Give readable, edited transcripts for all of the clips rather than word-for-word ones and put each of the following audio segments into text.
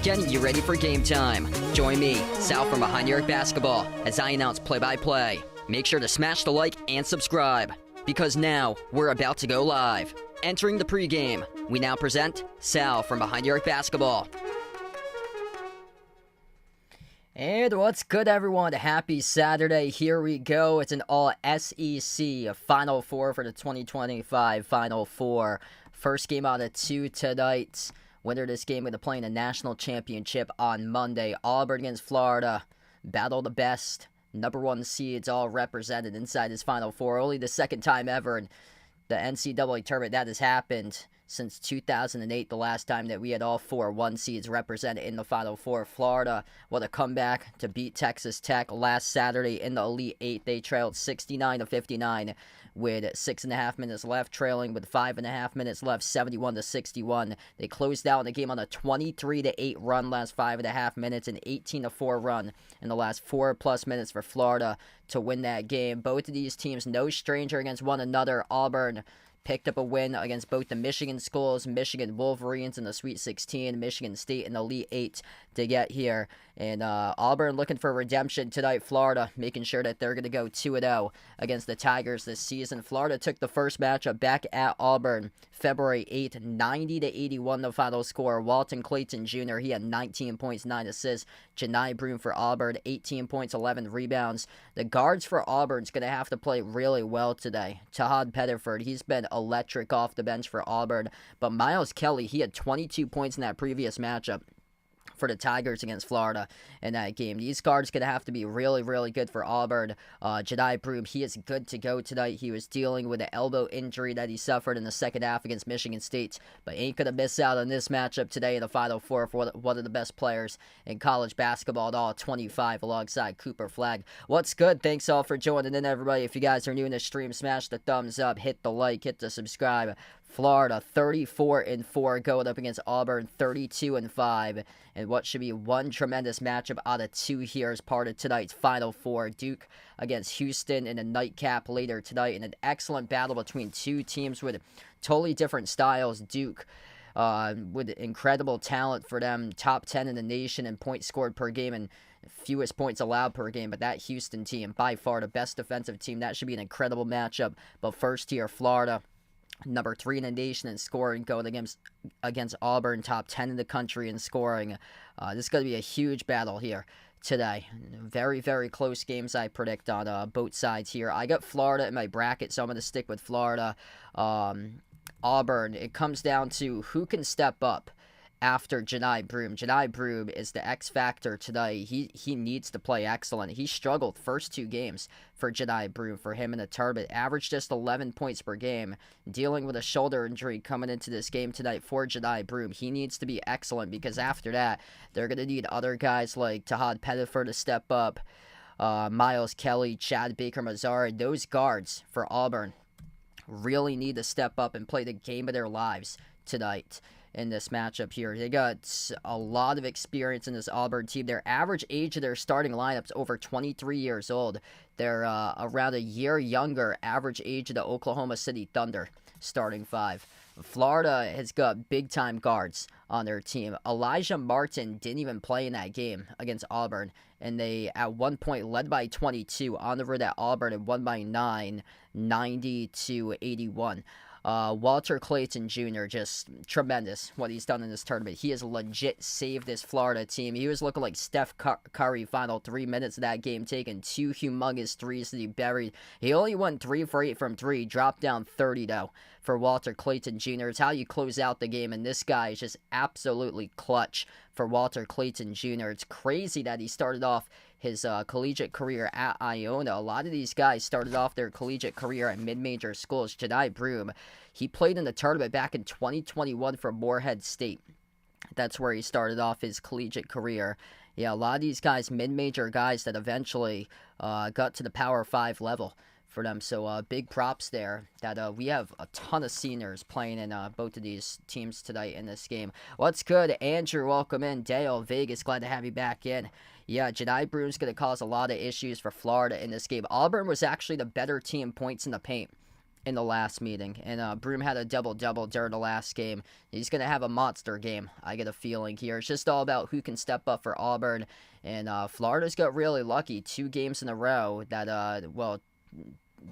Getting you ready for game time. Join me, Sal from Behind the Arc Basketball, as I announce play-by-play. Make sure to smash the like and subscribe, because now we're about to go live. Entering the pregame, we now present Sal from Behind the Arc Basketball. And what's good, everyone? Happy Saturday. Here we go. It's an all-SEC Final Four for the 2025 Final Four. First game out of two tonight. Winner of this game going to play in the national championship on Monday. Auburn against Florida. Battle the best. Number one seeds all represented inside this Final Four. Only the second time ever in the NCAA tournament that has happened since 2008, the last time that we had all four one seeds represented in the Final Four. Florida, what a comeback to beat Texas Tech last Saturday in the Elite Eight. They trailed 69-59 with 6.5 minutes left, trailing with 5.5 minutes left, 71-61. They closed out the game on a 23-8 run last 5.5 minutes, an 18-4 run in the last 4+ minutes for Florida to win that game. Both of these teams no stranger against one another. Auburn picked up a win against both the Michigan schools, Michigan Wolverines in the Sweet 16, Michigan State in the Elite 8 to get here. And Auburn looking for redemption tonight. Florida making sure that they're going to go 2-0 against the Tigers this season. Florida took the first matchup back at Auburn February 8th, 90-81 the final score. Walton Clayton Jr., he had 19 points, 9 assists. Janai Broome for Auburn, 18 points, 11 rebounds. The guards for Auburn's going to have to play really well today. Tahad Pettiford, he's been electric off the bench for Auburn. But Miles Kelly, he had 22 points in that previous matchup for the Tigers against Florida in that game. These guards going to have to be really, really good for Auburn. Janai Broome, he is good to go tonight. He was dealing with an elbow injury that he suffered in the second half against Michigan State, but ain't going to miss out on this matchup today in the Final Four for one of the best players in college basketball at all, 25, alongside Cooper Flagg. What's good? Thanks all for joining in, everybody. If you guys are new in the stream, smash the thumbs up, hit the like, hit the subscribe. Florida 34-4 going up against Auburn 32-5, and what should be one tremendous matchup out of two here as part of tonight's Final Four. Duke against Houston in a nightcap later tonight, and an excellent battle between two teams with totally different styles. Duke with incredible talent for them, top 10 in the nation in points scored per game and fewest points allowed per game, but that Houston team, by far the best defensive team. That should be an incredible matchup. But first here, Florida, number 3 in the nation in scoring, going against Auburn, top 10 in the country in scoring. This is going to be a huge battle here today. Very, very close games, I predict, on both sides here. I got Florida in my bracket, so I'm going to stick with Florida. Auburn, it comes down to who can step up after Janai Broome. Janai Broome is the X factor today. He needs to play excellent. He struggled first two games for Janai Broome, for him in the tournament. Averaged just 11 points per game. Dealing with a shoulder injury coming into this game tonight for Janai Broome. He needs to be excellent, because after that, they're going to need other guys like Tahad Pettiford to step up. Miles Kelly, Chad Baker-Mazara. Those guards for Auburn really need to step up and play the game of their lives tonight in this matchup here. They got a lot of experience in this Auburn team. Their average age of their starting lineups over 23 years old. They're around a year younger average age of the Oklahoma City Thunder starting five. Florida has got big-time guards on their team. Elijah Martin didn't even play in that game against Auburn, and they, at one point, led by 22 on the road at Auburn and won by 9, 90-81. Walter Clayton Jr., just tremendous what he's done in this tournament. He has legit saved this Florida team. He was looking like Steph Curry final 3 minutes of that game, taking 2 humongous threes that he buried. He only went 3 for 8 from 3, dropped down 30 though for Walter Clayton Jr. It's how you close out the game, and this guy is just absolutely clutch for Walter Clayton Jr. It's crazy that he started off his collegiate career at Iona. A lot of these guys started off their collegiate career at mid-major schools. Jedi Broom, he played in the tournament back in 2021 for Morehead State. That's where he started off his collegiate career. Yeah, a lot of these guys, mid-major guys that eventually got to the Power 5 level for them. So big props there that we have a ton of seniors playing in both of these teams tonight in this game. What's good? Andrew, welcome in. Dale, Vegas, glad to have you back in. Yeah, Jedi Broom's going to cause a lot of issues for Florida in this game. Auburn was actually the better team points in the paint in the last meeting, and Broom had a double-double during the last game. He's going to have a monster game, I get a feeling here. It's just all about who can step up for Auburn, and Florida's got really lucky. 2 games in a row that,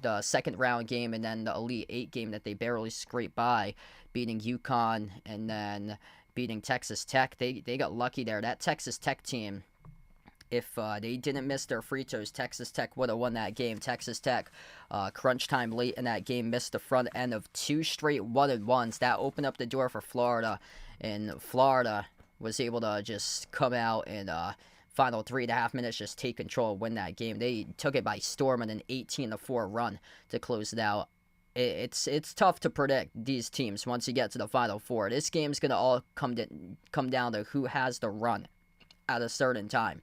the second round game and then the Elite 8 game that they barely scraped by, beating UConn and then beating Texas Tech. They got lucky there. That Texas Tech team, if they didn't miss their free throws, Texas Tech would have won that game. Texas Tech, crunch time late in that game, missed the front end of 2 straight 1-and-1s. That opened up the door for Florida, and Florida was able to just come out and final 3.5 minutes just take control, win that game. They took it by storm in an 18-4 run to close it out. It's tough to predict these teams once you get to the Final Four. This game's going to all come down to who has the run at a certain time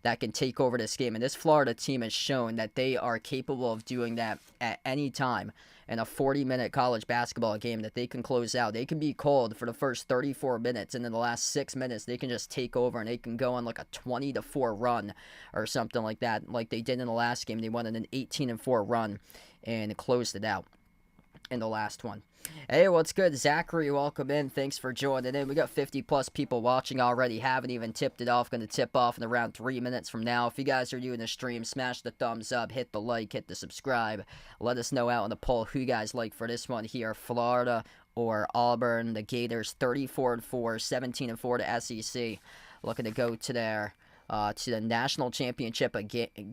that can take over this game. And this Florida team has shown that they are capable of doing that at any time in a 40-minute college basketball game, that they can close out. They can be cold for the first 34 minutes, and in the last 6 minutes, they can just take over, and they can go on like a 20-4 run or something like that, like they did in the last game. They went on an 18-4 run and closed it out in the last one. Hey, what's good? Zachary, welcome in. Thanks for joining in. We got 50+ people watching already. Haven't even tipped it off. Going to tip off in around 3 minutes from now. If you guys are doing the stream, smash the thumbs up, hit the like, hit the subscribe. Let us know out in the poll who you guys like for this one here, Florida or Auburn. The Gators 34-4, 17-4 to SEC. Looking to go to their to the national championship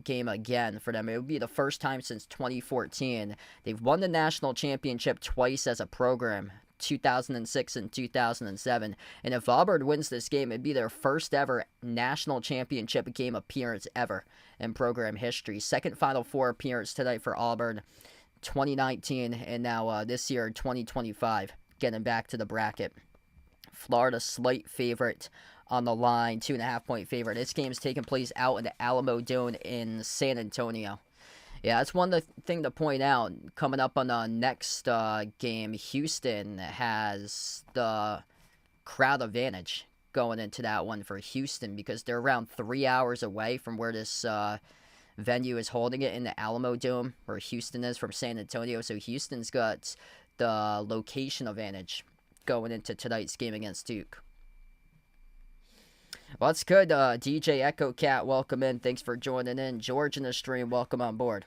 game again for them. It would be the first time since 2014. They've won the national championship twice as a program, 2006 and 2007. And if Auburn wins this game, it'd be their first ever national championship game appearance ever in program history. Second Final Four appearance tonight for Auburn, 2019, and now this year, 2025, getting back to the bracket. Florida slight favorite on the line, 2.5-point favorite. This game is taking place out in the Alamo Dome in San Antonio. Yeah, that's one thing to point out. Coming up on the next game, Houston has the crowd advantage going into that one for Houston, because they're around 3 hours away from where this venue is holding it in the Alamo Dome, where Houston is from San Antonio. So Houston's got the location advantage going into tonight's game against Duke. Well, that's good. DJ Echo Cat, welcome in. Thanks for joining in. George in the stream, welcome on board.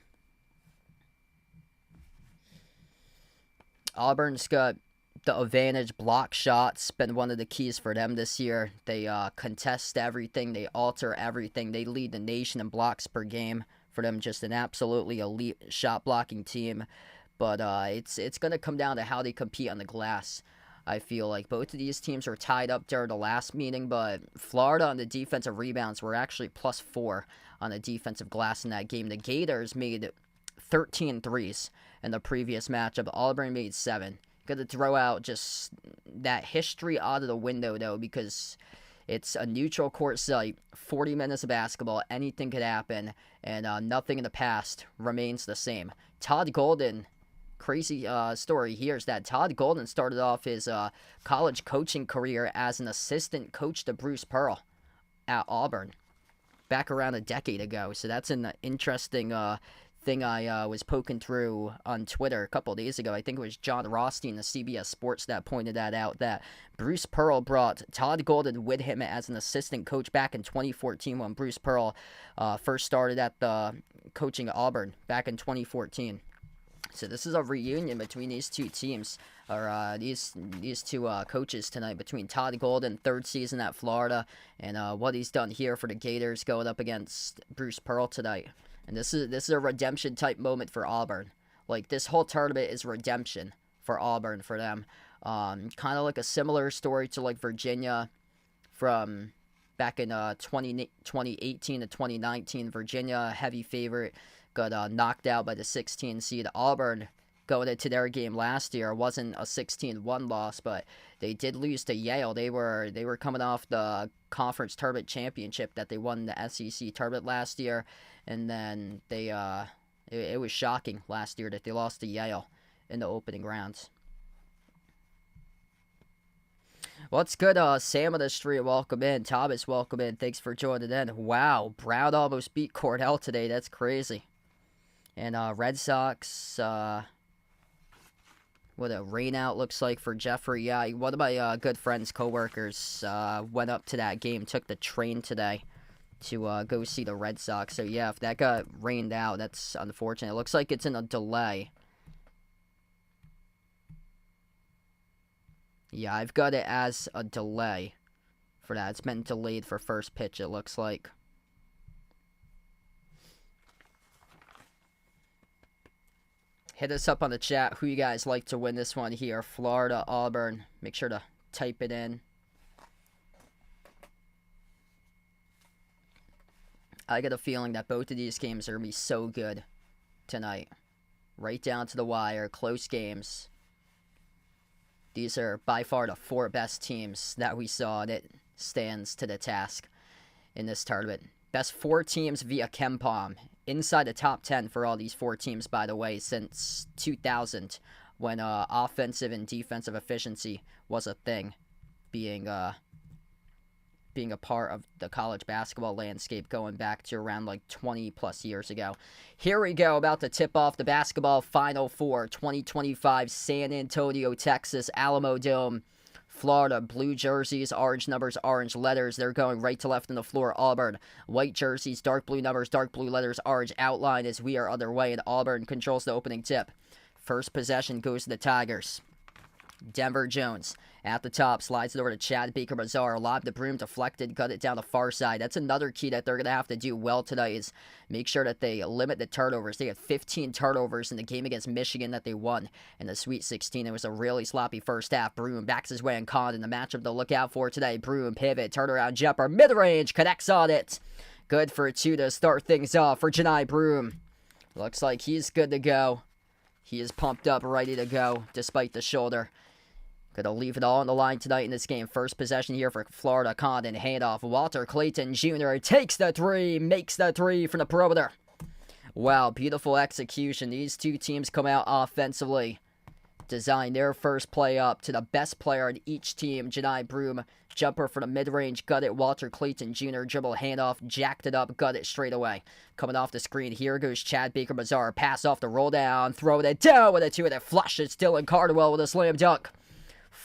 Auburn's got the advantage. Block shots been one of the keys for them this year. They contest everything. They alter everything. They lead the nation in blocks per game. For them, just an absolutely elite shot blocking team. But it's going to come down to how they compete on the glass. I feel like both of these teams were tied up during the last meeting, but Florida on the defensive rebounds were actually +4 on the defensive glass in that game. The Gators made 13 threes in the previous matchup. Auburn made 7. Got to throw out just that history out of the window, though, because it's a neutral court site, 40 minutes of basketball, anything could happen, and nothing in the past remains the same. Todd Golden, crazy story here is that Todd Golden started off his college coaching career as an assistant coach to Bruce Pearl at Auburn back around a decade ago. So that's an interesting thing I was poking through on Twitter a couple of days ago. I think it was John Rothstein of CBS Sports that pointed that out, that Bruce Pearl brought Todd Golden with him as an assistant coach back in 2014 when Bruce Pearl first started at the coaching Auburn back in 2014. So this is a reunion between these two teams, or these two coaches tonight, between Todd Golden, third season at Florida, and what he's done here for the Gators, going up against Bruce Pearl tonight. And this is a redemption type moment for Auburn. Like, this whole tournament is redemption for Auburn, for them. Kind of like a similar story to like Virginia from back in 2018 to 2019. Virginia, heavy favorite, got knocked out by the 16 seed Auburn going into their game last year. It wasn't a 16-1 loss, but they did lose to Yale. They were coming off the conference tournament championship that they won the SEC tournament last year, and then they it was shocking last year that they lost to Yale in the opening rounds. Well, it's good. Sam of the street, welcome in. Thomas, welcome in. Thanks for joining in. Wow, Brown almost beat Cornell today. That's crazy. And Red Sox, what a rain out looks like for Jeffrey. Yeah, one of my good friends, coworkers, went up to that game, took the train today to go see the Red Sox. So yeah, if that got rained out, that's unfortunate. It looks like it's in a delay. Yeah, I've got it as a delay for that. It's been delayed for first pitch, it looks like. Hit us up on the chat who you guys like to win this one here. Florida, Auburn. Make sure to type it in. I get a feeling that both of these games are going to be so good tonight. Right down to the wire. Close games. These are by far the four best teams that we saw, and it stands to the task in this tournament. Best four teams via KenPom. Inside the top 10 for all these four teams, by the way, since 2000, when offensive and defensive efficiency was a thing, being a part of the college basketball landscape going back to around like 20 plus years ago. Here we go, about to tip off the basketball Final Four 2025, San Antonio, Texas, Alamo Dome, Florida. Blue jerseys, orange numbers, orange letters. They're going right to left on the floor. Auburn, white jerseys, dark blue numbers, dark blue letters, orange outline as we are underway, and Auburn controls the opening tip. First possession goes to the Tigers. Denver Jones at the top, slides it over to Chad Baker-Mazar. Lob the broom, deflected, got it down the far side. That's another key that they're going to have to do well tonight, is make sure that they limit the turnovers. They had 15 turnovers in the game against Michigan that they won in the Sweet 16. It was a really sloppy first half. Broom backs his way on Condon. The matchup to look out for today. Broom, pivot, turnaround jumper, mid-range, connects on it. Good for 2 to start things off for Johni Broome. Looks like he's good to go. He is pumped up, ready to go, despite the shoulder. Gonna leave it all on the line tonight in this game. First possession here for Florida. Condon, handoff. Walter Clayton Jr. takes the three, makes the three from the perimeter. Wow, beautiful execution. These two teams come out offensively. Design their first play up to the best player on each team. Johni Broome, jumper for the mid-range, got it. Walter Clayton Jr. dribble, handoff, jacked it up, got it straight away. Coming off the screen, here goes Chad Baker-Mazar. Pass off the roll down, throw it down with a two, and it flushes. Dylan Cardwell with a slam dunk.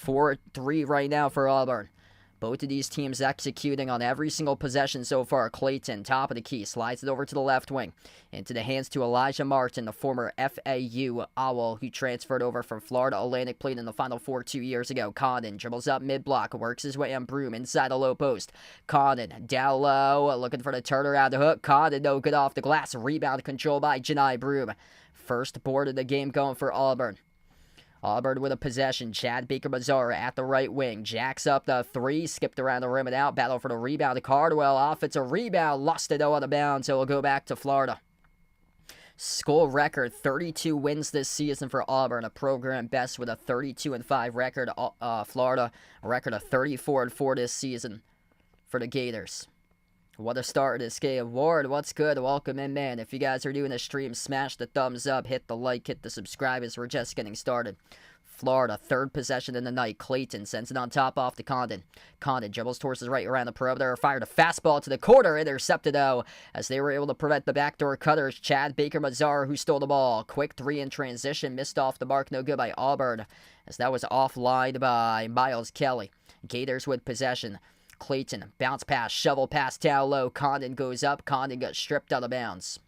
4-3 right now for Auburn. Both of these teams executing on every single possession so far. Clayton, top of the key, slides it over to the left wing. Into the hands to Elijah Martin, the former FAU Owl, who transferred over from Florida Atlantic, played in the Final Four 2 years ago. Condon dribbles up mid-block, works his way on Broome inside the low post. Condon down low, looking for the turnaround hook. Condon no good off the glass. Rebound control by Johni Broome. First board of the game going for Auburn. Auburn with a possession. Chad Baker-Mazar at the right wing. Jacks up the three. Skipped around the rim and out. Battle for the rebound. Cardwell. Offensive rebound. Lost it out of bounds. So it'll go back to Florida. School record 32 wins this season for Auburn. A program best with a 32-5 record. Florida a record of 34-4 this season for the Gators. What a start to this game. Ward, what's good? Welcome in, man. If you guys are doing the stream, smash the thumbs up, hit the like, hit the subscribe as we're just getting started. Florida, third possession in the night. Clayton sends it on top off to Condon. Condon dribbles towards his right around the perimeter. Fired a fastball to the corner. Intercepted, though, as they were able to prevent the backdoor cutters. Chad Baker-Mazar, who stole the ball. Quick three in transition. Missed off the mark. No good by Auburn, as that was offline by Miles Kelly. Gators with possession. Clayton, bounce pass, shovel pass down low. Condon goes up. Condon got stripped out of bounds.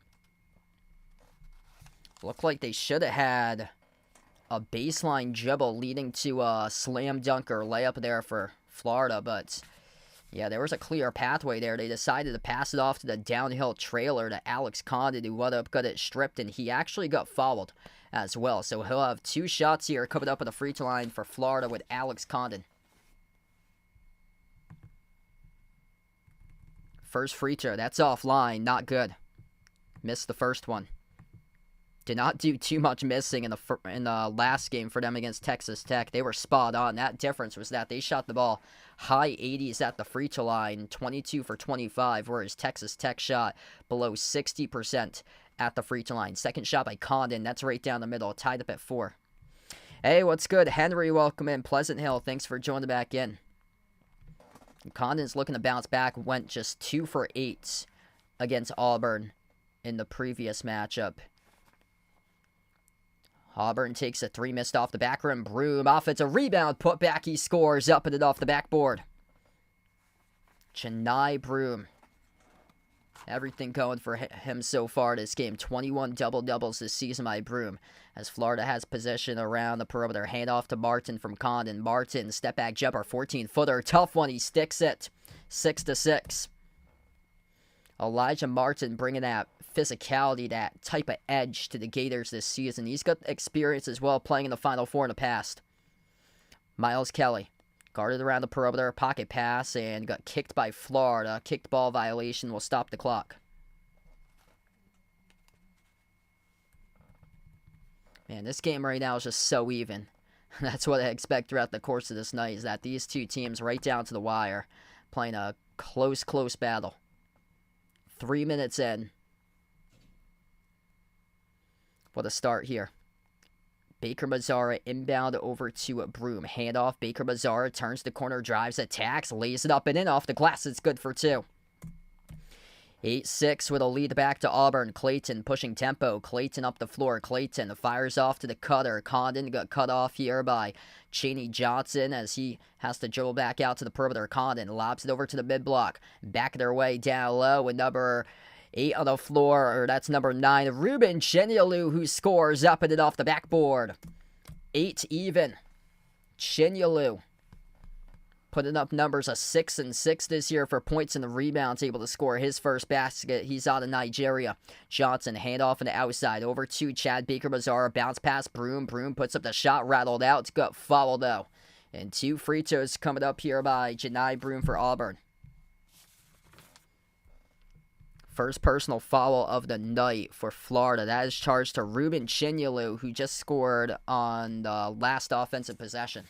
Looked like they should have had a baseline dribble leading to a slam dunk or layup there for Florida, but yeah, there was a clear pathway there. They decided to pass it off to the downhill trailer to Alex Condon, who wound up got it stripped, and he actually got fouled as well. So he'll have 2 shots here coming up at the free throw line for Florida with Alex Condon. First free throw, that's offline, not good. Missed the first one. Did not do too much missing in the last game for them against Texas Tech. They were spot on. That difference was that they shot the ball high 80s at the free throw line, 22 for 25, whereas Texas Tech shot below 60% at the free throw line. Second shot by Condon. That's right down the middle. Tied up at 4. Hey, what's good? Henry, welcome in. Pleasant Hill, thanks for joining back in. Condon's looking to bounce back. Went just 2 for 8 against Auburn in the previous matchup. Auburn takes a 3, missed off the back rim. Broom, offensive rebound, put back, he scores, up and it off the backboard. Chennai Broom. Everything going for him so far this game. 21 double-doubles this season by Broom, as Florida has possession around the perimeter. Handoff to Martin from Condon. Martin, step-back jumper, 14-footer. Tough one, he sticks it. 6-6. Elijah Martin bringing that physicality, that type of edge to the Gators this season. He's got experience as well playing in the Final Four in the past. Miles Kelly guarded around the perimeter, pocket pass, and got kicked by Florida. Kicked ball violation will stop the clock. Man, this game right now is just so even. That's what I expect throughout the course of this night, is that these two teams right down to the wire playing a close battle. 3 minutes in. What a start here. Baker Mazzara inbound over to Broom. Handoff. Baker Mazzara turns the corner, drives, attacks, lays it up and in off the glass. It's good for 2. 8-6 with a lead back to Auburn. Clayton pushing tempo. Clayton up the floor. Clayton fires off to the cutter. Condon got cut off here by Chaney Johnson as he has to dribble back out to the perimeter. Condon lobs it over to the mid-block. Back their way down low with number 8 on the floor, or that's number 9, Ruben Chinyalu, who scores up and it off the backboard. 8 even. Chinyalu putting up numbers of 6 and 6 this year for points and the rebounds, able to score his first basket. He's out of Nigeria. Johnson, handoff on the outside, over to Chad Baker Mazzara, bounce pass, Broom. Broom puts up the shot, rattled out, got fouled though. And 2 free throws coming up here by Chennai Broom for Auburn. First personal foul of the night for Florida. That is charged to Ruben Chinyalu, who just scored on the last offensive possession.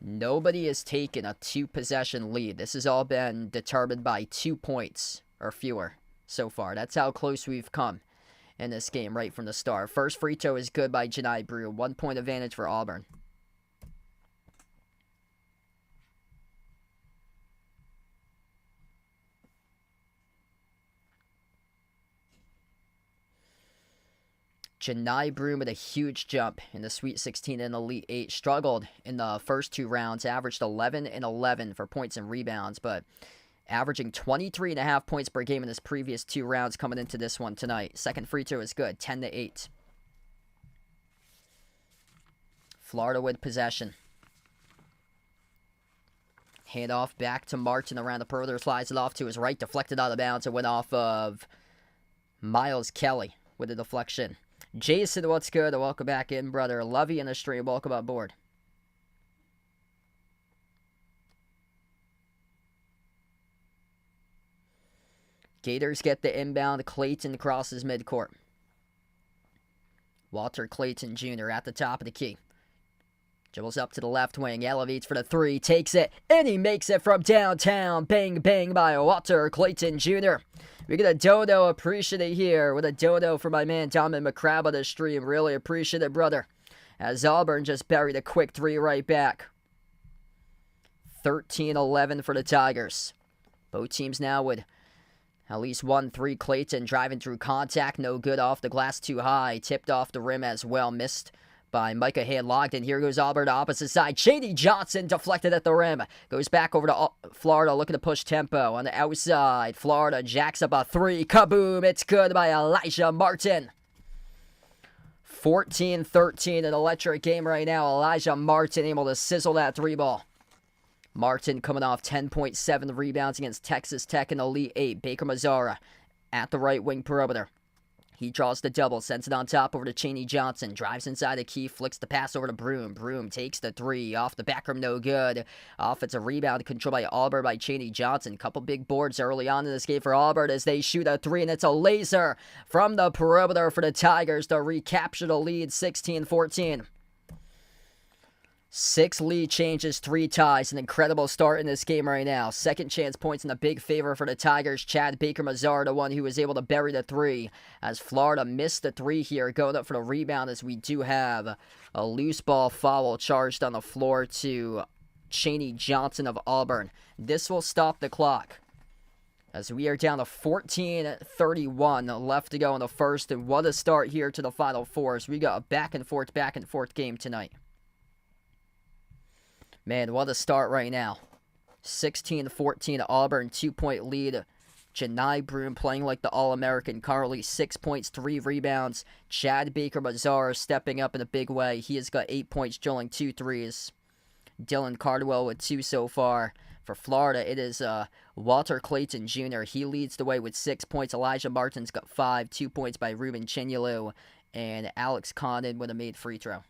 Nobody has taken a 2-possession lead. This has all been determined by 2 points or fewer so far. That's how close we've come in this game right from the start. First free throw is good by Chennai Broom. 1 point advantage for Auburn. Chennai Broom with a huge jump in the Sweet 16 and Elite 8. Struggled in the first 2 rounds. Averaged 11 and 11 for points and rebounds, but averaging 23.5 points per game in his previous 2 rounds coming into this one tonight. Second free throw is good, 10-8. Florida with possession. Handoff back to Martin around the perimeter, slides it off to his right, deflected out of bounds. It went off of Miles Kelly with a deflection. Jason, what's good? Welcome back in, brother. Love you in the stream. Welcome on board. Gators get the inbound. Clayton crosses midcourt. Walter Clayton Jr. at the top of the key. Dribbles up to the left wing. Elevates for the 3. Takes it. And he makes it from downtown. Bang, bang by Walter Clayton Jr. We get a dono. Appreciate it here with a dono for my man Dominic McCrabb on the stream. Really appreciate it, brother. As Auburn just buried a quick 3 right back. 13-11 for the Tigers. Both teams now with at least 1 3. Clayton driving through contact. No good off the glass, too high. Tipped off the rim as well. Missed by Micah Hand-Logden. And here goes Auburn to opposite side. Shady Johnson deflected at the rim. Goes back over to Florida, looking to push tempo. On the outside, Florida jacks up a three. Kaboom! It's good by Elijah Martin. 14-13, an electric game right now. Elijah Martin able to sizzle that three ball. Martin coming off 10.7 rebounds against Texas Tech in the Elite 8. Baker Mazzara at the right wing perimeter. He draws the double, sends it on top over to Chaney Johnson. Drives inside the key, flicks the pass over to Broom. Broom takes the three. Off the back rim, no good. Offensive rebound controlled by Auburn by Chaney Johnson. Couple big boards early on in this game for Auburn as they shoot a three, and it's a laser from the perimeter for the Tigers to recapture the lead, 16-14. 6 lead changes, 3 ties. An incredible start in this game right now. Second chance points in a big favor for the Tigers. Chad Baker Mazzara, the one who was able to bury the three. As Florida missed the three here, going up for the rebound as we do have a loose ball foul charged on the floor to Chaney Johnson of Auburn. This will stop the clock as we are down to 14-31 left to go in the first. And what a start here to the Final Four as we got a back and forth game tonight. Man, what a start right now. 16-14 Auburn, 2-point lead. Janai Broom playing like the All-American Carly, 6 points, 3 rebounds. Chad Baker Mazzara stepping up in a big way. He has got 8 points, drilling 2 threes. Dylan Cardwell with 2 so far. For Florida, it is Walter Clayton Jr. He leads the way with 6 points. Elijah Martin's got 5, 2 points by Ruben Chinyelu. And Alex Condon with a made free throw.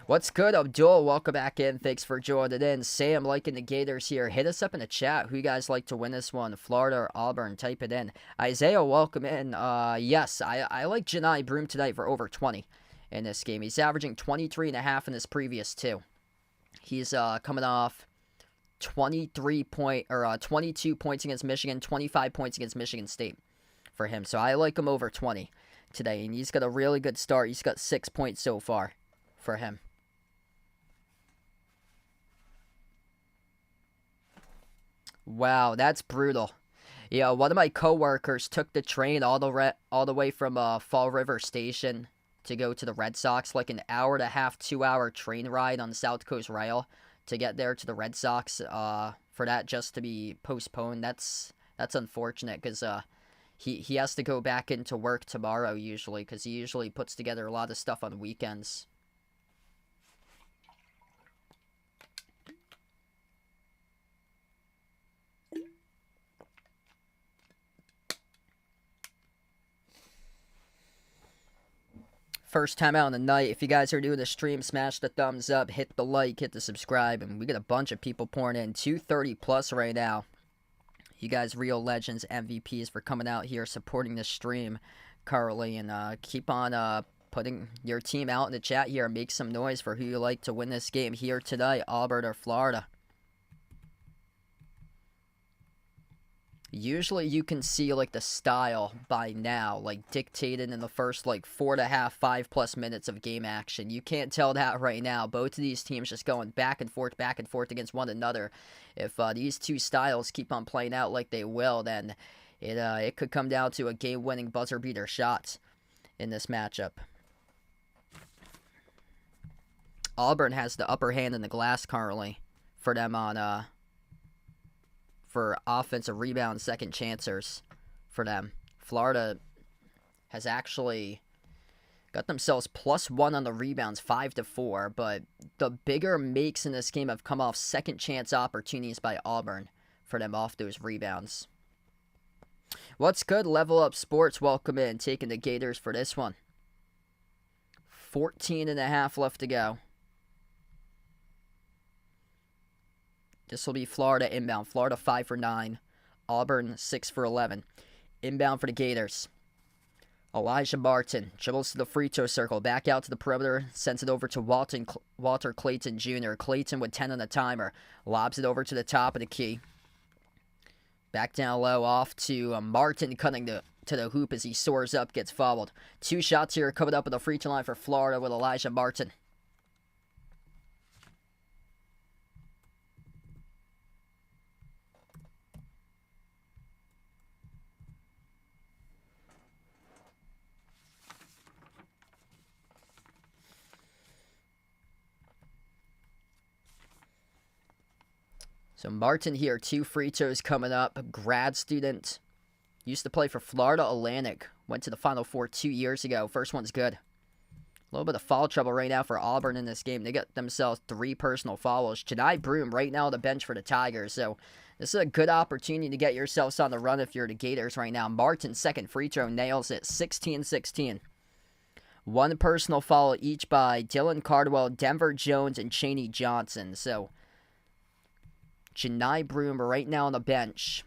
What's good, Abdul? Welcome back in. Thanks for joining in. Sam liking the Gators here. Hit us up in the chat who you guys like to win this one, Florida or Auburn. Type it in. Isaiah, welcome in. Yes, I like Janai Broom tonight for over 20 in this game. He's averaging 23.5 in his previous 2. He's coming off 22 points against Michigan, 25 points against Michigan State for him. So I like him over 20 today, and he's got a really good start. He's got 6 points so far for him. Wow, that's brutal. Yeah, one of my coworkers took the train all the way from Fall River Station to go to the Red Sox, like an hour and a half, 2-hour train ride on the South Coast Rail to get there to the Red Sox. For that just to be postponed, that's unfortunate because he has to go back into work tomorrow usually because he usually puts together a lot of stuff on weekends. First time out on the night. If you guys are doing the stream, smash the thumbs up, hit the like, hit the subscribe, and we got a bunch of people pouring in. 230 plus right now. You guys, real legends, MVPs for coming out here, supporting the stream, Carly, and keep on putting your team out in the chat here and make some noise for who you like to win this game here tonight, Auburn or Florida. Usually you can see like the style by now, like dictated in the first like 4.5, 5+ minutes of game action. You can't tell that right now. Both of these teams just going back and forth against one another. If these two styles keep on playing out like they will, then it could come down to a game-winning buzzer beater shot in this matchup. Auburn has the upper hand in the glass currently for them on for offensive rebound second chancers for them. Florida has actually got themselves +1 on the rebounds, 5-4, but the bigger makes in this game have come off second chance opportunities by Auburn for them off those rebounds. What's good? Level Up Sports, welcome in. Taking the Gators for this one. 14.5 left to go. This will be Florida inbound. Florida 5 for 9. Auburn 6 for 11. Inbound for the Gators. Elijah Martin dribbles to the free throw circle. Back out to the perimeter. Sends it over to Walter Clayton Jr. Clayton with 10 on the timer. Lobs it over to the top of the key. Back down low off to Martin cutting to the hoop as he soars up. Gets fouled. 2 shots here coming up at the free throw line for Florida with Elijah Martin. So Martin here, 2 free throws coming up. Grad student. Used to play for Florida Atlantic. Went to the Final Four 2 years ago. First one's good. A little bit of foul trouble right now for Auburn in this game. They got themselves 3 personal fouls. Janai Broom right now on the bench for the Tigers. So this is a good opportunity to get yourselves on the run if you're the Gators right now. Martin's second free throw nails it. 16-16. 1 personal foul each by Dylan Cardwell, Denver Jones, and Chaney Johnson. So Janai Broom right now on the bench.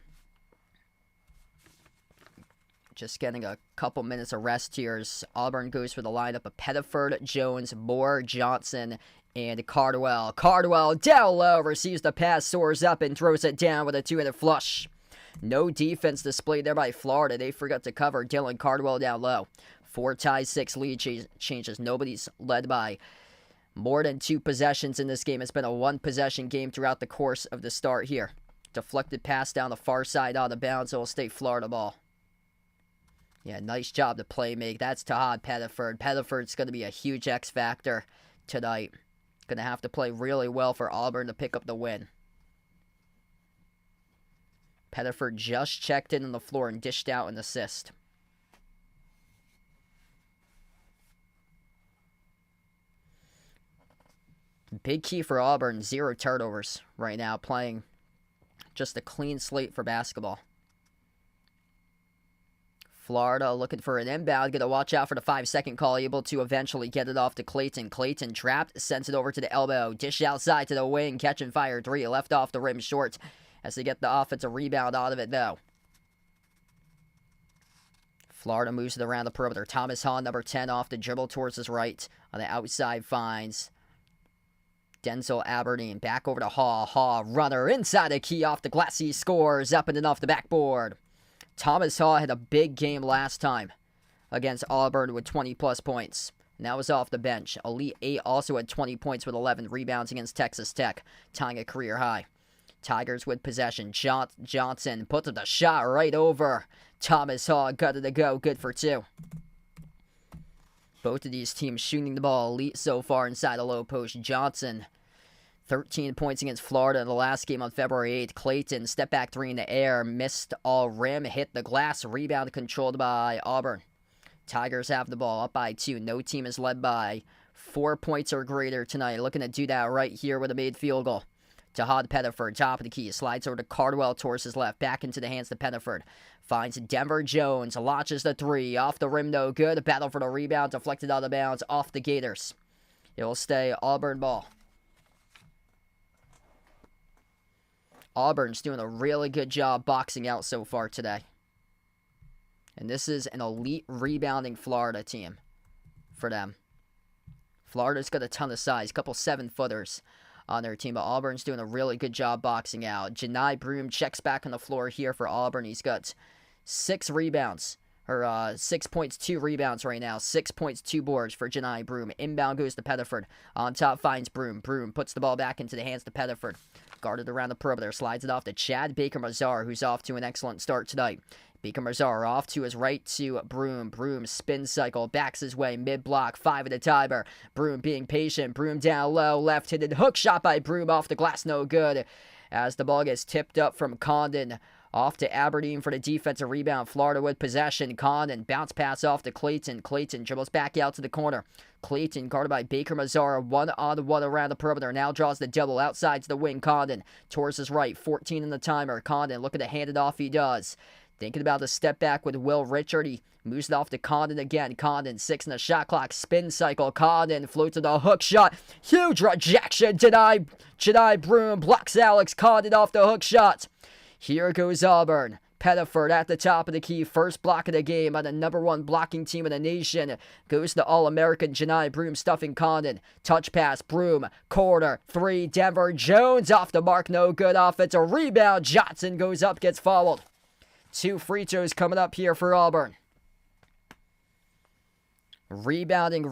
Just getting a couple minutes of rest here as Auburn goes for the lineup of Pettiford, Jones, Moore, Johnson, and Cardwell. Cardwell down low, receives the pass, soars up, and throws it down with a 2-handed flush. No defense displayed there by Florida. They forgot to cover Dylan Cardwell down low. 4 ties, 6 lead changes. Nobody's led by more than 2 possessions in this game. It's been a 1-possession game throughout the course of the start here. Deflected pass down the far side out of bounds. It'll stay Florida ball. Yeah, nice job to play make. That's Tahad Pettiford. Pettiford's going to be a huge X factor tonight. Going to have to play really well for Auburn to pick up the win. Pettiford just checked in on the floor and dished out an assist. Big key for Auburn, 0 turnovers right now, playing just a clean slate for basketball. Florida looking for an inbound. Going to watch out for the 5-second call. Able to eventually get it off to Clayton. Clayton trapped. Sends it over to the elbow. Dish outside to the wing. Catch and fire 3. Left off the rim short as they get the offensive rebound out of it, though. Florida moves it around the perimeter. Thomas Hahn, number 10, off the dribble towards his right. On the outside finds Denzel Aberdeen. Back over to Haw. Haw, runner inside the key off the glass. He scores up and off the backboard. Thomas Haw had a big game last time against Auburn with 20-plus points. And that was off the bench. Elite 8 also had 20 points with 11 rebounds against Texas Tech, tying a career high. Tigers with possession. Johnson puts the shot right over Thomas Haw. Got it to go. Good for 2. Both of these teams shooting the ball elite so far inside the low post. Johnson, 13 points against Florida in the last game on February 8th. Clayton, step back 3 in the air, missed all rim, hit the glass, rebound controlled by Auburn. Tigers have the ball up by 2. No team is led by 4 points or greater tonight. Looking to do that right here with a made field goal. Tahad Pettiford, top of the key, slides over to Cardwell towards his left, back into the hands to Pettiford. Finds Denver Jones, launches the 3, off the rim, no good. Battle for the rebound, deflected out of bounds, off the Gators. It will stay Auburn ball. Auburn's doing a really good job boxing out so far today. And this is an elite rebounding Florida team for them. Florida's got a ton of size, a couple 7-footers on their team, but Auburn's doing a really good job boxing out. Janai Broom checks back on the floor here for Auburn. He's got 6 rebounds, or 6 points, 2 rebounds right now. 6 points, 2 boards for Janai Broom. Inbound goes to Pettiford. On top finds Broom. Broom puts the ball back into the hands to Pettiford. Guarded around the perimeter. Slides it off to Chad Baker-Mazar, who's off to an excellent start tonight. Baker-Mazar off to his right to Broom. Broom spin cycle. Backs his way. Mid-block. 5 at the timer. Broom being patient. Broom down low. Left-handed hook shot by Broom off the glass. No good. As the ball gets tipped up from Condon. Off to Aberdeen for the defensive rebound. Florida with possession. Condon bounce pass off to Clayton. Clayton dribbles back out to the corner. Clayton guarded by Baker-Mazar. 1-on-1 around the perimeter. Now draws the double outside to the wing. Condon towards his right. 14 in the timer. Condon looking to hand it off. He does. Thinking about the step back with Will Richard. He moves it off to Condon again. Condon 6 in the shot clock. Spin cycle. Condon floats to the hook shot. Huge rejection. Janai Broom blocks Alex Condon off the hook shot. Here goes Auburn. Pettiford at the top of the key. First block of the game on the #1 blocking team in the nation. Goes to All-American Janai Broom stuffing Condon. Touch pass. Broom. Corner. 3. Denver Jones off the mark. No good. Offensive rebound. Johnson goes up. Gets fouled. 2 free throws coming up here for Auburn. Rebounding,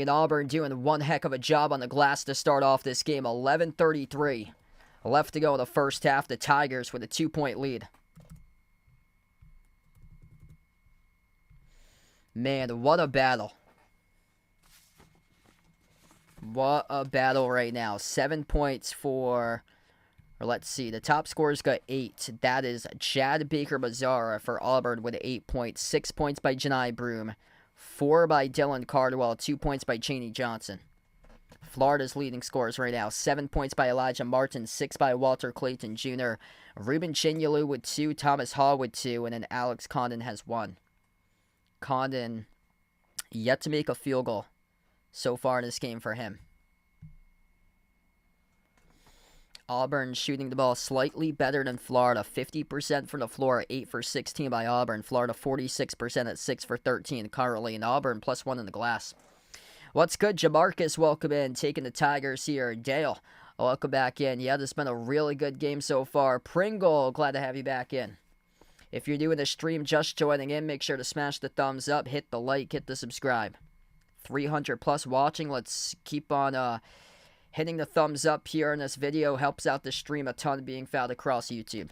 and Auburn doing one heck of a job on the glass to start off this game. 11:33 left to go in the first half. The Tigers with a 2-point lead. Man, what a battle. What a battle right now. 7 points for Or let's see, the top scorers got 8. That is Chad Baker-Mazzara for Auburn with 8 points. 6 points by Janai Broome. 4 by Dylan Cardwell. 2 points by Chaney Johnson. Florida's leading scorers right now. 7 points by Elijah Martin. 6 by Walter Clayton Jr. Ruben Chinyelu with 2. Thomas Hall with 2. And then Alex Condon has 1. Condon yet to make a field goal so far in this game for him. Auburn shooting the ball slightly better than Florida. 50% from the floor, 8 for 16 by Auburn. Florida 46% at 6 for 13 currently. And Auburn +1 in the glass. What's good, Jamarcus? Welcome in. Taking the Tigers here. Dale, welcome back in. Yeah, this has been a really good game so far. Pringle, glad to have you back in. If you're doing the stream, just joining in, make sure to smash the thumbs up, hit the like, hit the subscribe. 300+ watching. Let's keep on hitting the thumbs up here in this video. Helps out the stream a ton, being found across YouTube.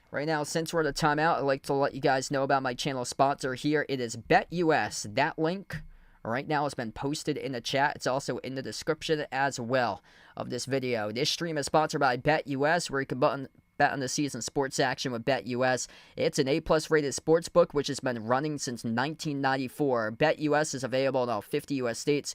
Right now, since we're at a timeout, I'd like to let you guys know about my channel sponsor here. It is BetUS. That link right now has been posted in the chat. It's also in the description as well of this video. This stream is sponsored by BetUS, where you can bet on the season sports action with BetUS. It's an A+ rated sports book which has been running since 1994. BetUS is available in all 50 U.S. states.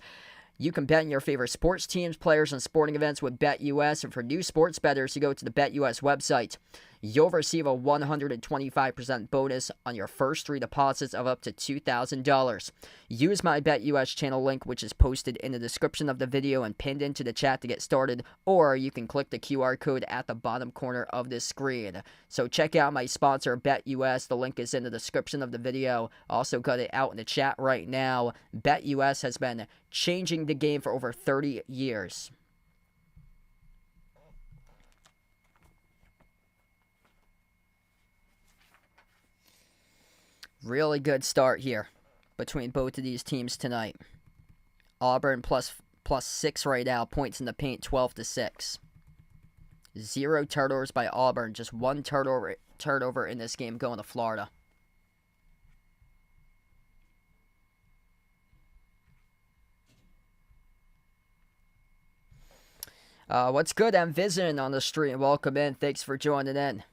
You can bet on your favorite sports teams, players, and sporting events with BetUS. And for new sports bettors, you go to the BetUS website. You'll receive a 125% bonus on your first 3 deposits of up to $2,000. Use my BetUS channel link, which is posted in the description of the video and pinned into the chat to get started, or you can click the QR code at the bottom corner of this screen. So check out my sponsor, BetUS. The link is in the description of the video. Also got it out in the chat right now. BetUS has been changing the game for over 30 years. Really good start here between both of these teams tonight. Auburn plus 6 right now. Points in the paint, 12-6. 0 turnovers by Auburn. Just 1 turnover in this game going to Florida. What's good? I'm visiting on the stream. Welcome in. Thanks for joining in.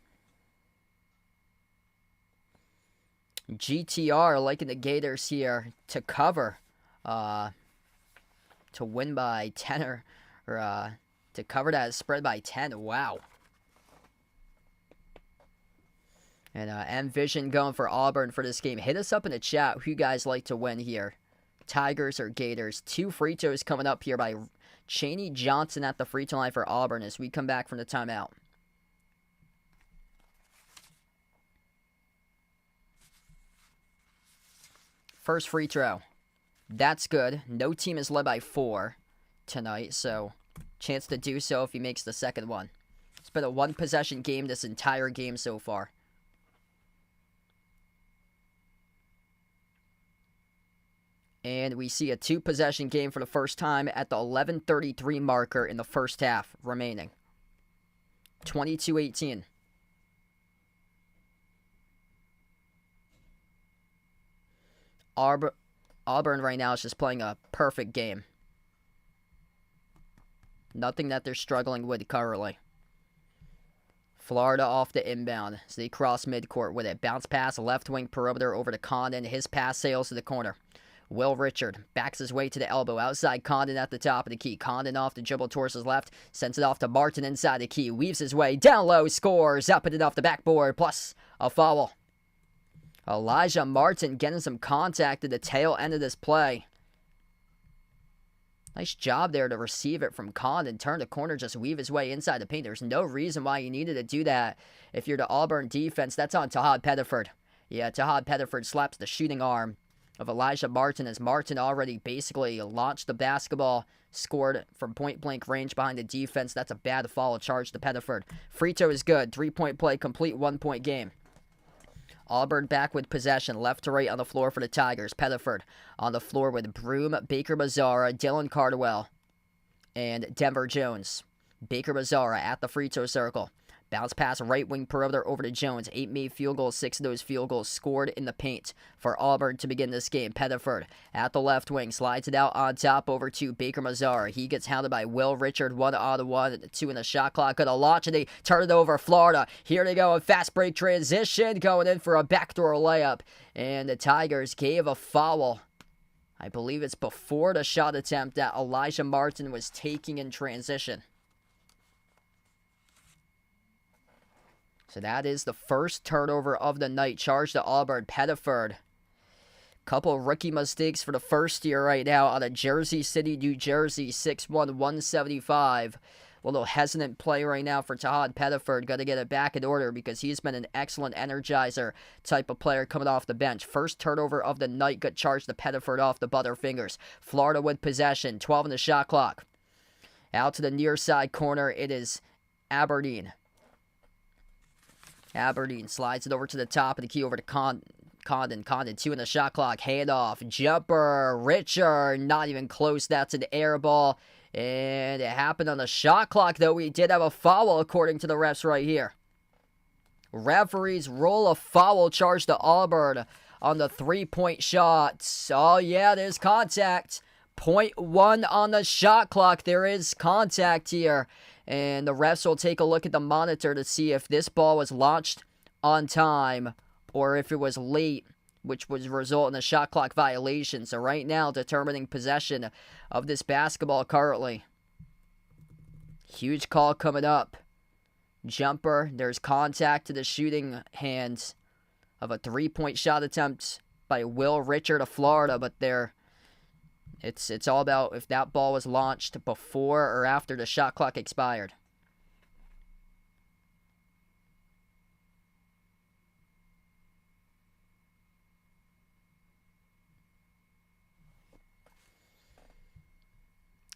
GTR liking the Gators here to cover, to win by 10 or to cover that spread by 10. Wow. And Envision going for Auburn for this game. Hit us up in the chat who you guys like to win here. Tigers or Gators. 2 free throws coming up here by Chaney Johnson at the free throw line for Auburn as we come back from the timeout. First free throw. That's good. No team is led by 4 tonight, so chance to do so if he makes the second one. It's been a 1-possession game this entire game so far. And we see a 2-possession game for the first time at the 11:33 marker in the first half remaining. 22-18. Auburn right now is just playing a perfect game. Nothing that they're struggling with currently. Florida off the inbound as they cross midcourt with it. Bounce pass, left wing perimeter over to Condon. His pass sails to the corner. Will Richard backs his way to the elbow. Outside Condon at the top of the key. Condon off the dribble towards his left. Sends it off to Martin inside the key. Weaves his way down low. Scores. Up and off the backboard. Plus a foul. Elijah Martin getting some contact at the tail end of this play. Nice job there to receive it from Condon. Turn the corner, just weave his way inside the paint. There's no reason why you needed to do that. If you're the Auburn defense, that's on Tahad Pettiford. Yeah, Tahad Pettiford slaps the shooting arm of Elijah Martin as Martin already basically launched the basketball, scored from point-blank range behind the defense. That's a bad foul charge to Pettiford. Free throw is good. 3-point play, complete 1-point game. Auburn back with possession, left to right on the floor for the Tigers. Pettiford on the floor with Broome, Baker-Mazzara, Dylan Cardwell, and Denver Jones. Baker-Mazzara at the free throw circle. Bounce pass right wing perimeter over to Jones. 8 made field goals, 6 of those field goals scored in the paint for Auburn to begin this game. Pettiford at the left wing, slides it out on top over to Baker Mazzara. He gets hounded by Will Richard, 1-on-1, 2 in the shot clock. Gonna launch and they turn it over. Florida, here they go, a fast break transition, going in for a backdoor layup. And the Tigers gave a foul. I believe it's before the shot attempt that Elijah Martin was taking in transition. So that is the first turnover of the night. Charge to Auburn. Pettiford. Couple of rookie mistakes for the first year right now out of Jersey City, New Jersey. 6'1", 175. A little hesitant play right now for Tahad Pettiford. Got to get it back in order because he's been an excellent energizer type of player coming off the bench. First turnover of the night got charged to Pettiford off the Butterfingers. Florida with possession. 12 in the shot clock. Out to the near side corner. It is Aberdeen. Aberdeen slides it over to the top of the key over to Condon. Condon, 2 in the shot clock. Handoff. Jumper. Richard. Not even close. That's an air ball. And it happened on the shot clock, though. We did have a foul, according to the refs right here. Referees roll a foul charge to Auburn on the three-point shot. Oh, yeah, there's contact. 0.1 on the shot clock. There is contact here. And the refs will take a look at the monitor to see if this ball was launched on time or if it was late, which would result in a shot clock violation. So right now, determining possession of this basketball currently. Huge call coming up. Jumper. There's contact to the shooting hands of a three-point shot attempt by Will Richard of Florida, but it's all about if that ball was launched before or after the shot clock expired.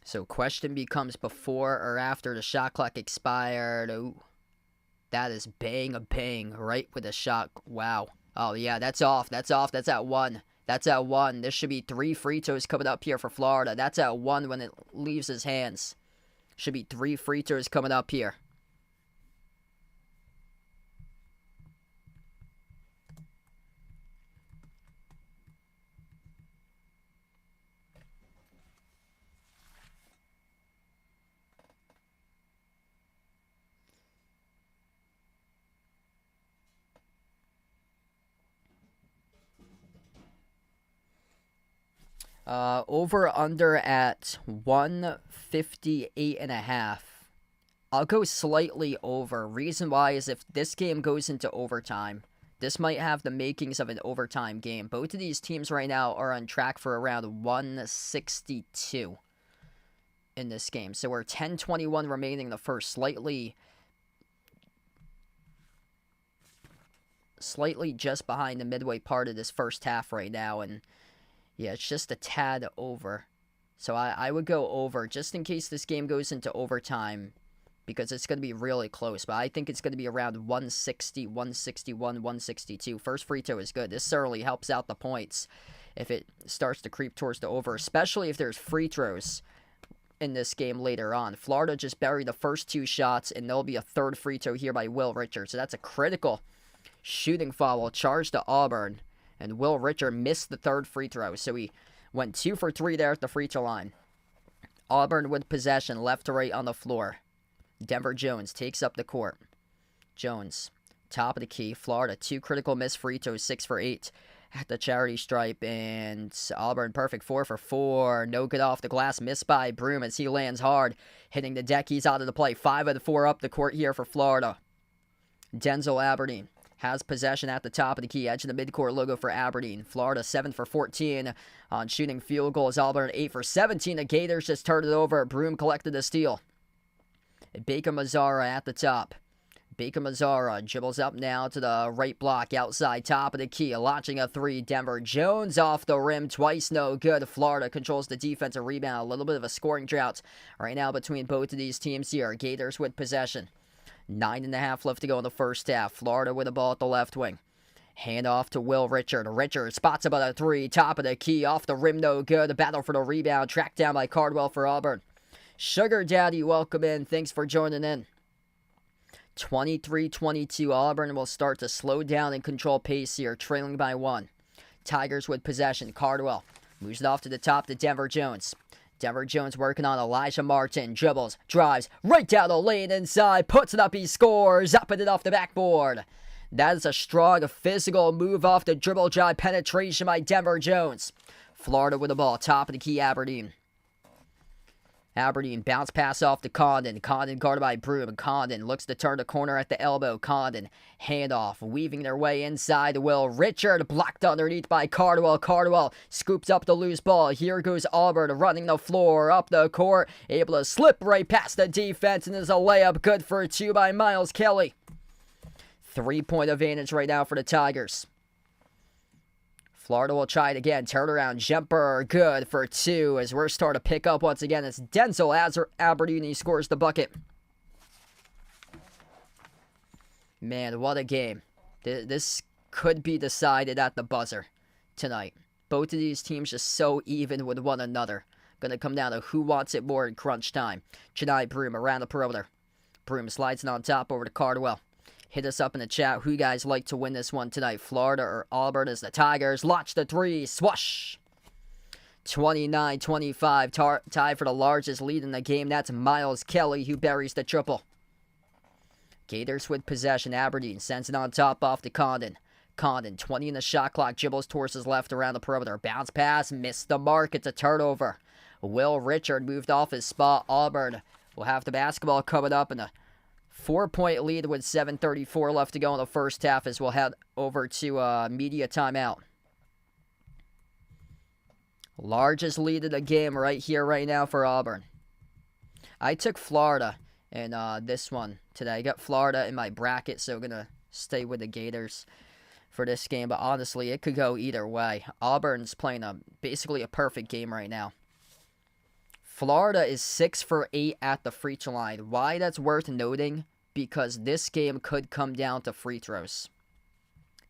So question becomes before or after the shot clock expired. Ooh, that is bang a bang right with a shot. Wow. Oh yeah, that's off. That's off. That's at 1. That's at 1. This should be 3 free throws coming up here for Florida. That's at 1 when it leaves his hands. Should be 3 free throws coming up here. Over under at 158.5. I'll go slightly over. Reason why is if this game goes into overtime, this might have the makings of an overtime game. Both of these teams right now are on track for around 162 in this game. So we're 10:21 remaining in the first. Slightly just behind the midway part of this first half right now. And yeah, it's just a tad over. So I would go over just in case this game goes into overtime because it's going to be really close. But I think it's going to be around 160, 161, 162. First free throw is good. This certainly helps out the points if it starts to creep towards the over, especially if there's free throws in this game later on. Florida just buried the first 2 shots, and there'll be a third free throw here by Will Richard. So that's a critical shooting foul charge to Auburn. And Will Richard missed the third free throw, so he went 2 for 3 there at the free throw line. Auburn with possession, left to right on the floor. Denver Jones takes up the court. Jones, top of the key. Florida, 2 critical missed free throws, 6 for 8 at the charity stripe. And Auburn, perfect 4 for 4. No good off the glass, missed by Broom as he lands hard. Hitting the deck, he's out of the play. 5 of the 4 up the court here for Florida. Denzel Aberdeen has possession at the top of the key, edge of the midcourt logo for Aberdeen. Florida 7 for 14 on shooting field goals. Auburn 8 for 17. The Gators just turned it over. Broom collected the steal. Baker Mazzara at the top. Baker Mazzara dribbles up now to the right block, outside top of the key, launching a 3. Denver Jones off the rim, twice no good. Florida controls the defensive rebound. A little bit of a scoring drought right now between both of these teams here. Gators with possession. 9.5 left to go in the first half. Florida with the ball at the left wing. Hand off to Will Richard. Richard spots about a 3. Top of the key. Off the rim, no good. The battle for the rebound. Tracked down by Cardwell for Auburn. Sugar Daddy, welcome in. Thanks for joining in. 23-22, Auburn will start to slow down and control pace here, trailing by 1. Tigers with possession. Cardwell moves it off to the top to Denver Jones. Denver Jones working on Elijah Martin. Dribbles, drives, right down the lane inside, puts it up, he scores, up and it off the backboard. That is a strong physical move off the dribble drive penetration by Denver Jones. Florida with the ball, top of the key, Aberdeen. Aberdeen bounce pass off to Condon. Condon guarded by Broom. Condon looks to turn the corner at the elbow. Condon handoff, weaving their way inside. Will Richard blocked underneath by Cardwell. Cardwell scoops up the loose ball. Here goes Auburn running the floor up the court. Able to slip right past the defense, and there's a layup good for 2 by Miles Kelly. 3-point advantage right now for the Tigers. Florida will try it again. Turnaround jumper, good for 2 as we're starting to pick up once again. It's Denzel Aberdeen. He scores the bucket. Man, what a game. This could be decided at the buzzer tonight. Both of these teams just so even with one another. Going to come down to who wants it more in crunch time. Chennai Broom around the perimeter. Broom slides it on top over to Cardwell. Hit us up in the chat who you guys like to win this one tonight, Florida or Auburn, as the Tigers launch the 3. Swoosh! 29-25, tie for the largest lead in the game. That's Miles Kelly who buries the triple. Gators with possession. Aberdeen sends it on top off to Condon. Condon, 20 in the shot clock, dribbles towards his left around the perimeter. Bounce pass, missed the mark. It's a turnover. Will Richard moved off his spot. Auburn will have the basketball coming up in the 4-point lead with 7:34 left to go in the first half as we'll head over to media timeout. Largest lead of the game right here, right now for Auburn. I took Florida in this one today. I got Florida in my bracket, so I'm going to stay with the Gators for this game. But honestly, it could go either way. Auburn's playing basically a perfect game right now. Florida is 6 for 8 at the free throw line. Why that's worth noting? Because this game could come down to free throws.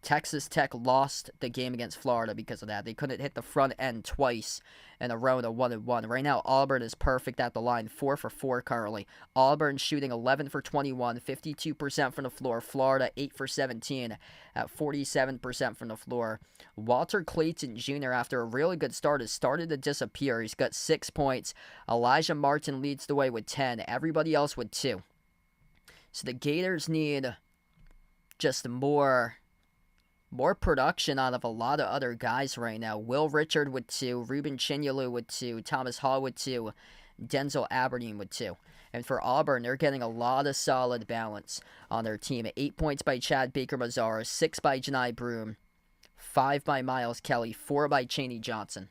Texas Tech lost the game against Florida because of that. They couldn't hit the front end twice in a row to 1-1. Right now, Auburn is perfect at the line, 4 for 4 currently. Auburn shooting 11 for 21, 52% from the floor. Florida 8 for 17 at 47% from the floor. Walter Clayton Jr., after a really good start, has started to disappear. He's got 6 points. Elijah Martin leads the way with 10. Everybody else with 2. So the Gators need just more production out of a lot of other guys right now. Will Richard with 2, Ruben Chinyelu with 2, Thomas Hall with 2, Denzel Aberdeen with 2. And for Auburn, they're getting a lot of solid balance on their team. 8 points by Chad Baker-Mazara, 6 by Janai Broom, 5 by Miles Kelly, 4 by Chaney Johnson.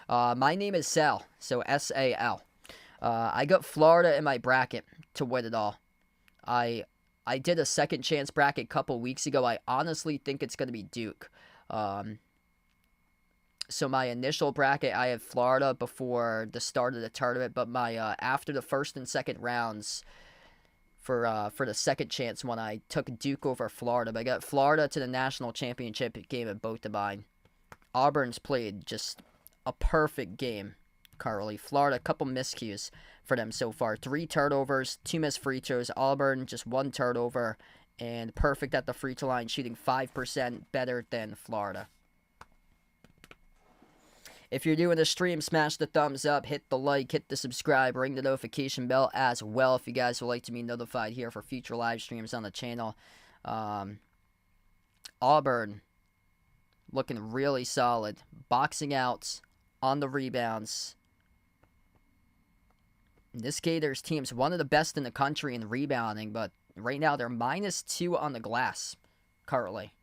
My name is Sal, so S-A-L. I got Florida in my bracket to win it all. I did a second chance bracket a couple weeks ago. I honestly think it's going to be Duke. So my initial bracket, I had Florida before the start of the tournament, but my after the first and second rounds for the second chance one, I took Duke over Florida. But I got Florida to the national championship game at both of mine. Auburn's played just a perfect game currently. Florida, a couple miscues for them so far. 3 turnovers, 2 missed free throws. Auburn, just 1 turnover, and perfect at the free throw line, shooting 5% better than Florida. If you're doing the stream, smash the thumbs up, hit the like, hit the subscribe, ring the notification bell as well if you guys would like to be notified here for future live streams on the channel. Auburn looking really solid. Boxing out on the rebounds. This Gators team's one of the best in the country in rebounding, but right now they're -2 on the glass currently.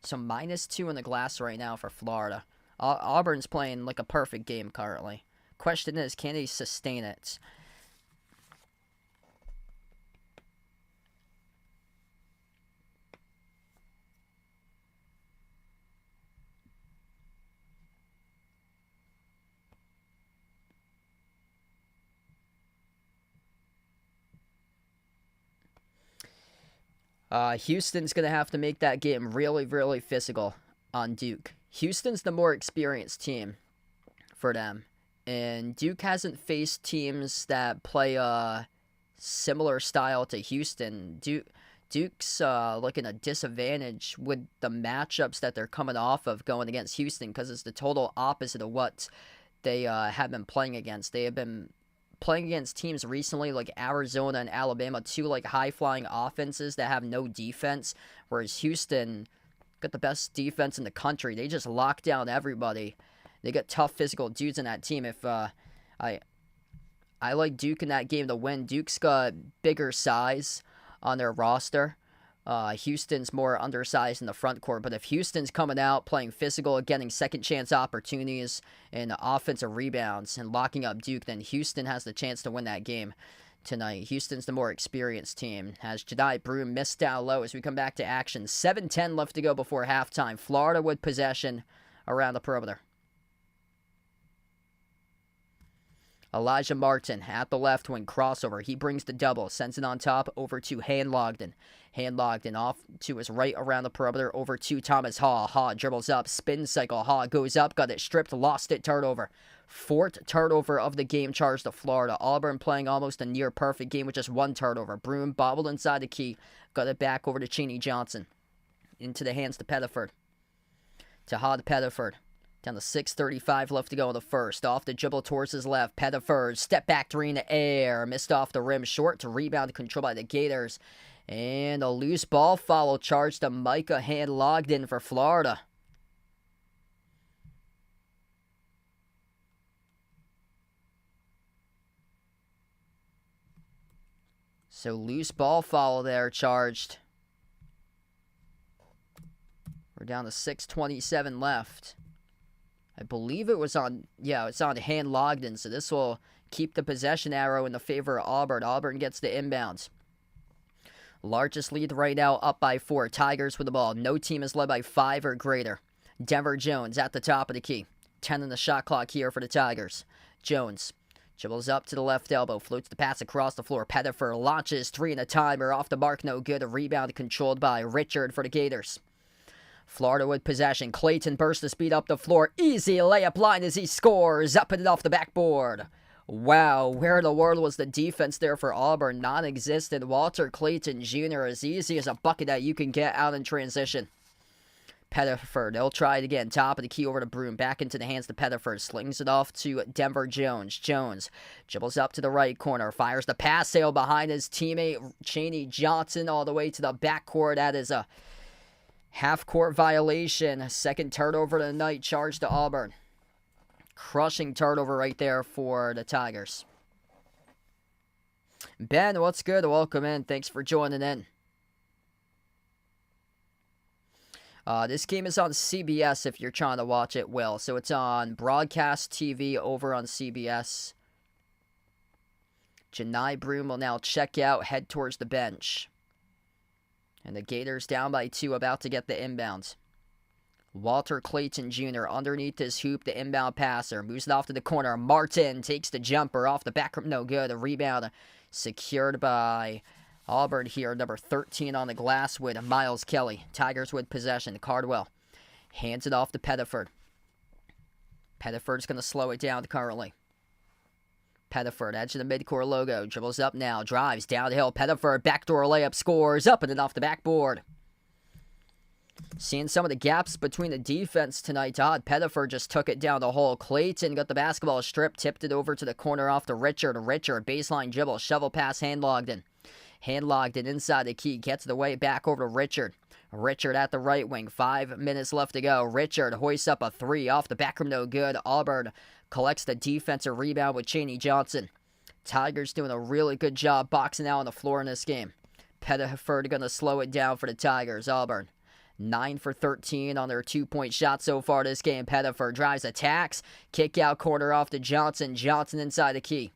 So -2 on the glass right now for Florida. Auburn's playing like a perfect game currently. Question is, can they sustain it? Houston's going to have to make that game really, really physical on Duke. Houston's the more experienced team for them. And Duke hasn't faced teams that play similar style to Houston. Duke's looking a disadvantage with the matchups that they're coming off of going against Houston, because it's the total opposite of what they have been playing against. They have been playing against teams recently like Arizona and Alabama, two like high-flying offenses that have no defense, whereas Houston got the best defense in the country. They just lock down everybody. They got tough physical dudes in that team. If I like Duke in that game to win. Duke's got bigger size on their roster. Houston's more undersized in the front court, but if Houston's coming out playing physical, getting second chance opportunities and offensive rebounds and locking up Duke, then Houston has the chance to win that game tonight. Houston's the more experienced team. Has Jedi Broom missed down low as we come back to action. 7:10 left to go before halftime. Florida with possession around the perimeter. Elijah Martin at the left wing, crossover. He brings the double, sends it on top over to Logden. Logden off to his right around the perimeter over to Thomas Haw. Haw dribbles up, spin cycle. Haw goes up, got it stripped, lost it, turnover. Fourth turnover of the game charged to Florida. Auburn playing almost a near perfect game with just one turnover. Broom bobbled inside the key, got it back over to Cheney Johnson. Into the hands to Pettiford. To Haw to Pettiford. Down to 6:35 left to go in the first. Off the dribble towards his left. Pettiford, step back three in the air. Missed off the rim, short to rebound, controlled by the Gators. And a loose ball foul charged to Micah Logden for Florida. So loose ball foul there charged. We're down to 6:27 left. I believe it was on, it's on Logden, so this will keep the possession arrow in the favor of Auburn. Auburn gets the inbounds. Largest lead right now, up by 4. Tigers with the ball. No team is led by 5 or greater. Denver Jones at the top of the key. 10 in the shot clock here for the Tigers. Jones dribbles up to the left elbow, floats the pass across the floor. Pettiford launches 3 in a timer, off the mark, no good. A rebound controlled by Richard for the Gators. Florida with possession. Clayton bursts the speed up the floor. Easy layup line as he scores. Up and off the backboard. Wow, where in the world was the defense there for Auburn? Non-existent. Walter Clayton Jr. as easy as a bucket that you can get out in transition. Pettiford, they'll try it again. Top of the key over to Broom. Back into the hands to Pettiford. Slings it off to Denver Jones. Jones dribbles up to the right corner. Fires the pass sail behind his teammate Cheney Johnson all the way to the backcourt. That is a half-court violation. Second turnover of the night charged to Auburn. Crushing turnover right there for the Tigers. Ben, what's good? Welcome in. Thanks for joining in. This game is on CBS if you're trying to watch it, Will. So it's on broadcast TV over on CBS. Janai Broom will now check out, head towards the bench. And the Gators down by 2, about to get the inbounds. Walter Clayton Jr. underneath his hoop, the inbound passer. Moves it off to the corner. Martin takes the jumper off the back. No good. A rebound secured by Auburn here. Number 13 on the glass with Miles Kelly. Tigers with possession. Cardwell hands it off to Pettiford. Pettiford's going to slow it down currently. Pettiford, edge of the midcourt logo. Dribbles up now. Drives downhill. Pettiford, backdoor layup, scores. Up and then off the backboard. Seeing some of the gaps between the defense tonight. Todd Pettiford just took it down the hole. Clayton got the basketball stripped. Tipped it over to the corner off to Richard. Richard, baseline dribble. Shovel pass, Logden. Logden inside the key. Gets the way back over to Richard. Richard at the right wing. 5 minutes left to go. Richard hoists up a 3 off the back rim. No good. Auburn collects the defensive rebound with Cheney Johnson. Tigers doing a really good job boxing out on the floor in this game. Pettiford going to slow it down for the Tigers. Auburn 9 for 13 on their 2-point shot so far this game. Pettiford drives, attacks. Kick out corner off to Johnson. Johnson inside the key.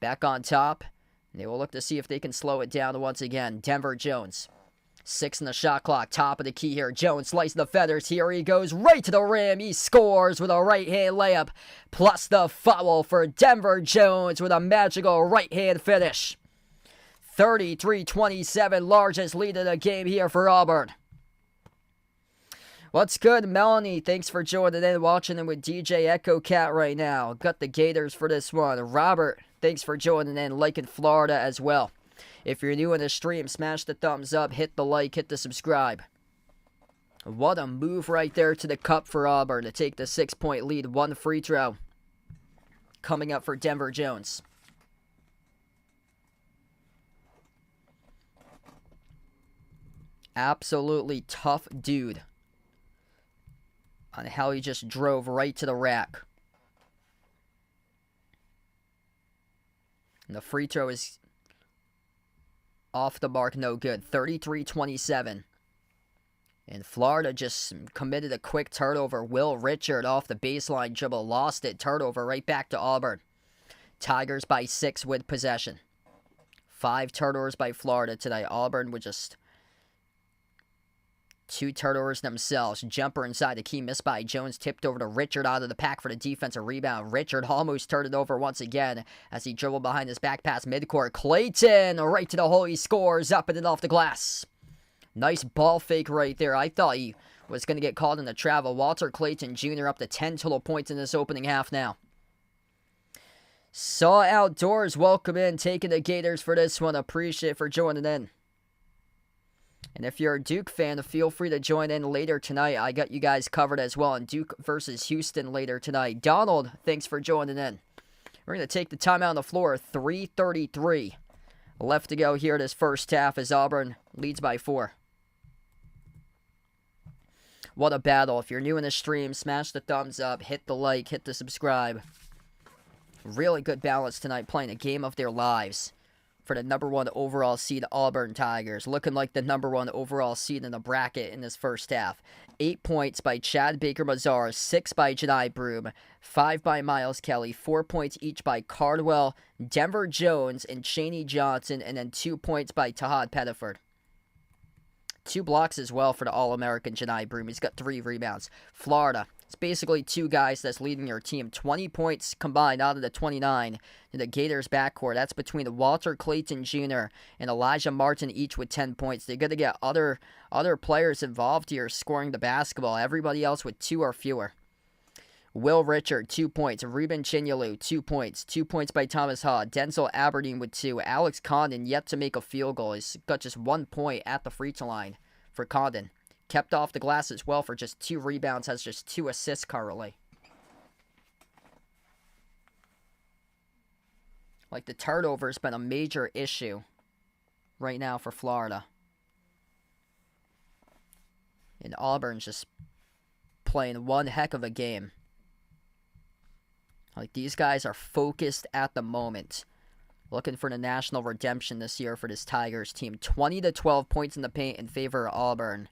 Back on top. They will look to see if they can slow it down once again. Denver Jones. 6 in the shot clock. Top of the key here. Jones slicing the feathers. Here he goes right to the rim. He scores with a right-hand layup. Plus the foul for Denver Jones with a magical right-hand finish. 33-27. Largest lead of the game here for Auburn. What's good, Melanie? Thanks for joining in, watching in with DJ Echo Cat right now. Got the Gators for this one. Robert, thanks for joining in, liking Florida as well. If you're new in the stream, smash the thumbs up, hit the like, hit the subscribe. What a move right there to the cup for Auburn to take the 6-point lead. One free throw coming up for Denver Jones. Absolutely tough dude on how he just drove right to the rack. And the free throw is off the mark, no good. 33-27. And Florida just committed a quick turnover. Will Richard off the baseline dribble, lost it. Turnover right back to Auburn. Tigers by 6 with possession. 5 turnovers by Florida tonight. Auburn with just 2 turnovers themselves. Jumper inside the key, missed by Jones. Tipped over to Richard out of the pack for the defensive rebound. Richard almost turned it over once again as he dribbled behind his back pass midcourt. Clayton right to the hole. He scores up and then off the glass. Nice ball fake right there. I thought he was going to get called in the travel. Walter Clayton Jr. up to 10 total points in this opening half now. Saw Outdoors, welcome in. Taking the Gators for this one. Appreciate it for joining in. And if you're a Duke fan, feel free to join in later tonight. I got you guys covered as well on Duke versus Houston later tonight. Donald, thanks for joining in. We're going to take the timeout on the floor. 3:33 left to go here this first half as Auburn leads by 4. What a battle. If you're new in the stream, smash the thumbs up, hit the like, hit the subscribe. Really good balance tonight, playing a game of their lives for the number 1 overall seed Auburn Tigers. Looking like the number 1 overall seed in the bracket in this first half. 8 points by Chad Baker-Mazar, 6 by Jedi Broom, 5 by Miles Kelly, 4 points each by Cardwell, Denver Jones, and Chaney Johnson, and then 2 points by Tahad Pettiford. 2 blocks as well for the All-American Jedi Broom. He's got 3 rebounds. Florida, it's basically 2 guys that's leading your team. 20 points combined out of the 29 in the Gators backcourt. That's between Walter Clayton Jr. and Elijah Martin, each with 10 points. They're going to get other players involved here scoring the basketball. Everybody else with 2 or fewer. Will Richard, 2 points. Ruben Chinyelu, 2 points. 2 points by Thomas Haw. Denzel Aberdeen with 2. Alex Condon yet to make a field goal. He's got just 1 point at the free throw line for Condon. Kept off the glass as well for just 2 rebounds. Has just 2 assists currently. Like, the turnover's been a major issue right now for Florida. And Auburn's just playing one heck of a game. Like, these guys are focused at the moment. Looking for the national redemption this year for this Tigers team. 20-12 points in the paint in favor of Auburn.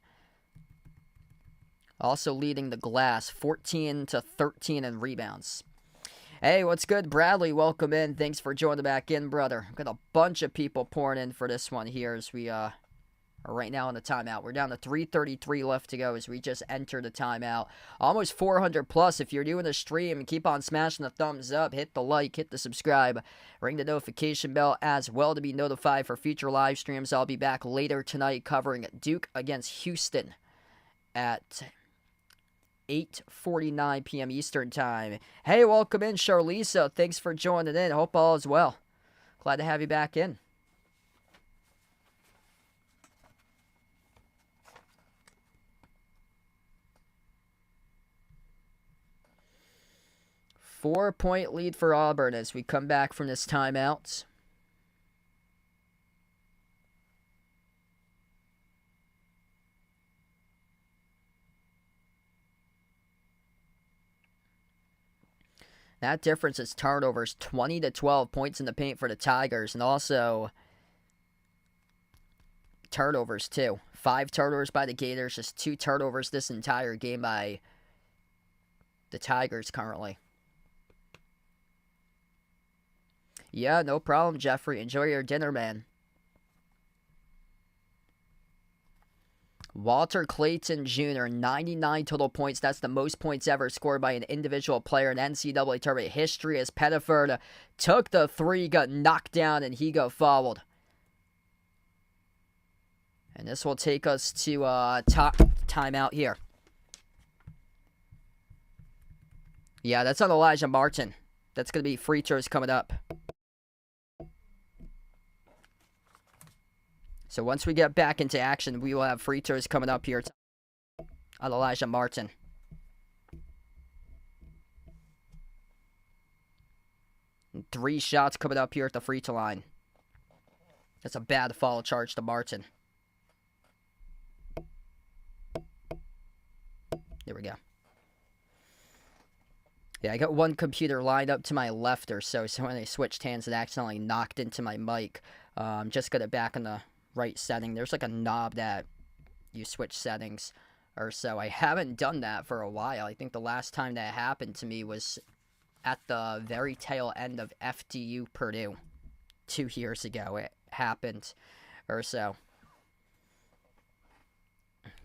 Also leading the glass, 14-13 in rebounds. Hey, what's good, Bradley? Welcome in. Thanks for joining back in, brother. Got a bunch of people pouring in for this one here as we are right now in the timeout. We're down to 3:33 left to go as we just entered the timeout. Almost 400 plus. If you're doing the stream, keep on smashing the thumbs up, hit the like, hit the subscribe, ring the notification bell as well to be notified for future live streams. I'll be back later tonight covering Duke against Houston at 8:49 p.m. Eastern Time. Hey, welcome in, Charlisa. Thanks for joining in. Hope all is well. Glad to have you back in. Four-point lead for Auburn as we come back from this timeout. That difference is turnovers, 20-12 points in the paint for the Tigers, and also turnovers too. 5 turnovers by the Gators, just 2 turnovers this entire game by the Tigers currently. Yeah, no problem, Jeffrey. Enjoy your dinner, man. Walter Clayton Jr., 99 total points. That's the most points ever scored by an individual player in NCAA tournament history as Pettiford took the 3, got knocked down, and he got fouled. And this will take us to timeout here. Yeah, that's on Elijah Martin. That's going to be free throws coming up. So once we get back into action, we will have free throws coming up here on Elijah Martin. And 3 shots coming up here at the free throw line. That's a bad foul charge to Martin. There we go. Yeah, I got one computer lined up to my left or so when I switched hands, it accidentally knocked into my mic. Just got it back in the right setting. There's like a knob that you switch settings or so. I haven't done that for a while. I think the last time that happened to me was at the very tail end of FDU Purdue 2 years ago. It happened or so.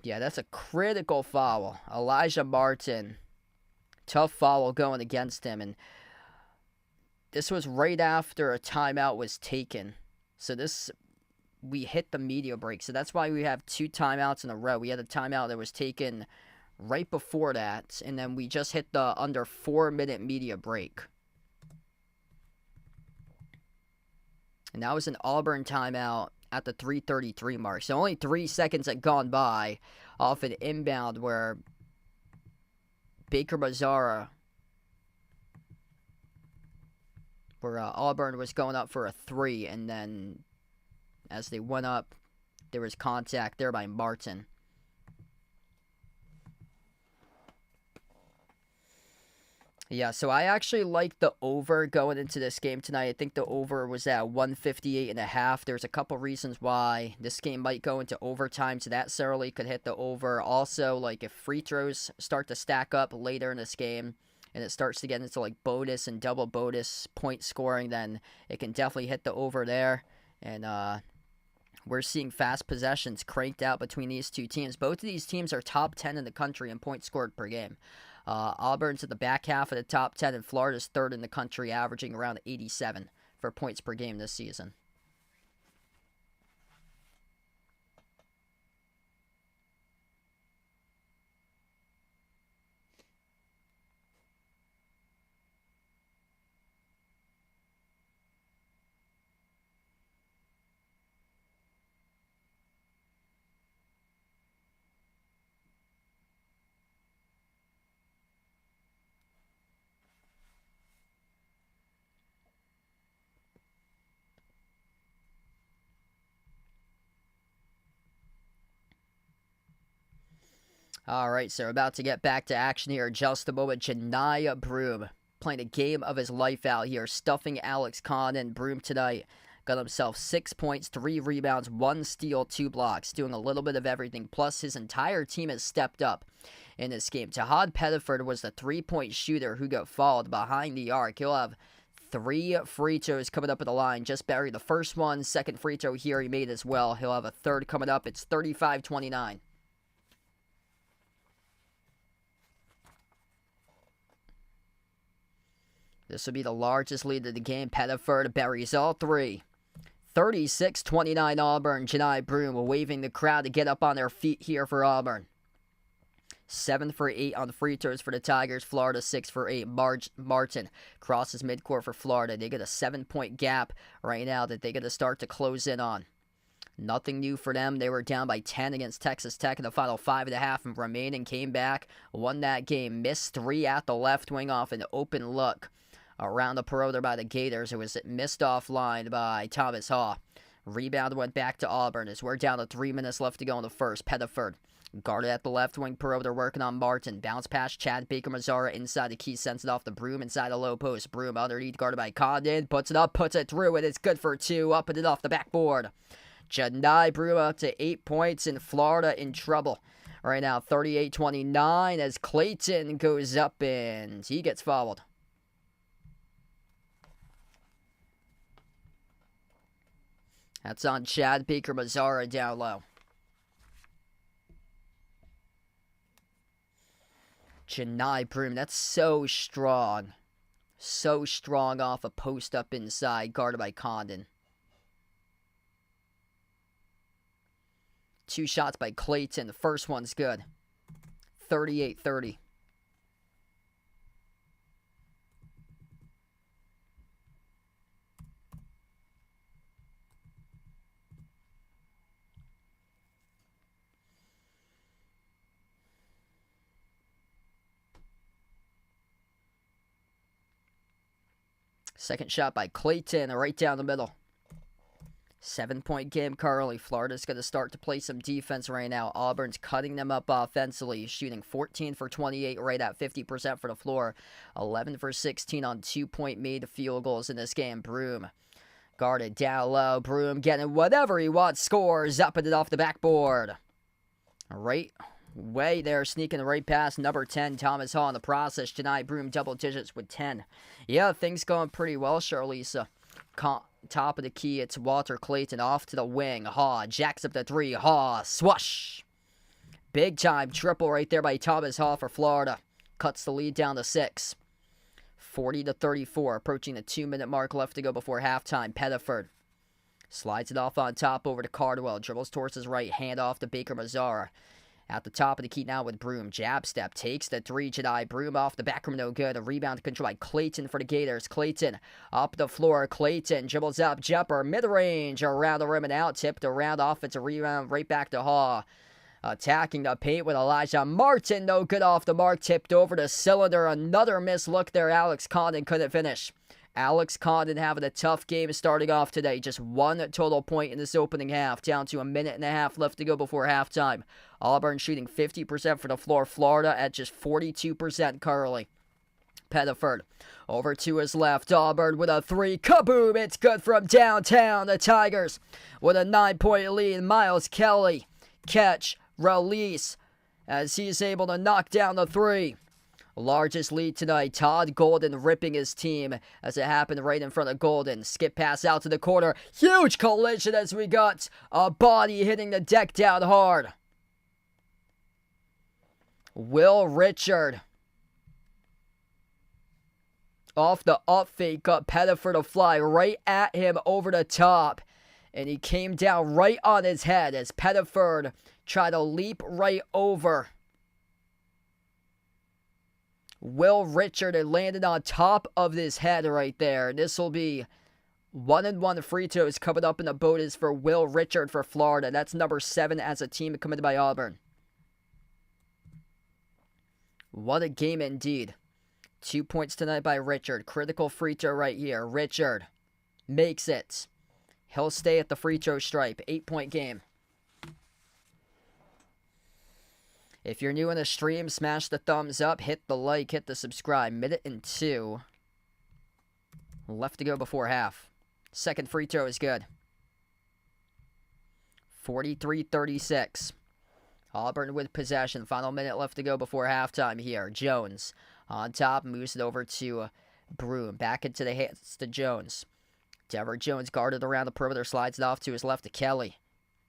Yeah, that's a critical foul. Elijah Martin, tough foul going against him, and this was right after a timeout was taken. So we hit the media break. So that's why we have 2 timeouts in a row. We had a timeout that was taken right before that, and then we just hit the under 4-minute media break. And that was an Auburn timeout at the 3:33 mark. So only 3 seconds had gone by off an inbound where Baker Mazzara, where Auburn was going up for a 3, and then as they went up, there was contact there by Martin. Yeah, so I actually like the over going into this game tonight. I think the over was at 158.5. There's a couple reasons why this game might go into overtime, so that certainly could hit the over. Also, like if free throws start to stack up later in this game and it starts to get into like bonus and double bonus point scoring, then it can definitely hit the over there. And we're seeing fast possessions cranked out between these two teams. Both of these teams are top 10 in the country in points scored per game. Auburn's at the back half of the top 10, and Florida's 3rd in the country, averaging around 87 for points per game this season. All right, so we're about to get back to action here in just a moment. Janiyah Broome playing a game of his life out here, stuffing Alex Condon. Broome tonight got himself 6 points, 3 rebounds, 1 steal, 2 blocks, doing a little bit of everything. Plus, his entire team has stepped up in this game. Tahad Pettiford was the 3-point shooter who got fouled behind the arc. He'll have 3 free throws coming up at the line. Just buried the first one. Second free throw here he made as well. He'll have a third coming up. It's 35-29. This will be the largest lead of the game. Pettiford buries all 3. 36-29 Auburn. Janiyah Broome waving the crowd to get up on their feet here for Auburn. 7 for 8 on the free throws for the Tigers. Florida 6 for 8. Martin crosses midcourt for Florida. They get a 7-point gap right now that they got to start to close in on. Nothing new for them. They were down by 10 against Texas Tech in the final 5.5 and remaining. Came back, won that game. Missed 3 at the left wing off an open look around the perimeter by the Gators. It was missed offline by Thomas Haw. Rebound went back to Auburn as we're down to 3 minutes left to go in the first. Pettiford guarded at the left wing perimeter, working on Martin. Bounce past Chad Baker Mazzara inside the key, sends it off to Broome inside the low post. Broome underneath, guarded by Condon. Puts it up, puts it through, and it's good for 2. Up and it off the backboard. Janiyah Broome up to 8 points, and Florida in trouble right now. 38-29 as Clayton goes up and he gets fouled. That's on Chad Baker Mazzara down low. Janiyah Broome, that's so strong. So strong off a post up inside, guarded by Condon. 2 shots by Clayton. The first one's good. 38-30. Second shot by Clayton, right down the middle. 7-point game currently. Florida's going to start to play some defense right now. Auburn's cutting them up offensively, shooting 14 for 28, right at 50% for the floor. 11 for 16 on 2-point made field goals in this game. Broome guarded down low. Broome getting whatever he wants. Scores up and off the backboard. Right way there, sneaking right past number 10, Thomas Hall in the process. Janai Broome double digits with 10. Yeah, things going pretty well, Charlisa. Top of the key, it's Walter Clayton off to the wing. Haw jacks up the three. Haw, swash. Big time triple right there by Thomas Hall for Florida. Cuts the lead down to 6. 40-34, approaching the 2-minute mark left to go before halftime. Pettiford slides it off on top over to Cardwell. Dribbles towards his right, hand off to Baker Mazzara. At the top of the key now with Broome. Jab step, takes the 3. Jedi Broome off the back rim, no good. A rebound control by Clayton for the Gators. Clayton up the floor. Clayton dribbles up, jumper, mid-range, around the rim and out. Tipped around, offensive rebound, right back to Haw. Attacking the paint with Elijah Martin, no good off the mark. Tipped over to Cylinder, another missed look there. Alex Condon couldn't finish. Alex Condon having a tough game starting off today. Just 1 total point in this opening half. Down to a minute and a half left to go before halftime. Auburn shooting 50% for the floor. Florida at just 42% currently. Pettiford over to his left. Auburn with a 3. Kaboom! It's good from downtown. The Tigers with a 9-point lead. Miles Kelly catch, release as he's able to knock down the 3. Largest lead tonight. Todd Golden ripping his team as it happened right in front of Golden. Skip pass out to the corner. Huge collision as we got a body hitting the deck down hard. Will Richard off the up fake got Pettiford to fly right at him over the top. And he came down right on his head as Pettiford tried to leap right over Will Richard. It landed on top of his head right there. This will be 1-1 free throws coming up in the bonus for Will Richard for Florida. That's number 7 as a team committed by Auburn. What a game indeed. 2 points tonight by Richard. Critical free throw right here. Richard makes it. He'll stay at the free throw stripe. 8-point game. If you're new in the stream, smash the thumbs up, hit the like, hit the subscribe. 1:02 left to go before half. Second free throw is good. 43-36. Auburn with possession. Final minute left to go before halftime here. Jones on top, moves it over to Broome. Back into the hands to Jones. Denver Jones guarded around the perimeter, slides it off to his left to Kelly.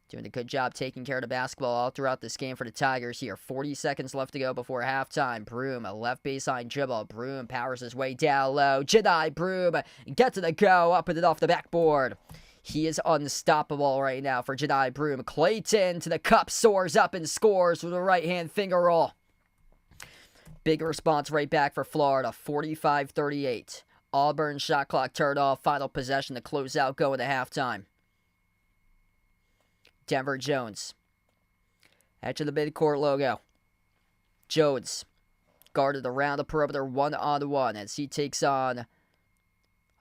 Doing a good job taking care of the basketball all throughout this game for the Tigers here. 40 seconds left to go before halftime. Broome, a left baseline dribble. Broome powers his way down low. Jedi Broome gets to the go, up and off the backboard. He is unstoppable right now for Jedi Broome. Clayton to the cup, soars up and scores with a right-hand finger roll. Big response right back for Florida. 45-38. Auburn shot clock turned off. Final possession to close out going to halftime. Denver Jones. Edge of the midcourt logo. Jones guarded around the perimeter 1-on-1 as he takes on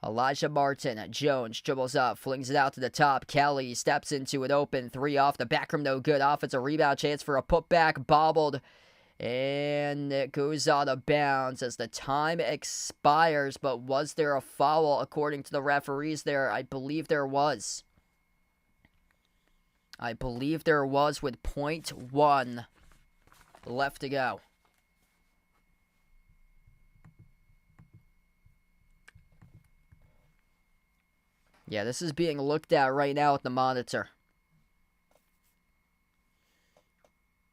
Elijah Martin. Jones dribbles up, flings it out to the top. Kelly steps into an open 3 off the back rim, no good. Offensive rebound chance for a putback, bobbled, and it goes out of bounds as the time expires. But was there a foul according to the referees there? I believe there was. With 0.1 left to go. Yeah, this is being looked at right now at the monitor.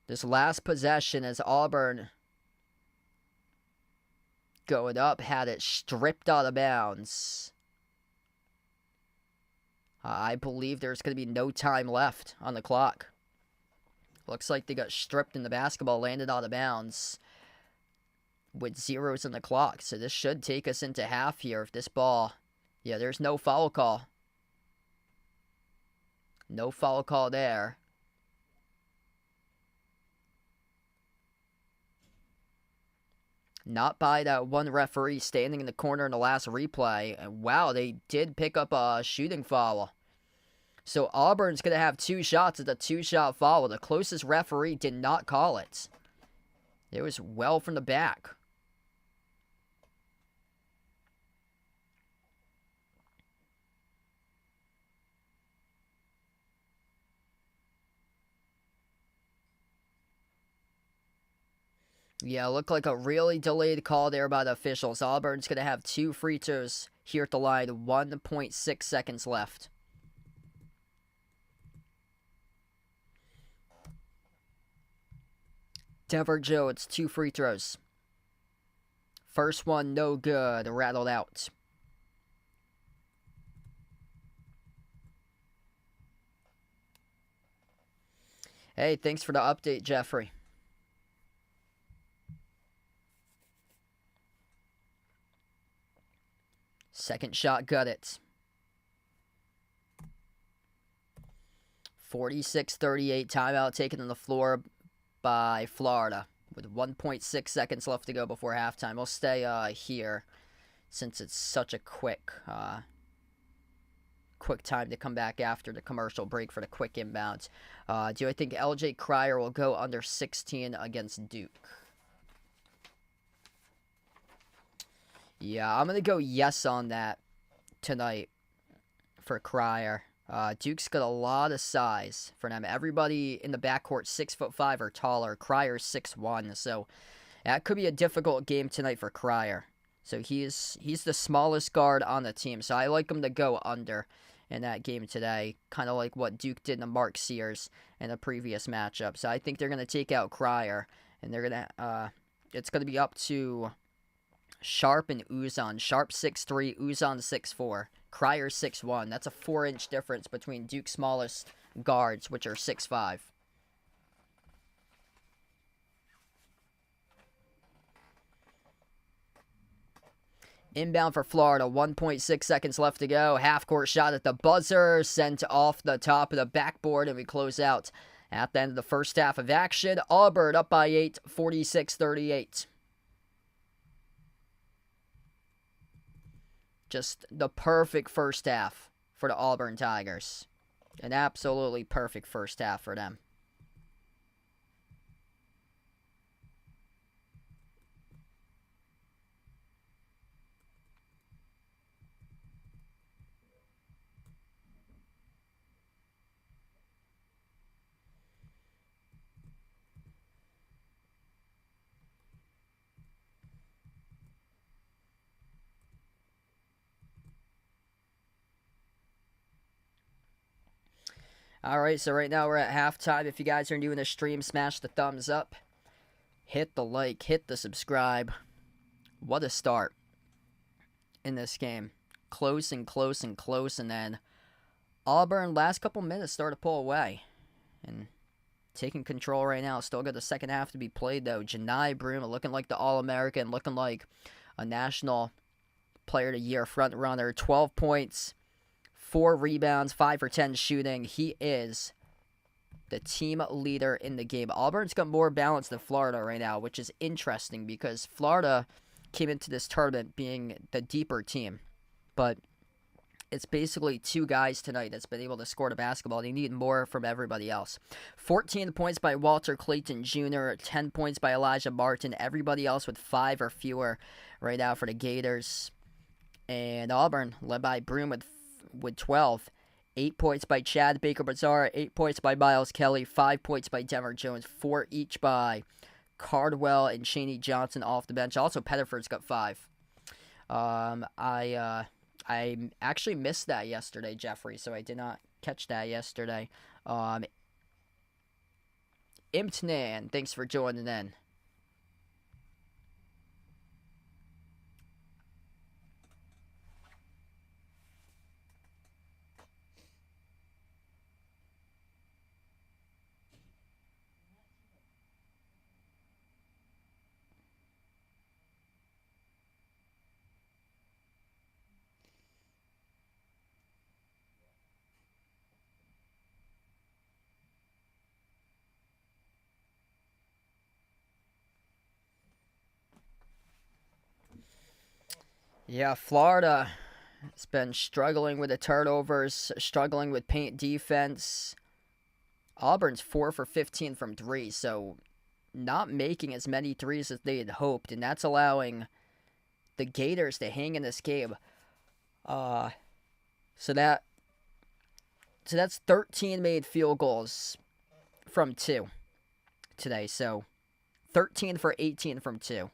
This last possession as Auburn going up had it stripped out of bounds. I believe there's going to be no time left on the clock. Looks like they got stripped and the basketball landed out of bounds with zeros in the clock. So this should take us into half here if this ball... Yeah, there's no foul call. No foul call there. Not by that one referee standing in the corner in the last replay. And wow, they did pick up a shooting foul. So Auburn's going to have 2 shots at the 2-shot foul. The closest referee did not call it. It was well from the back. Yeah, looked like a really delayed call there by the officials. Auburn's going to have 2 free throws here at the line. 1.6 seconds left. Denver Jones, 2 free throws. First one, no good. Rattled out. Hey, thanks for the update, Jeffrey. Second shot, got it. 46-38, timeout taken on the floor by Florida with 1.6 seconds left to go before halftime. We'll stay here since it's such a quick time to come back after the commercial break for the quick inbounds. Do I think LJ Cryer will go under 16 against Duke? Yeah, I'm going to go yes on that tonight for Cryer. Duke's got a lot of size for them. Everybody in the backcourt 6'5" or taller. Cryer's 6'1", so that could be a difficult game tonight for Cryer. So he's the smallest guard on the team, so I like him to go under in that game today, kind of like what Duke did to Mark Sears in the previous matchup. So I think they're going to take out Cryer, and they're going to it's going to be up to Sharp and Uzan. Sharp 6'3", Uzan 6'4". Cryer 6'1". That's a 4-inch difference between Duke's smallest guards, which are 6'5". Inbound for Florida, 1.6 seconds left to go. Half-court shot at the buzzer, sent off the top of the backboard, and we close out at the end of the first half of action. Auburn up by 8, 46-38. Just the perfect first half for the Auburn Tigers. An absolutely perfect first half for them. Alright, so right now we're at halftime. If you guys are new in the stream, smash the thumbs up. Hit the like, hit the subscribe. What a start in this game. Close and close and close, and then Auburn, last couple minutes, start to pull away. And taking control right now. Still got the second half to be played, though. Janai Broom looking like the All-American, looking like a National Player of the Year front runner. 12 points. 4 rebounds, 5 for 10 shooting. He is the team leader in the game. Auburn's got more balance than Florida right now, which is interesting because Florida came into this tournament being the deeper team. But it's basically 2 guys tonight that's been able to score the basketball. They need more from everybody else. 14 points by Walter Clayton Jr., 10 points by Elijah Martin. Everybody else with 5 or fewer right now for the Gators. And Auburn, led by Broom with 12. 8 points by Chad Baker-Bazzara, 8 points by Miles Kelly, 5 points by Denver Jones, 4 each by Cardwell and Shaney Johnson off the bench. Also, Pettiford's got 5. I actually missed that yesterday, Jeffrey, so I did not catch that yesterday. Imtnan, thanks for joining in. Yeah, Florida has been struggling with the turnovers, struggling with paint defense. Auburn's 4 for 15 from three, so not making as many threes as they had hoped, and that's allowing the Gators to hang in this game. Uh, so that so that's 13 made field goals from two today. So 13 for 18 from two.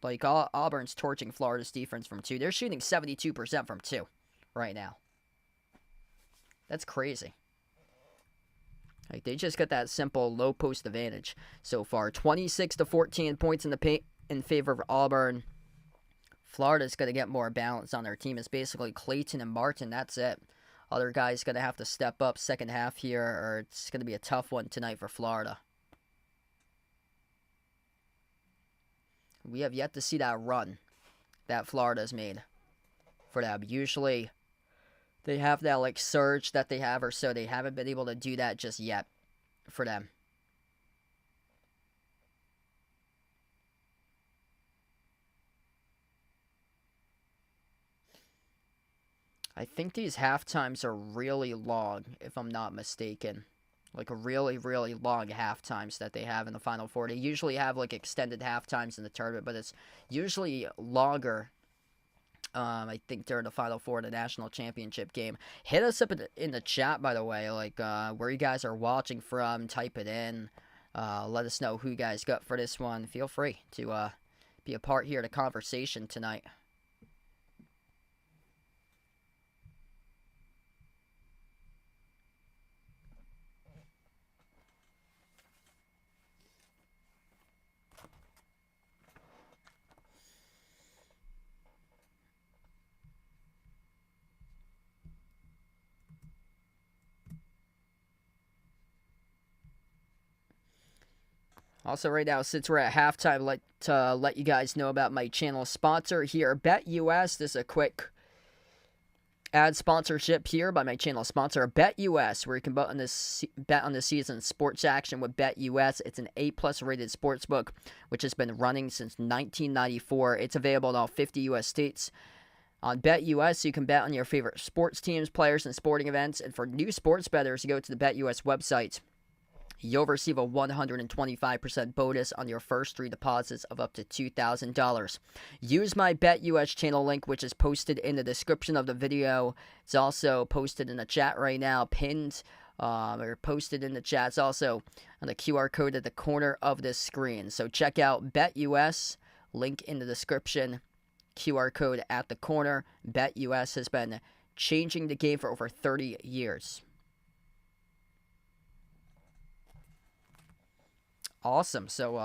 Like Auburn's torching Florida's defense from two. They're shooting 72% from two right now. That's crazy. Like they just got that simple low post advantage so far. 26 to 14 points in the paint in favor of Auburn. Florida's going to get more balance on their team. It's basically Clayton and Martin. That's it. Other guys going to have to step up second half here, or it's going to be a tough one tonight for Florida. We have yet to see that run that Florida's made for them. Usually they have that like surge that they have, or so they haven't been able to do that just yet for them. I think these halftimes are really long, if I'm not mistaken. Like really, really long halftimes that they have in the Final Four. They usually have like extended halftimes in the tournament, but it's usually longer. I think during the Final Four, the national championship game. Hit us up in the chat, by the way, like where you guys are watching from. Type it in. Let us know who you guys got for this one. Feel free to be a part here of the conversation tonight. Also, right now, since we're at halftime, let you guys know about my channel sponsor here, BetUS. This is a quick ad sponsorship here by my channel sponsor, BetUS, where you can bet on this season's sports action with BetUS. It's an A+ rated sports book, which has been running since 1994. It's available in all 50 U.S. states. On BetUS, you can bet on your favorite sports teams, players, and sporting events. And for new sports bettors, you go to the BetUS website. You'll receive a 125% bonus on your first three deposits of up to $2,000. Use my BetUS channel link, which is posted in the description of the video. It's also posted in the chat right now, pinned or posted in the chat. It's also on the QR code at the corner of this screen. So check out BetUS, link in the description, QR code at the corner. BetUS has been changing the game for over 30 years. Awesome. So,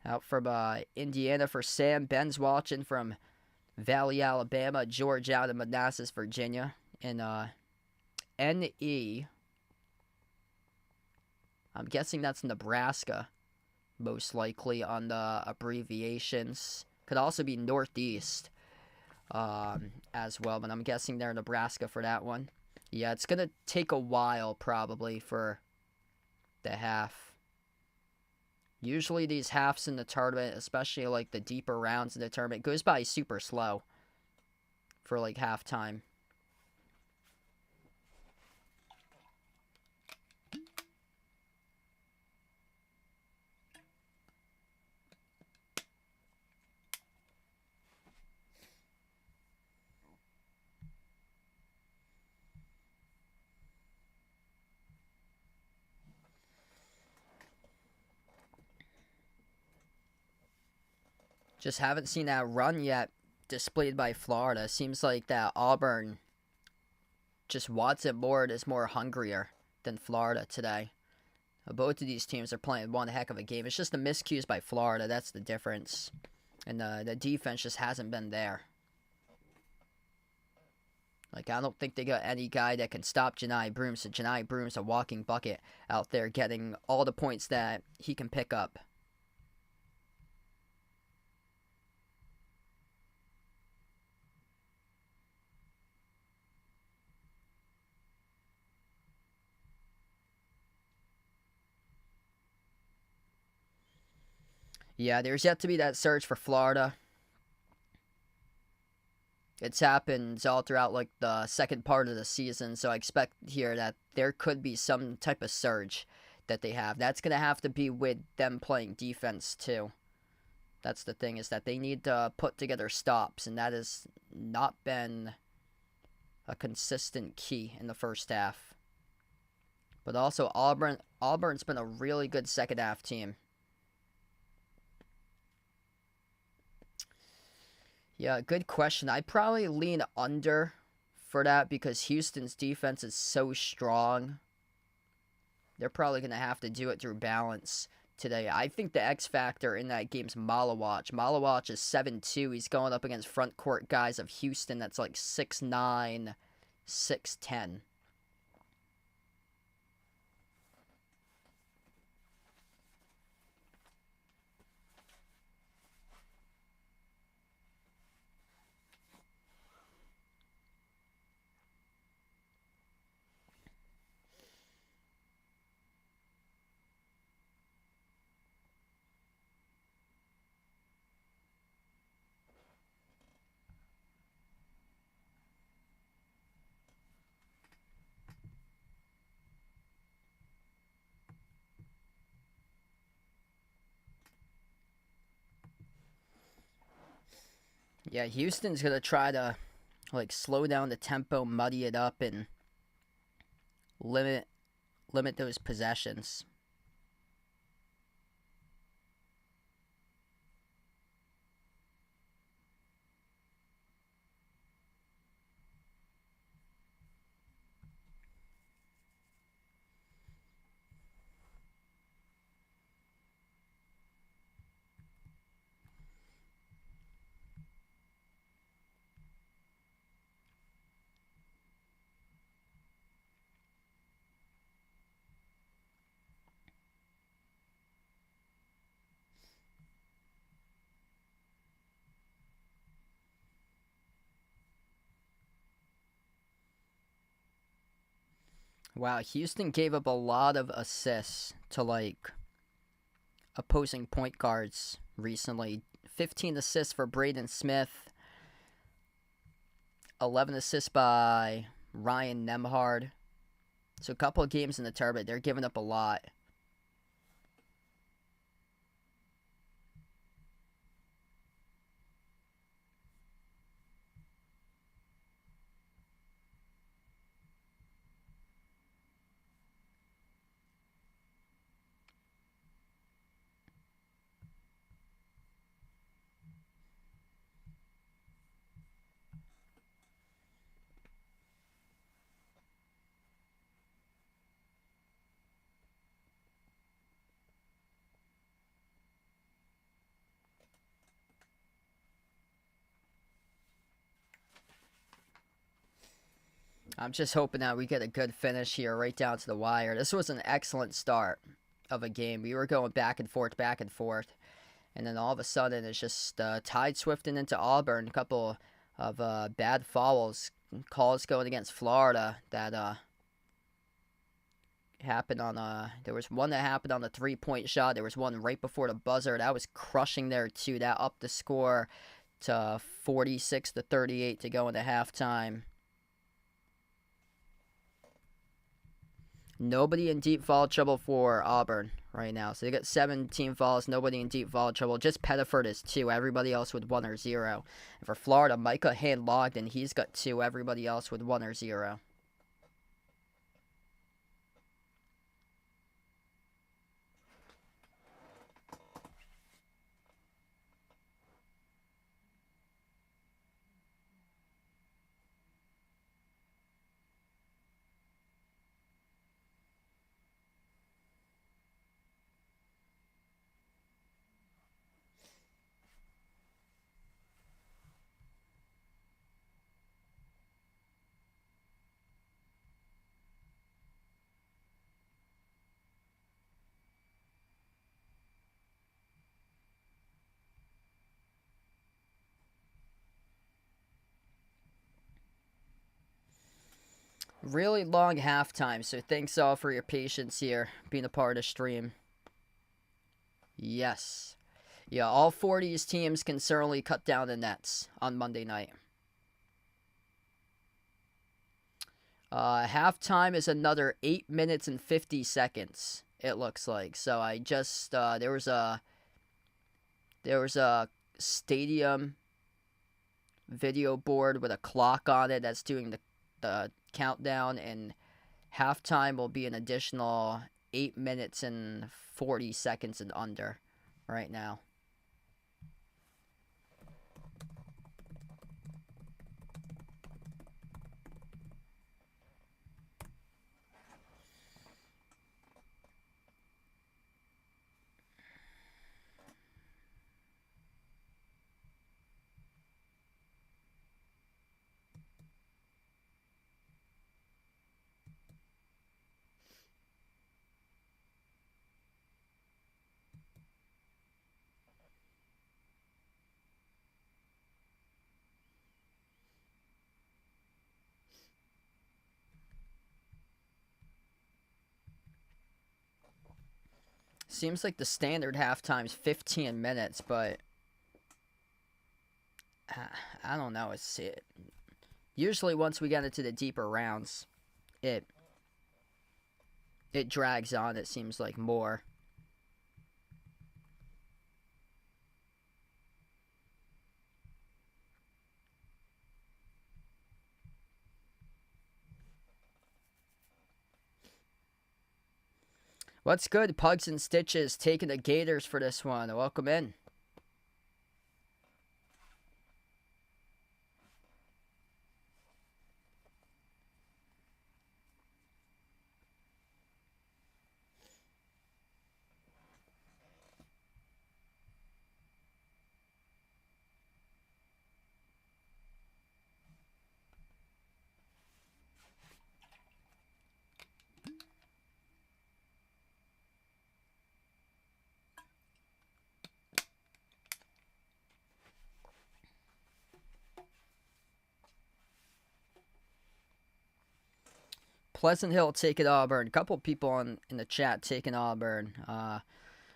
out from Indiana for Sam. Ben's watching from Valley, Alabama. George out of Manassas, Virginia. And NE. I'm guessing that's Nebraska, most likely on the abbreviations. Could also be Northeast as well, but I'm guessing they're Nebraska for that one. Yeah, it's going to take a while probably for the half. Usually these halves in the tournament, especially like the deeper rounds in the tournament, goes by super slow for like halftime. Just haven't seen that run yet displayed by Florida. Seems like that Auburn just wants it more and is more hungrier than Florida today. Both of these teams are playing one heck of a game. It's just the miscues by Florida. That's the difference. And the defense just hasn't been there. Like, I don't think they got any guy that can stop Johni Broome. So Johni Broome's a walking bucket out there getting all the points that he can pick up. Yeah, there's yet to be that surge for Florida. It's happened all throughout like the second part of the season, so I expect here that there could be some type of surge that they have. That's going to have to be with them playing defense too. That's the thing, is that they need to put together stops, and that has not been a consistent key in the first half. But also Auburn's been a really good second half team. Yeah, good question. I'd probably lean under for that because Houston's defense is so strong. They're probably going to have to do it through balance today. I think the X factor in that game's Malawach. Malawach is 7'2". He's going up against front court guys of Houston that's like 6'9", 6'10". Yeah, Houston's going to try to like slow down the tempo, muddy it up, and limit those possessions. Wow, Houston gave up a lot of assists to like opposing point guards recently. 15 assists for Braden Smith, 11 assists by Ryan Nembhard. So a couple of games in the tournament, they're giving up a lot. I'm just hoping that we get a good finish here right down to the wire. This was an excellent start of a game. We were going back and forth, and then all of a sudden it's just tide swifting into Auburn. A couple of bad fouls, calls going against Florida that happened on there was one that happened on the 3-point shot. There was one right before the buzzer that was crushing there too. That upped the score to 46-38 to go into halftime. Nobody in deep foul trouble for Auburn right now. So they got 17 fouls, nobody in deep foul trouble. Just Pettiford is 2, everybody else with 1 or 0. And for Florida, Micah hand-logged, and he's got 2, everybody else with 1 or 0. Really long halftime, so thanks all for your patience here, being a part of the stream. Yes. Yeah, all 4 of these teams can certainly cut down the nets on Monday night. Halftime is another 8 minutes and 50 seconds, it looks like. So I just, there was a stadium video board with a clock on it that's doing the countdown, and halftime will be an additional 8 minutes and 40 seconds and under right now. Seems like the standard halftime's 15 minutes, but I don't know. It's it. Usually, once we get into the deeper rounds, it drags on. It seems like more. What's good? Pugs and Stitches taking the Gators for this one. Welcome in. Pleasant Hill taking Auburn. A couple people in the chat taking Auburn.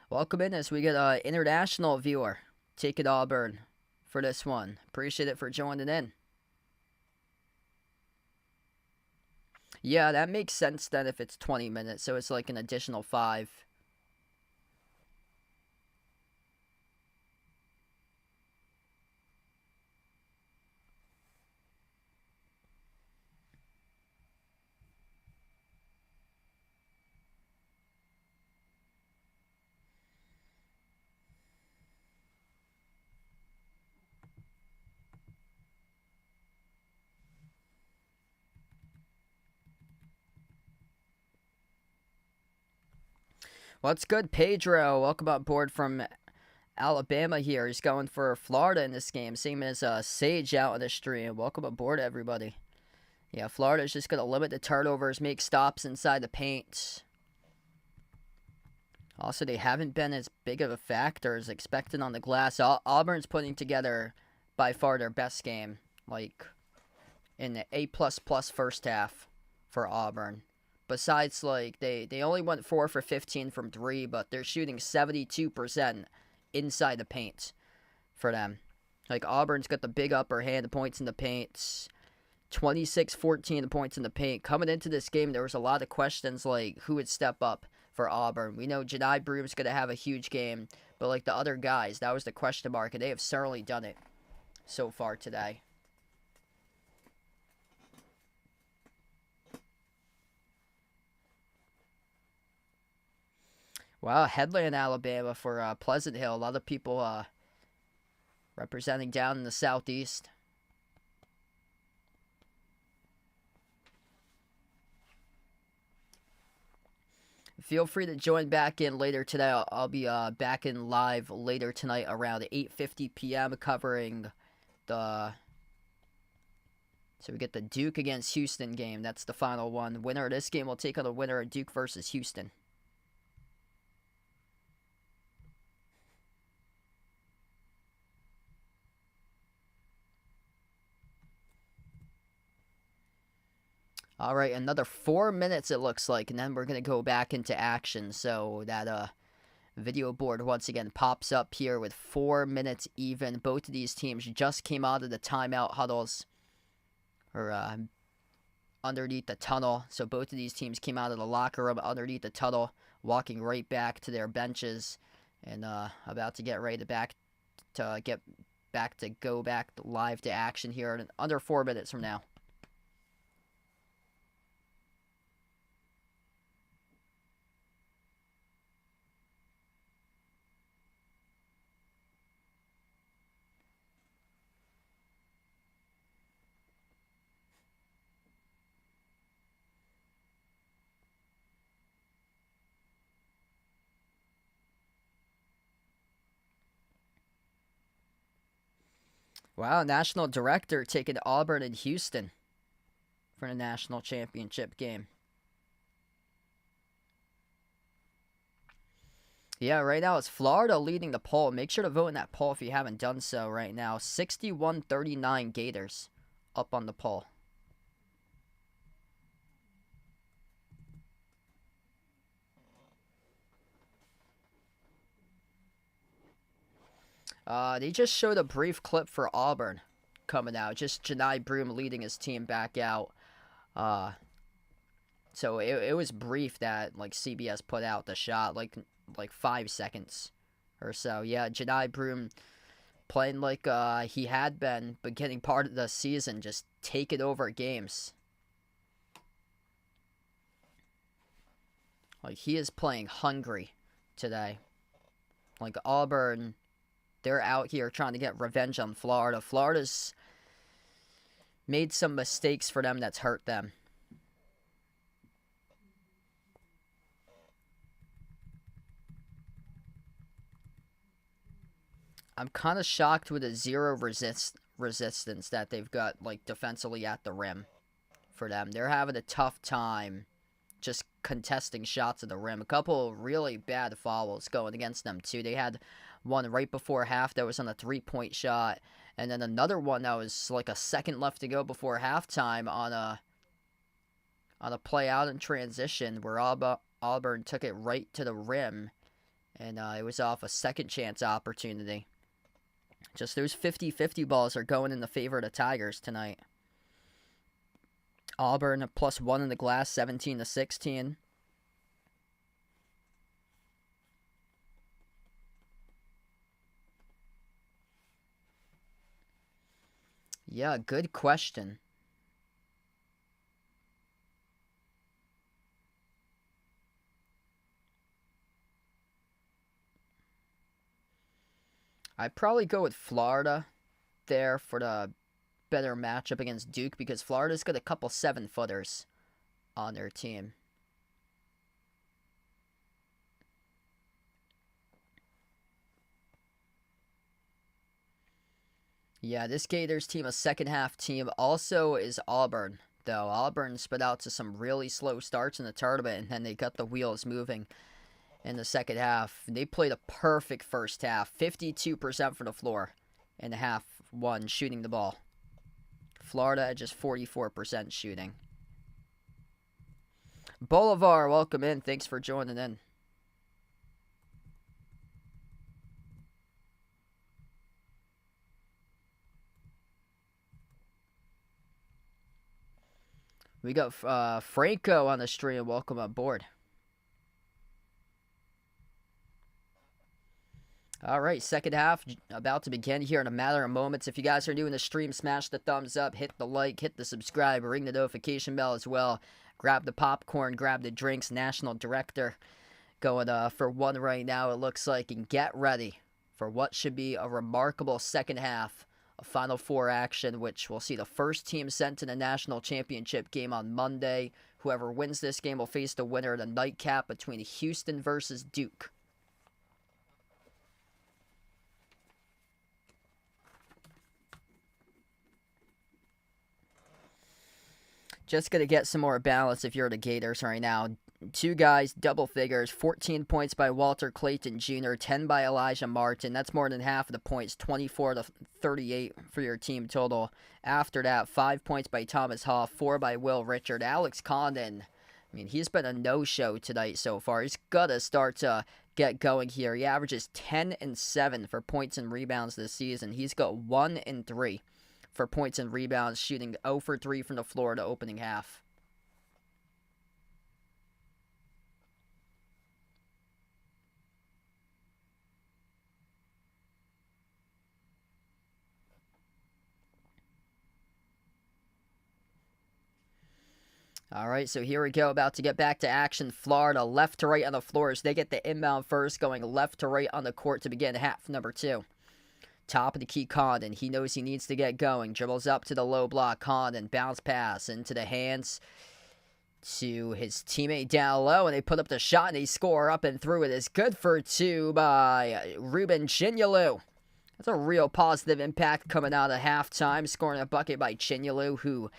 Welcome in as we get an international viewer taking Auburn for this one. Appreciate it for joining in. Yeah, that makes sense then if it's 20 minutes, so it's like an additional 5. What's good, Pedro? Welcome on board from Alabama here. He's going for Florida in this game. Same as Sage out on the stream. Welcome aboard, everybody. Yeah, Florida's just going to limit the turnovers, make stops inside the paint. Also, they haven't been as big of a factor as expected on the glass. Auburn's putting together by far their best game, like in the A++ first half for Auburn. Besides, like, they only went 4 for 15 from 3, but they're shooting 72% inside the paint for them. Like, Auburn's got the big upper hand, the points in the paint. 26-14 the points in the paint. Coming into this game, there was a lot of questions, like, who would step up for Auburn. We know Jedi Broom's going to have a huge game, but, like, the other guys, that was the question mark, and they have certainly done it so far today. Wow, Headland, Alabama for Pleasant Hill. A lot of people representing down in the southeast. Feel free to join back in later today. I'll be back in live later tonight around 8:50 p.m. covering the... So we get the Duke against Houston game. That's the final one. Winner of this game will take on the winner of Duke versus Houston. All right, another 4 minutes it looks like, and then we're going to go back into action. So that video board once again pops up here with 4 minutes even. Both of these teams just came out of the timeout huddles, or underneath the tunnel. So both of these teams came out of the locker room underneath the tunnel, walking right back to their benches, and about to get ready to go back live to action here in under 4 minutes from now. Wow, national director taking Auburn and Houston for the national championship game. Yeah, right now it's Florida leading the poll. Make sure to vote in that poll if you haven't done so right now. 61-39 Gators up on the poll. They just showed a brief clip for Auburn coming out. Just Janai Broom leading his team back out. So it was brief that like CBS put out the shot like 5 seconds or so. Yeah, Janai Broom playing like he had been beginning part of the season, just taking over games. Like he is playing hungry today. Like Auburn, they're out here trying to get revenge on Florida. Florida's made some mistakes for them that's hurt them. I'm kind of shocked with the zero resistance that they've got, like, defensively at the rim for them. They're having a tough time just contesting shots at the rim. A couple really bad fouls going against them, too. They had one right before half that was on a three-point shot, and then another one that was like a second left to go before halftime on a play out in transition where Auburn took it right to the rim, and it was off a second chance opportunity. Just those 50-50 balls are going in the favor of the Tigers tonight. Auburn +1 in the glass, 17-16. Yeah, good question. I'd probably go with Florida there for the better matchup against Duke because Florida's got a couple 7-footers on their team. Yeah, this Gators team, a second-half team, also is Auburn, though. Auburn spit out to some really slow starts in the tournament, and then they got the wheels moving in the second half. They played a perfect first half, 52% for the floor in the half one shooting the ball. Florida at just 44% shooting. Bolivar, welcome in. Thanks for joining in. We got Franco on the stream. Welcome aboard. All right, second half about to begin here in a matter of moments. If you guys are new in the stream, smash the thumbs up, hit the like, hit the subscribe, ring the notification bell as well. Grab the popcorn, grab the drinks. National director going for one right now, it looks like. And get ready for what should be a remarkable second half of Final Four action, which will see the first team sent to the national championship game on Monday. Whoever wins this game will face the winner of the nightcap between Houston versus Duke. Just going to get some more balance if you're the Gators right now. Two guys, double figures, 14 points by Walter Clayton Jr., 10 by Elijah Martin. That's more than half of the points, 24-38 for your team total. After that, 5 points by Thomas Hoff, 4 by Will Richard. Alex Condon, I mean, he's been a no-show tonight so far. He's got to start to get going here. He averages 10 and 7 for points and rebounds this season. He's got 1 and 3 for points and rebounds, shooting 0 for 3 from the floor to opening half. All right, so here we go. About to get back to action. Florida left to right on the floors. They get the inbound first, going left to right on the court to begin half number 2. Top of the key, Condon. He knows he needs to get going. Dribbles up to the low block. Condon, bounce pass into the hands to his teammate down low, and they put up the shot, and they score up and through. It is good for 2 by Ruben Chinyalu. That's a real positive impact coming out of halftime, scoring a bucket by Chinyalu, who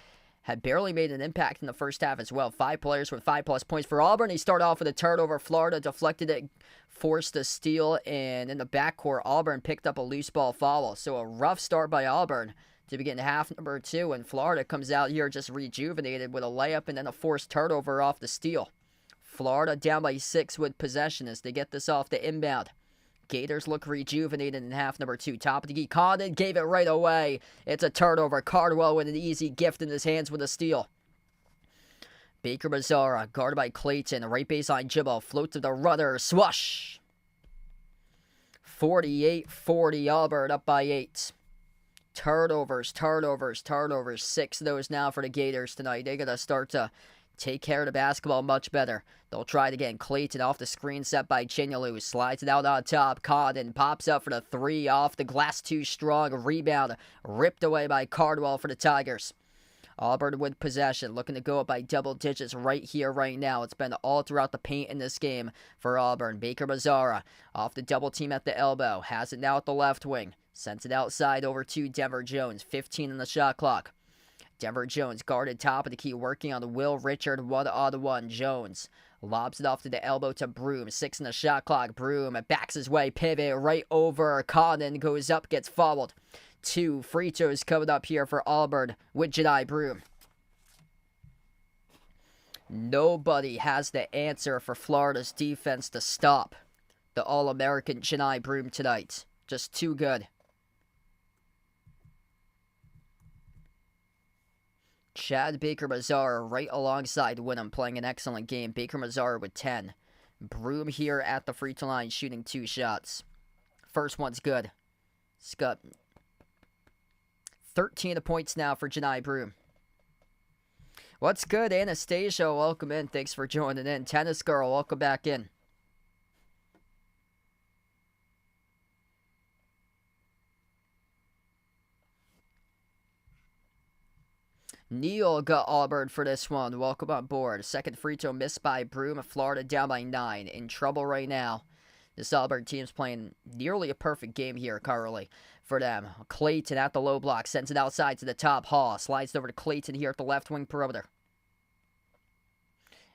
had barely made an impact in the first half as well. 5 players with 5+ points for Auburn. They start off with a turnover. Florida deflected it, forced a steal, and in the backcourt, Auburn picked up a loose ball foul. So a rough start by Auburn to begin half number 2, and Florida comes out here just rejuvenated with a layup and then a forced turnover off the steal. Florida down by 6 with possession as they get this off the inbound. Gators look rejuvenated in half number 2. Top of the key, Condon gave it right away. It's a turnover. Cardwell with an easy gift in his hands with a steal. Baker Mazzara, guarded by Clayton. Right baseline, Jibbo. Float to the runner. Swoosh! 48-40. Auburn up by 8. Turnovers. 6 of those now for the Gators tonight. They got to start to take care of the basketball much better. They'll try it again. Clayton off the screen set by Chinyalu. Slides it out on top. Condon pops up for the 3 off the glass, too strong. Rebound ripped away by Cardwell for the Tigers. Auburn with possession, looking to go up by double digits right here, right now. It's been all throughout the paint in this game for Auburn. Baker Mazzara off the double team at the elbow. Has it now at the left wing. Sends it outside over to Denver Jones. 15 on the shot clock. Denver Jones guarded top of the key, working on the Will Richard 1-on-1. Jones lobs it off to the elbow to Broom. 6 in the shot clock. Broom backs his way, pivot right over. Condon goes up, gets fouled. 2 free throws coming up here for Auburn with Jedi Broom. Nobody has the answer for Florida's defense to stop the All-American Jedi Broom tonight. Just too good. Chad Baker Mazzara right alongside Wynnum, playing an excellent game. Baker Mazzara with 10. Broom here at the free throw line, shooting 2 shots. First one's good. It's got 13 points now for Janai Broom. What's good, Anastasia? Welcome in. Thanks for joining in. Tennis Girl, welcome back in. Neal got Auburn for this one. Welcome on board. Second free throw missed by Broom. Florida down by 9. In trouble right now. This Auburn team's playing nearly a perfect game here currently for them. Clayton at the low block. Sends it outside to the top. Hall slides over to Clayton here at the left wing perimeter.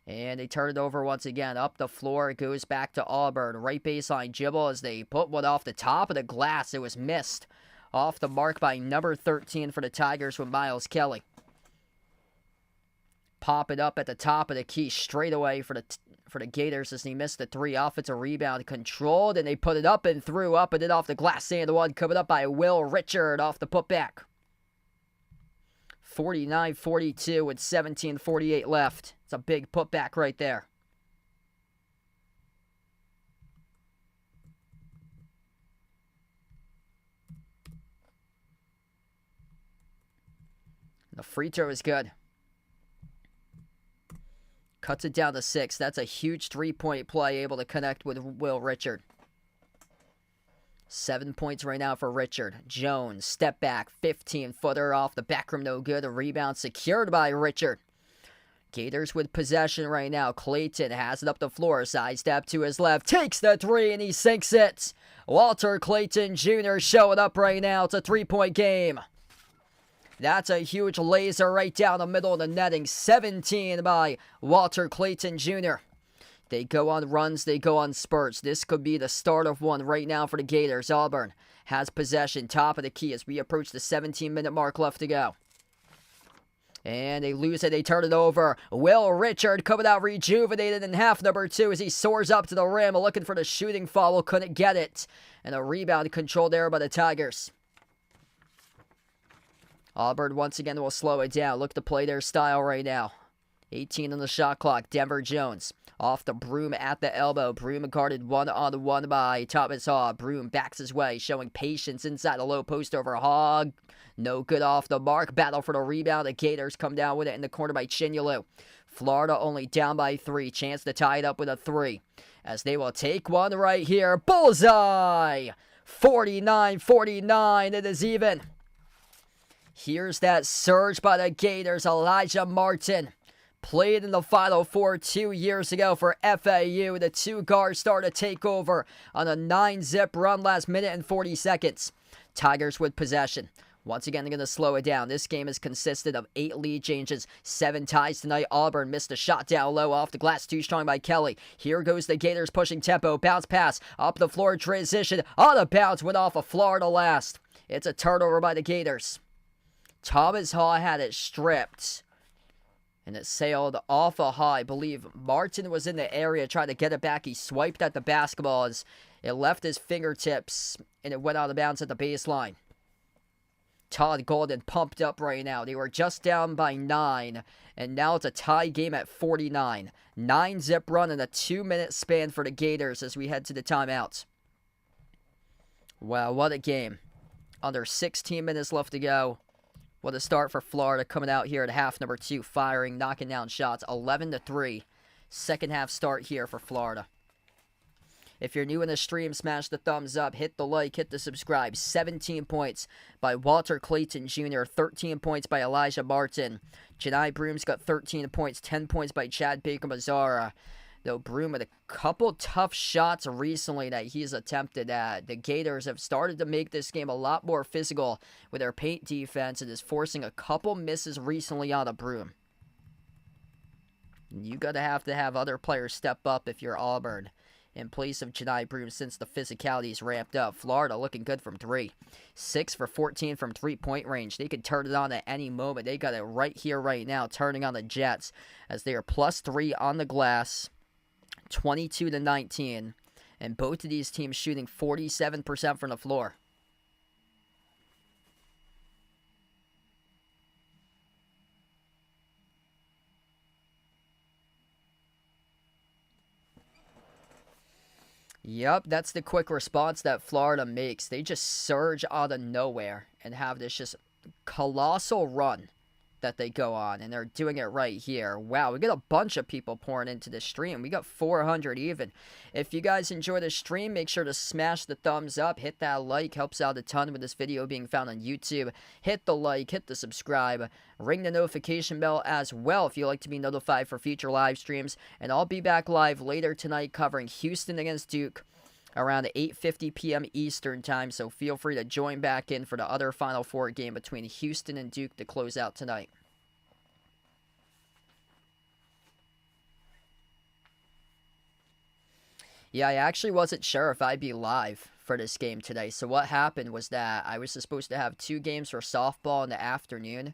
And they turn it over once again. Up the floor. It goes back to Auburn. Right baseline Jibble as they put one off the top of the glass. It was missed. Off the mark by number 13 for the Tigers with Miles Kelly. Pop it up at the top of the key straight away for the Gators as he missed the 3. Offensive rebound controlled, and they put it up and threw up and it off the glass. And one coming up by Will Richard off the putback. 49-42 with 17:48 left. It's a big putback right there. The free throw is good. Cuts it down to 6. That's a huge 3-point play, able to connect with Will Richard. 7 points right now for Richard. Jones, step back, 15-footer off the back rim, no good. A rebound secured by Richard. Gators with possession right now. Clayton has it up the floor. Side step to his left. Takes the 3 and he sinks it. Walter Clayton Jr. showing up right now. It's a 3-point game. That's a huge laser right down the middle of the netting. 17 by Walter Clayton Jr. They go on runs, they go on spurts. This could be the start of one right now for the Gators. Auburn has possession, top of the key as we approach the 17-minute mark left to go. And they lose it, they turn it over. Will Richard coming out rejuvenated in half number 2 as he soars up to the rim, looking for the shooting foul, couldn't get it. And a rebound controlled there by the Tigers. Auburn once again will slow it down. Look to play their style right now. 18 on the shot clock. Denver Jones off the Broom at the elbow. Broom guarded one-on-one by Thomas Hogg. Broom backs his way, showing patience inside the low post over Hogg. No good off the mark. Battle for the rebound. The Gators come down with it in the corner by Chinyalu. Florida only down by 3. Chance to tie it up with a 3. As they will take one right here. Bullseye! 49-49. It is even. Here's that surge by the Gators. Elijah Martin played in the Final Four 2 years ago for FAU. The two guards start to take over on a 9-zip run last minute and 40 seconds. Tigers with possession. Once again, they're going to slow it down. This game has consisted of 8 lead changes, 7 ties tonight. Auburn missed a shot down low off the glass, too strong by Kelly. Here goes the Gators pushing tempo. Bounce pass, up the floor, transition. Out of bounds, went off of Florida last. It's a turnover by the Gators. Thomas Hogg had it stripped. And it sailed off a high. I believe Martin was in the area trying to get it back. He swiped at the basketball as it left his fingertips. And it went out of bounds at the baseline. Todd Golden pumped up right now. They were just down by 9. And now it's a tie game at 49. 9-zip run in a 2-minute span for the Gators as we head to the timeouts. Wow, what a game. Under 16 minutes left to go. What a start for Florida coming out here at half number 2, firing, knocking down shots, 11-3. Second half start here for Florida. If you're new in the stream, smash the thumbs up, hit the like, hit the subscribe. 17 points by Walter Clayton Jr., 13 points by Elijah Martin. Janai Broom's got 13 points, 10 points by Chad Baker-Mazara. Though Broom had a couple tough shots recently that he's attempted at. The Gators have started to make this game a lot more physical with their paint defense and is forcing a couple misses recently on of Broom. You gotta have to have other players step up if you're Auburn in place of Janai Broom since the physicality's ramped up. Florida looking good from 3. 6 for 14 from 3-point range. They could turn it on at any moment. They got it right here, right now, turning on the Jets as they are +3 on the glass. 22-19, and both of these teams shooting 47% from the floor. Yep, that's the quick response that Florida makes. They just surge out of nowhere and have this just colossal run that they go on, and they're doing it right here. Wow, we got a bunch of people pouring into the stream. We got 400 even. If you guys enjoy the stream, make sure to smash the thumbs up, hit that like, helps out a ton with this video being found on YouTube. Hit the like, hit the subscribe, ring the notification bell as well if you like to be notified for future live streams, and I'll be back live later tonight covering Houston against Duke around 8:50 p.m. Eastern time, so feel free to join back in for the other Final Four game between Houston and Duke to close out tonight. Yeah, I actually wasn't sure if I'd be live for this game today, so what happened was that I was supposed to have 2 games for softball in the afternoon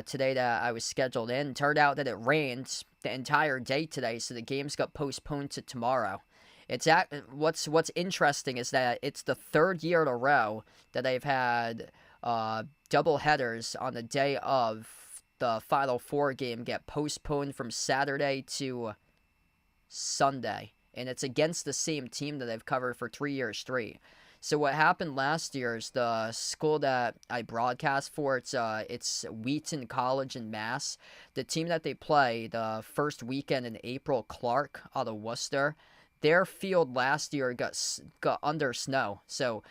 today that I was scheduled in. Turned out that it rained the entire day today, so the games got postponed to tomorrow. What's interesting is that it's the 3rd year in a row that they've had double headers on the day of the Final Four game get postponed from Saturday to Sunday, and it's against the same team that they've covered for 3 years straight. So what happened last year is the school that I broadcast for, it's Wheaton College in Mass. The team that they play the first weekend in April, Clark out of Worcester. Their field last year got under snow, so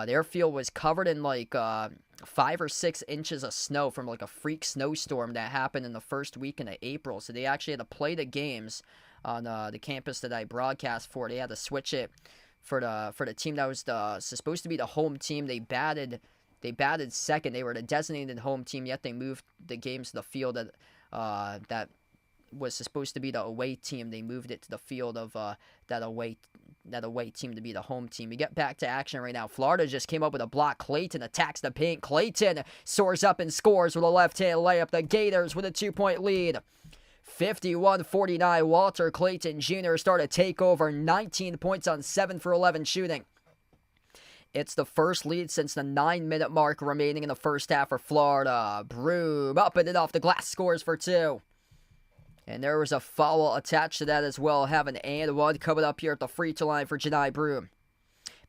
their field was covered in like 5 or 6 inches of snow from like a freak snowstorm that happened in the first weekend of April. So they actually had to play the games on the campus that I broadcast for. They had to switch it for the team that was supposed to be the home team. They batted second. They were the designated home team, yet they moved the games to the field that was supposed to be the away team. They moved it to the field of that away team to be the home team. We get back to action right now. Florida just came up with a block. Clayton attacks the paint. Clayton soars up and scores with a left-hand layup. The Gators with a 2-point lead. 51-49. Walter Clayton Jr. started to take over. 19 points on 7 for 11 shooting. It's the first lead since the 9-minute mark remaining in the first half for Florida. Broom up and in off the glass, scores for 2. And there was a foul attached to that as well. Have an and one coming up here at the free throw line for Janai Broom.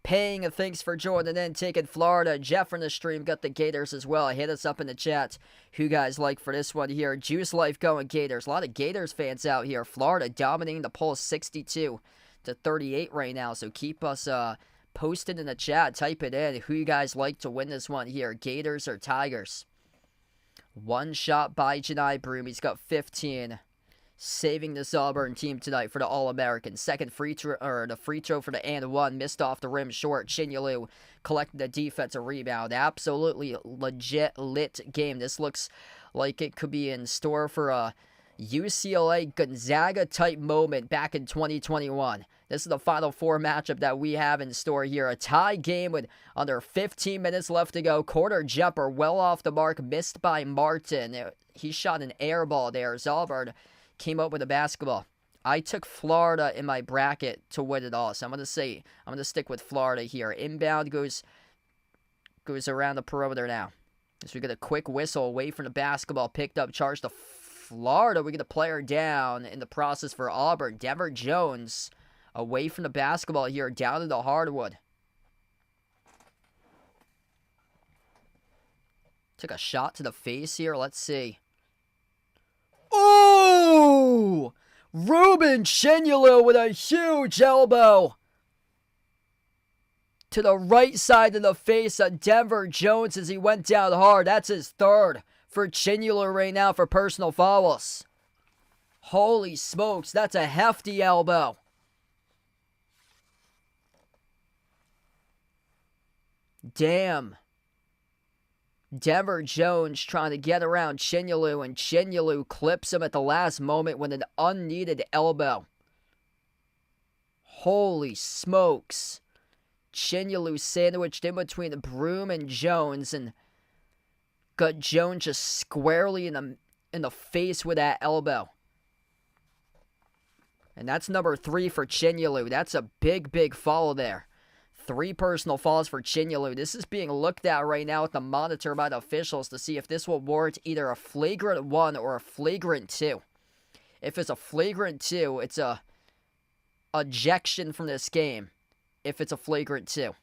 Paying thanks for joining in, taking Florida. Jeff from the stream got the Gators as well. Hit us up in the chat who you guys like for this one here. Juice Life going Gators. A lot of Gators fans out here. Florida dominating the poll 62-38 right now. So keep us posted in the chat. Type it in. Who you guys like to win this one here, Gators or Tigers? One shot by Janai Broom. He's got 15. Saving this Auburn team tonight for the All-American. Second free throw, or the free throw for the and one. Missed off the rim short. Chinyelu collected the defensive rebound. Absolutely legit lit game. This looks like it could be in store for a UCLA Gonzaga type moment back in 2021. This is the Final Four matchup that we have in store here. A tie game with under 15 minutes left to go. Quarter jumper well off the mark. Missed by Martin. He shot an air ball there as Auburn came up with a basketball. I took Florida in my bracket to win it all. So I'm going to stick with Florida here. Inbound goes around the perimeter now. So we get a quick whistle away from the basketball. Picked up, charged to Florida. We get a player down in the process for Auburn. Denver Jones away from the basketball here, down to the hardwood. Took a shot to the face here. Let's see. Oh! Ruben Chinyelu with a huge elbow to the right side of the face of Denver Jones as he went down hard. That's his third for Chinyelu right now for personal fouls. Holy smokes, that's a hefty elbow. Damn. Denver Jones trying to get around Chinyelu, and Chinyelu clips him at the last moment with an unneeded elbow. Holy smokes. Chinyelu sandwiched in between Broom and Jones and got Jones just squarely in the face with that elbow. And that's number 3 for Chinyelu. That's a big, big foul there. 3 personal fouls for Chinyelu. This is being looked at right now at the monitor by the officials to see if this will warrant either a flagrant 1 or a flagrant 2. If it's a flagrant 2, it's a ejection from this game. If it's a flagrant 2.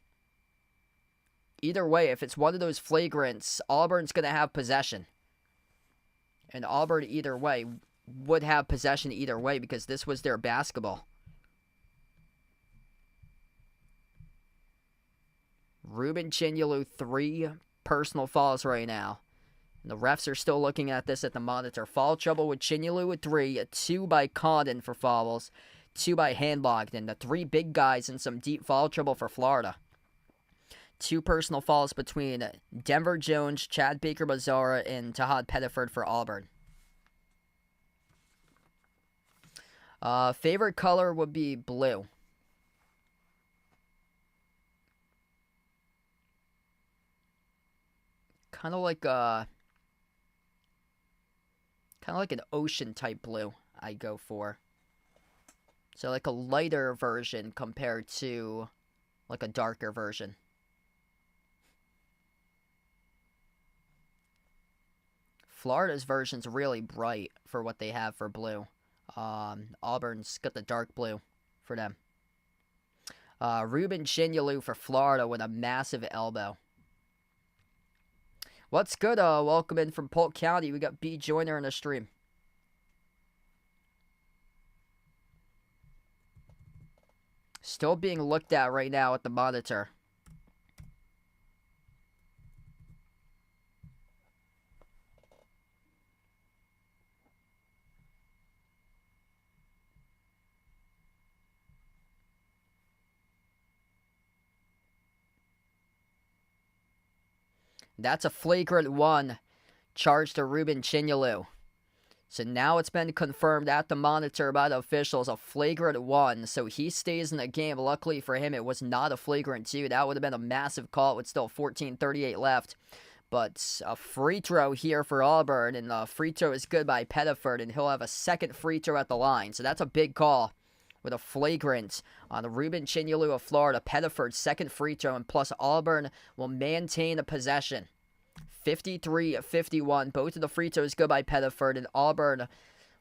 Either way, if it's one of those flagrants, Auburn's going to have possession. And Auburn either way would have possession either way because this was their basketball. Ruben Chinyelu, 3 personal fouls right now. And the refs are still looking at this at the monitor. Foul trouble with Chinyelu with 3, 2 by Condon for fouls, 2 by Handlogden. The 3 big guys in some deep foul trouble for Florida. 2 personal fouls between Denver Jones, Chad Baker-Mazzara, and Tahad Pettiford for Auburn. Favorite color would be blue. Kind of like an ocean type blue I go for. So like a lighter version compared to like a darker version. Florida's version's really bright for what they have for blue. Auburn's got the dark blue for them. Ruben Chinyelu for Florida with a massive elbow. What's good? Welcome in from Polk County. We got B. Joyner in the stream. Still being looked at right now at the monitor. That's a flagrant 1 charged to Ruben Chinyelu. So now it's been confirmed at the monitor by the officials, a flagrant 1. So he stays in the game. Luckily for him, it was not a flagrant 2. That would have been a massive call with still 14:38 left. But a free throw here for Auburn, and the free throw is good by Pettiford, and he'll have a second free throw at the line. So that's a big call with a flagrant on the Ruben Chinyelu of Florida. Pettiford's second free throw, and plus Auburn will maintain a possession. 53-51. Both of the free throws go by Pettiford, and Auburn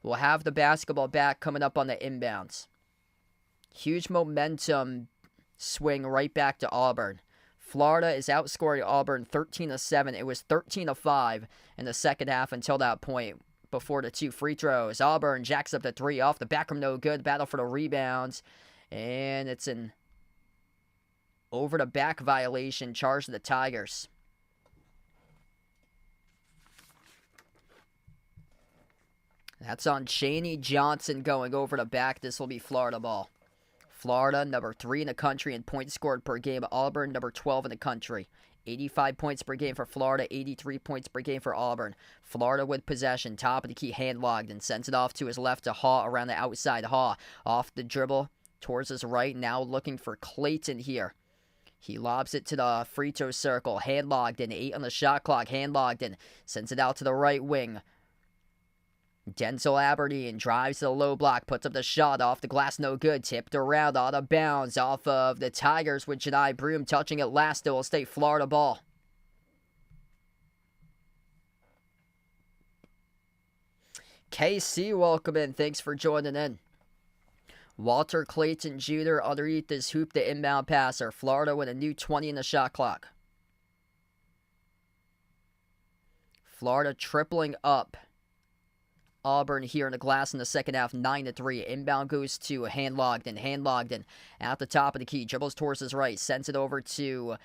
will have the basketball back coming up on the inbounds. Huge momentum swing right back to Auburn. Florida is outscoring Auburn 13-7. It was 13-5 in the second half until that point before the 2 free throws. Auburn jacks up the 3 off the back rim, no good. Battle for the rebounds. And it's an over-the-back violation charge to the Tigers. That's on Chaney Johnson going over the back. This will be Florida ball. Florida, number 3 in the country in points scored per game. Auburn, number 12 in the country. 85 points per game for Florida, 83 points per game for Auburn. Florida with possession, top of the key, hand-logged, and sends it off to his left to Haw around the outside. Haw off the dribble towards his right, now looking for Clayton here. He lobs it to the free throw circle, hand-logged in, 8 on the shot clock, hand-logged in, sends it out to the right wing. Denzel Aberdeen drives to the low block, puts up the shot off the glass, no good. Tipped around, out of bounds, off of the Tigers with Janai Broom touching it last. It will stay Florida ball. KC, welcome in. Thanks for joining in. Walter Clayton Jr. underneath his hoop, the inbound passer. Florida with a new 20 in the shot clock. Florida tripling up Auburn here in the glass in the second half, 9-3. Inbound goes to hand-logged in at the top of the key. Dribbles towards his right, sends it over to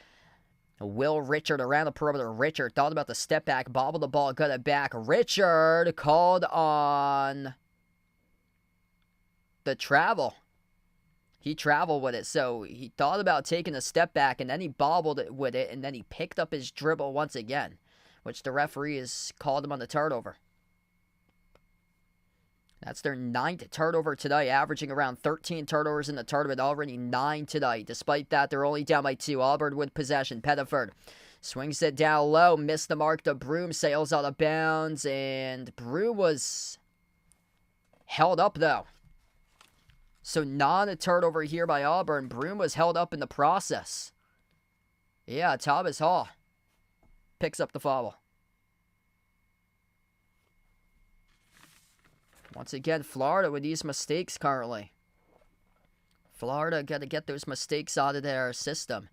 Will Richard around the perimeter. Richard thought about the step back, bobbled the ball, got it back. Richard called on the travel. He traveled with it, so he thought about taking a step back, and then he bobbled it with it, and then he picked up his dribble once again, which the referee has called him on the turnover. That's their 9th turnover today, averaging around 13 turnovers in the tournament, already 9 today. Despite that, they're only down by 2. Auburn with possession. Pettiford swings it down low, missed the mark. The Broom sails out of bounds, and Broom was held up, though. So not a turnover here by Auburn. Broom was held up in the process. Yeah, Thomas Haw picks up the foul. Once again, Florida with these mistakes currently. Florida got to get those mistakes out of their system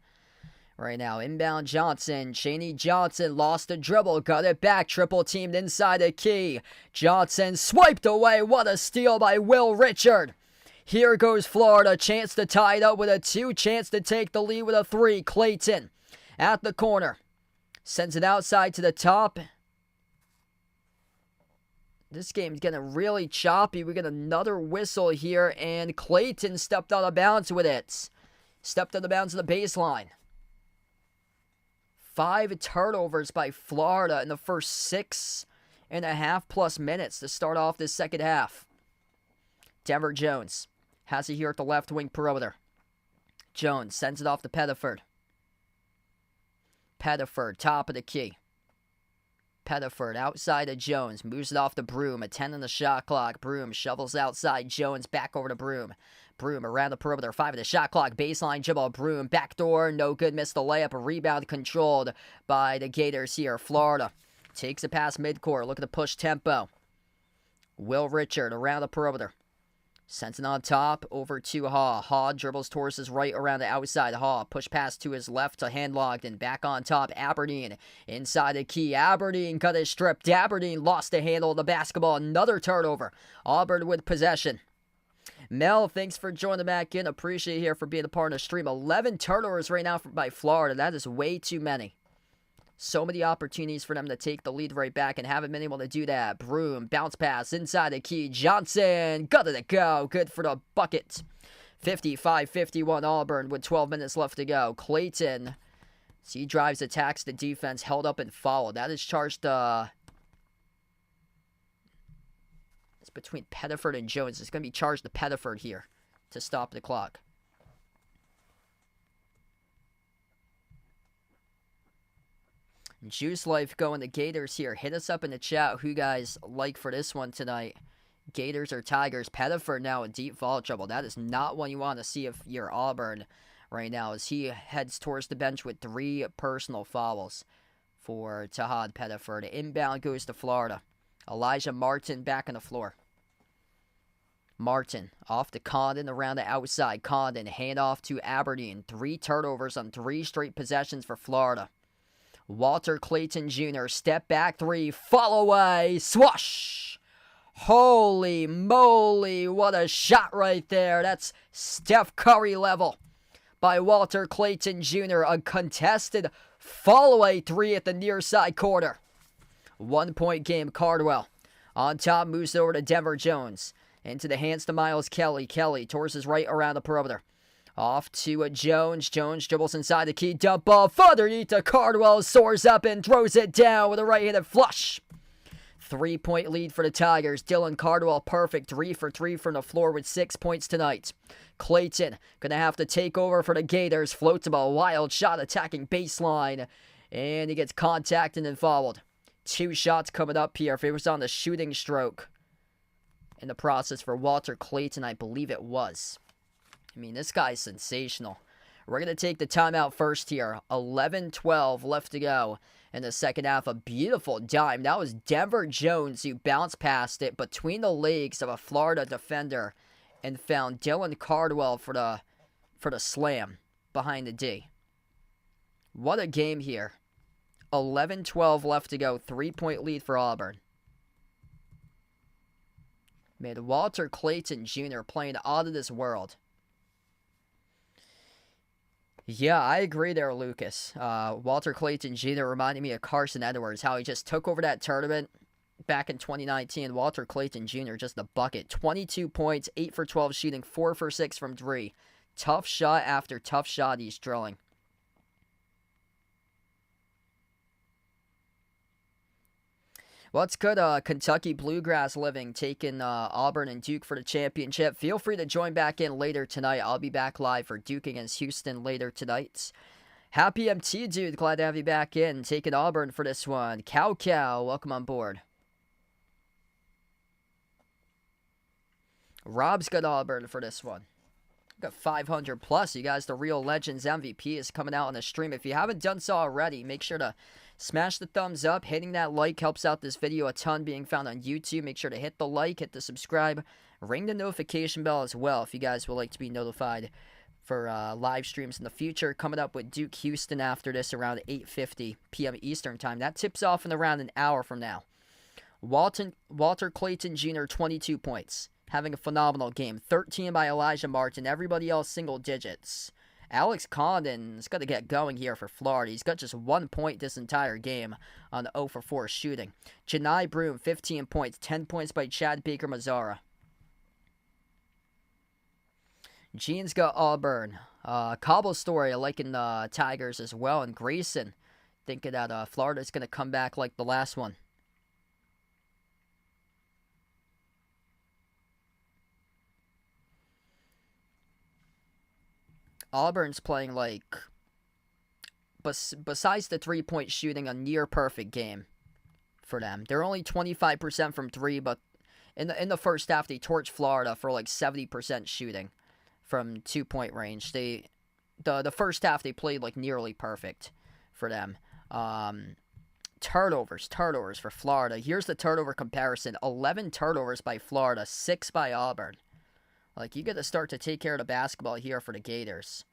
right now. Inbound Johnson. Chaney Johnson lost the dribble. Got it back. Triple teamed inside the key. Johnson swiped away. What a steal by Will Richard. Here goes Florida. Chance to tie it up with a 2. Chance to take the lead with a 3. Clayton at the corner. Sends it outside to the top. This game's getting really choppy. We get another whistle here, and Clayton stepped out of bounds with it. Stepped out of bounds of the baseline. 5 turnovers by Florida in the first 6.5+ minutes to start off this second half. Denver Jones has it here at the left wing perimeter. Jones sends it off to Pettiford. Pettiford, top of the key. Pettiford outside of Jones, moves it off to Broom, a 10 on the shot clock. Broom shovels outside Jones, back over to Broom. Broom around the perimeter, 5 of the shot clock, baseline dribble, Broom, backdoor, no good, missed the layup, a rebound controlled by the Gators here. Florida takes it past midcourt, look at the push tempo. Will Richard around the perimeter. Sends it on top over to Haw. Haw dribbles towards his right around the outside. Haw push pass to his left to hand-logged and back on top. Aberdeen inside the key. Aberdeen got it stripped. Aberdeen lost the handle of the basketball. Another turnover. Auburn with possession. Mel, thanks for joining back in. Appreciate you here for being a part of the stream. 11 turnovers right now by Florida. That is way too many. So many opportunities for them to take the lead right back and haven't been able to do that. Broom, bounce pass inside the key. Johnson, got it to go. Good for the bucket. 55-51 Auburn with 12 minutes left to go. Clayton, as he drives, attacks the defense, held up and fouled. That is charged it's between Pettiford and Jones. It's going to be charged to Pettiford here to stop the clock. Juice Life going to Gators here. Hit us up in the chat who you guys like for this one tonight. Gators or Tigers. Pettiford now in deep foul trouble. That is not one you want to see if you're Auburn right now, as he heads towards the bench with 3 personal fouls for Tahad Pettiford. Inbound goes to Florida. Elijah Martin back on the floor. Martin off to Condon around the outside. Condon hand off to Aberdeen. 3 turnovers on 3 straight possessions for Florida. Walter Clayton Jr. step back 3, fall away, swoosh! Holy moly, what a shot right there. That's Steph Curry level by Walter Clayton Jr. A contested fall away 3 at the near side corner. 1-point game. Cardwell on top, moves over to Denver Jones. Into the hands to Miles Kelly. Kelly towards his right around the perimeter. Off to Jones. Jones dribbles inside the key. Dump ball underneath to Cardwell. Soars up and throws it down with a right-handed flush. 3-point lead for the Tigers. Dylan Cardwell perfect. 3 for 3 from the floor with 6 points tonight. Clayton going to have to take over for the Gators. Floats him a wild shot attacking baseline. And he gets contacted and fouled. 2 shots coming up here. If it was on the shooting stroke in the process for Walter Clayton, I believe it was. I mean, this guy's sensational. We're going to take the timeout first here. 11-12 left to go in the second half. A beautiful dime. That was Denver Jones who bounced past it between the legs of a Florida defender and found Dylan Cardwell for the slam behind the D. What a game here. 11-12 left to go. 3-point lead for Auburn. Made Walter Clayton Jr. playing out of this world. Yeah, I agree there, Lucas. Walter Clayton Jr. reminded me of Carson Edwards, how he just took over that tournament back in 2019. Walter Clayton Jr. just a bucket. 22 points, 8 for 12 shooting, 4 for 6 from 3. Tough shot after tough shot he's drilling. What's good, Kentucky Bluegrass Living, taking Auburn and Duke for the championship. Feel free to join back in later tonight. I'll be back live for Duke against Houston later tonight. Happy MT, dude. Glad to have you back in. Taking Auburn for this one. Cow, welcome on board. Rob's got Auburn for this one. Got 500 plus. You guys, the Real Legends MVP is coming out on the stream. If you haven't done so already, make sure to smash the thumbs up. Hitting that like helps out this video a ton, being found on YouTube. Make sure to hit the like, hit the subscribe, ring the notification bell as well if you guys would like to be notified for live streams in the future. Coming up with Duke Houston after this around 8:50 p.m. Eastern time. That tips off in around an hour from now. Walter Clayton Jr., 22 points. Having a phenomenal game. 13 by Elijah Martin. Everybody else single digits. Alex Condon's got to get going here for Florida. He's got just 1 point this entire game on the 0 for 4 shooting. Janai Broome, 15 points. 10 points by Chad Baker-Mazara. Gene's got Auburn. Cobble Story liking the Tigers as well. And Grayson thinking that Florida's going to come back like the last one. Auburn's playing like, besides the 3-point shooting, a near-perfect game for them. They're only 25% from 3, but in the first half, they torched Florida for like 70% shooting from 2-point range. The first half, they played like nearly perfect for them. Turnovers for Florida. Here's the turnover comparison. 11 turnovers by Florida, 6 by Auburn. Like, you got to start to take care of the basketball here for the Gators.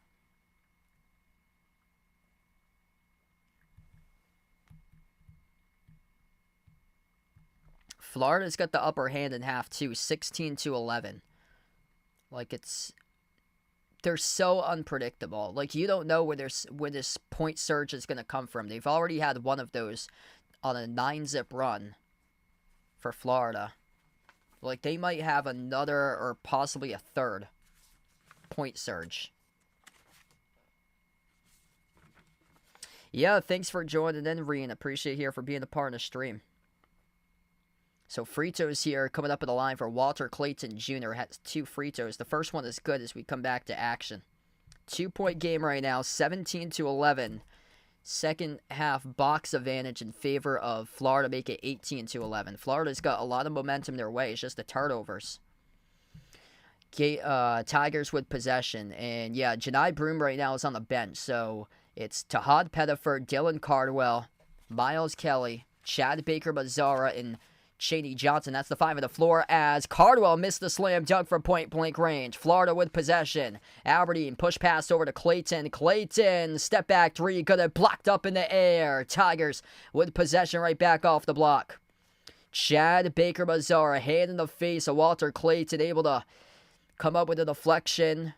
Florida's got the upper hand in half, too. 16-11. Like, they're so unpredictable. Like, you don't know where this point surge is going to come from. They've already had one of those on a 9-zip run for Florida. Like, they might have another or possibly a third point surge. Yeah, thanks for joining in, Reen. Appreciate you for being a part of the stream. So, free throws here coming up in the line for Walter Clayton Jr. Has 2 free throws. The first one is good as we come back to action. 2-point game right now, 17-11. Second half box advantage in favor of Florida, make it 18-11. Florida's got a lot of momentum their way. It's just the turnovers. Tigers with possession. And yeah, Janai Broome right now is on the bench. So it's Tahad Pettiford, Dylan Cardwell, Miles Kelly, Chad Baker-Mazara, and Chaney Johnson, that's the 5 on the floor as Cardwell missed the slam dunk from point-blank range. Florida with possession. Aberdeen push pass over to Clayton. Clayton, step back 3, got it blocked up in the air. Tigers with possession right back off the block. Chad Baker-Mazara, hand in the face of Walter Clayton, able to come up with a deflection.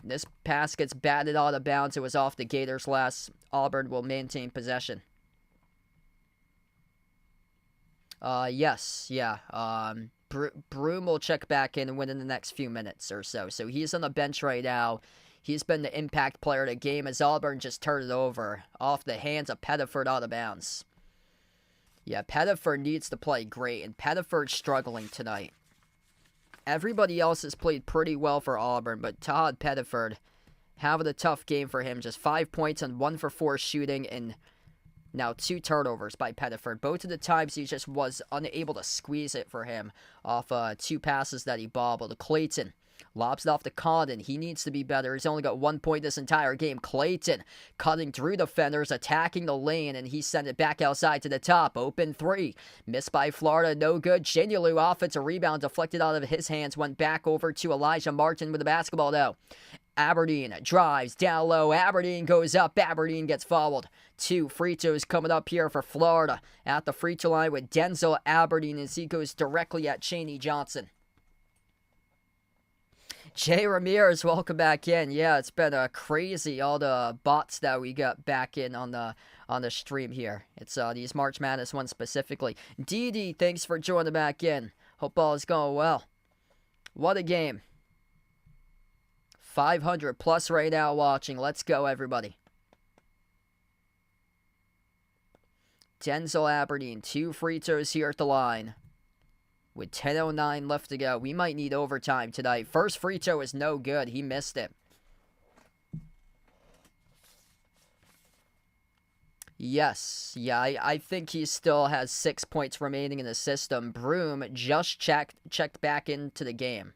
This pass gets batted out of bounds. It was off the Gators last. Auburn will maintain possession. Yes, yeah. Broom will check back in within the next few minutes or so. So he's on the bench right now. He's been the impact player of the game as Auburn just turned it over off the hands of Pettiford out of bounds. Yeah, Pettiford needs to play great, and Pettiford's struggling tonight. Everybody else has played pretty well for Auburn, but Todd Pettiford having a tough game for him. Just 5 points on 1 for 4 shooting, and now 2 turnovers by Pettiford. Both of the times he just was unable to squeeze it for him off 2 passes that he bobbled. Clayton lobs it off to Condon. He needs to be better. He's only got 1 point this entire game. Clayton cutting through defenders, attacking the lane, and he sent it back outside to the top. Open 3. Missed by Florida. No good. Chinyalu offensive rebound deflected out of his hands. Went back over to Elijah Martin with the basketball, though. Aberdeen drives down low. Aberdeen goes up. Aberdeen gets fouled. 2 free throws coming up here for Florida at the free throw line with Denzel Aberdeen as he goes directly at Chaney Johnson. Jay Ramirez, welcome back in. Yeah, it's been crazy, all the bots that we got back in on the stream here. It's these March Madness ones specifically. DD, thanks for joining back in. Hope all is going well. What a game. 500 plus right now watching. Let's go, everybody. Denzel Aberdeen, 2 free throws here at the line. With 10:09 left to go, we might need overtime tonight. First free throw is no good. He missed it. Yes. Yeah, I think he still has 6 points remaining in the system. Broom just checked back into the game.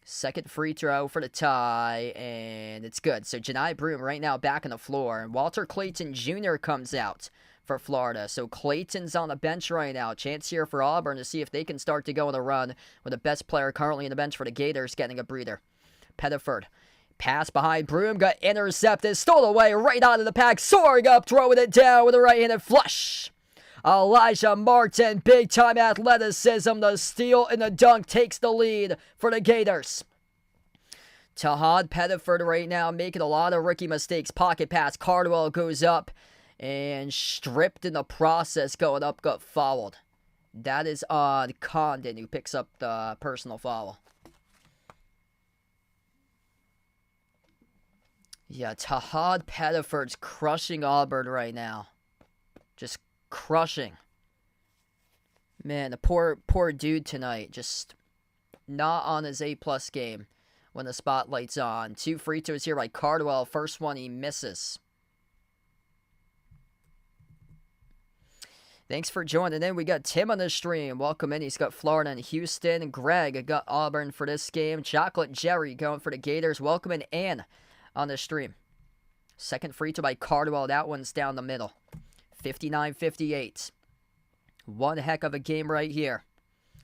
Second free throw for the tie, and it's good. So Janai Broom right now back on the floor. And Walter Clayton Jr. comes out for Florida. So Clayton's on the bench right now. Chance here for Auburn to see if they can start to go on a run with the best player currently on the bench for the Gators getting a breather. Pettiford. Pass behind Broom, got intercepted, stole away right out of the pack, soaring up, throwing it down with a right-handed flush. Elijah Martin, big-time athleticism, the steal and the dunk takes the lead for the Gators. Tahad Pettiford right now making a lot of rookie mistakes. Pocket pass, Cardwell goes up and stripped in the process, going up, got fouled. That is on Condon, who picks up the personal foul. Yeah, Tahad Pettiford's crushing Auburn right now. Just crushing. Man, the poor dude tonight, just not on his A-plus game when the spotlight's on. 2 free throws here by Cardwell. First one he misses. Thanks for joining in. We got Tim on the stream. Welcome in. He's got Florida and Houston. Greg got Auburn for this game. Chocolate Jerry going for the Gators. Welcome in Ann on the stream. Second free throw by Cardwell. That one's down the middle. 59-58. One heck of a game right here.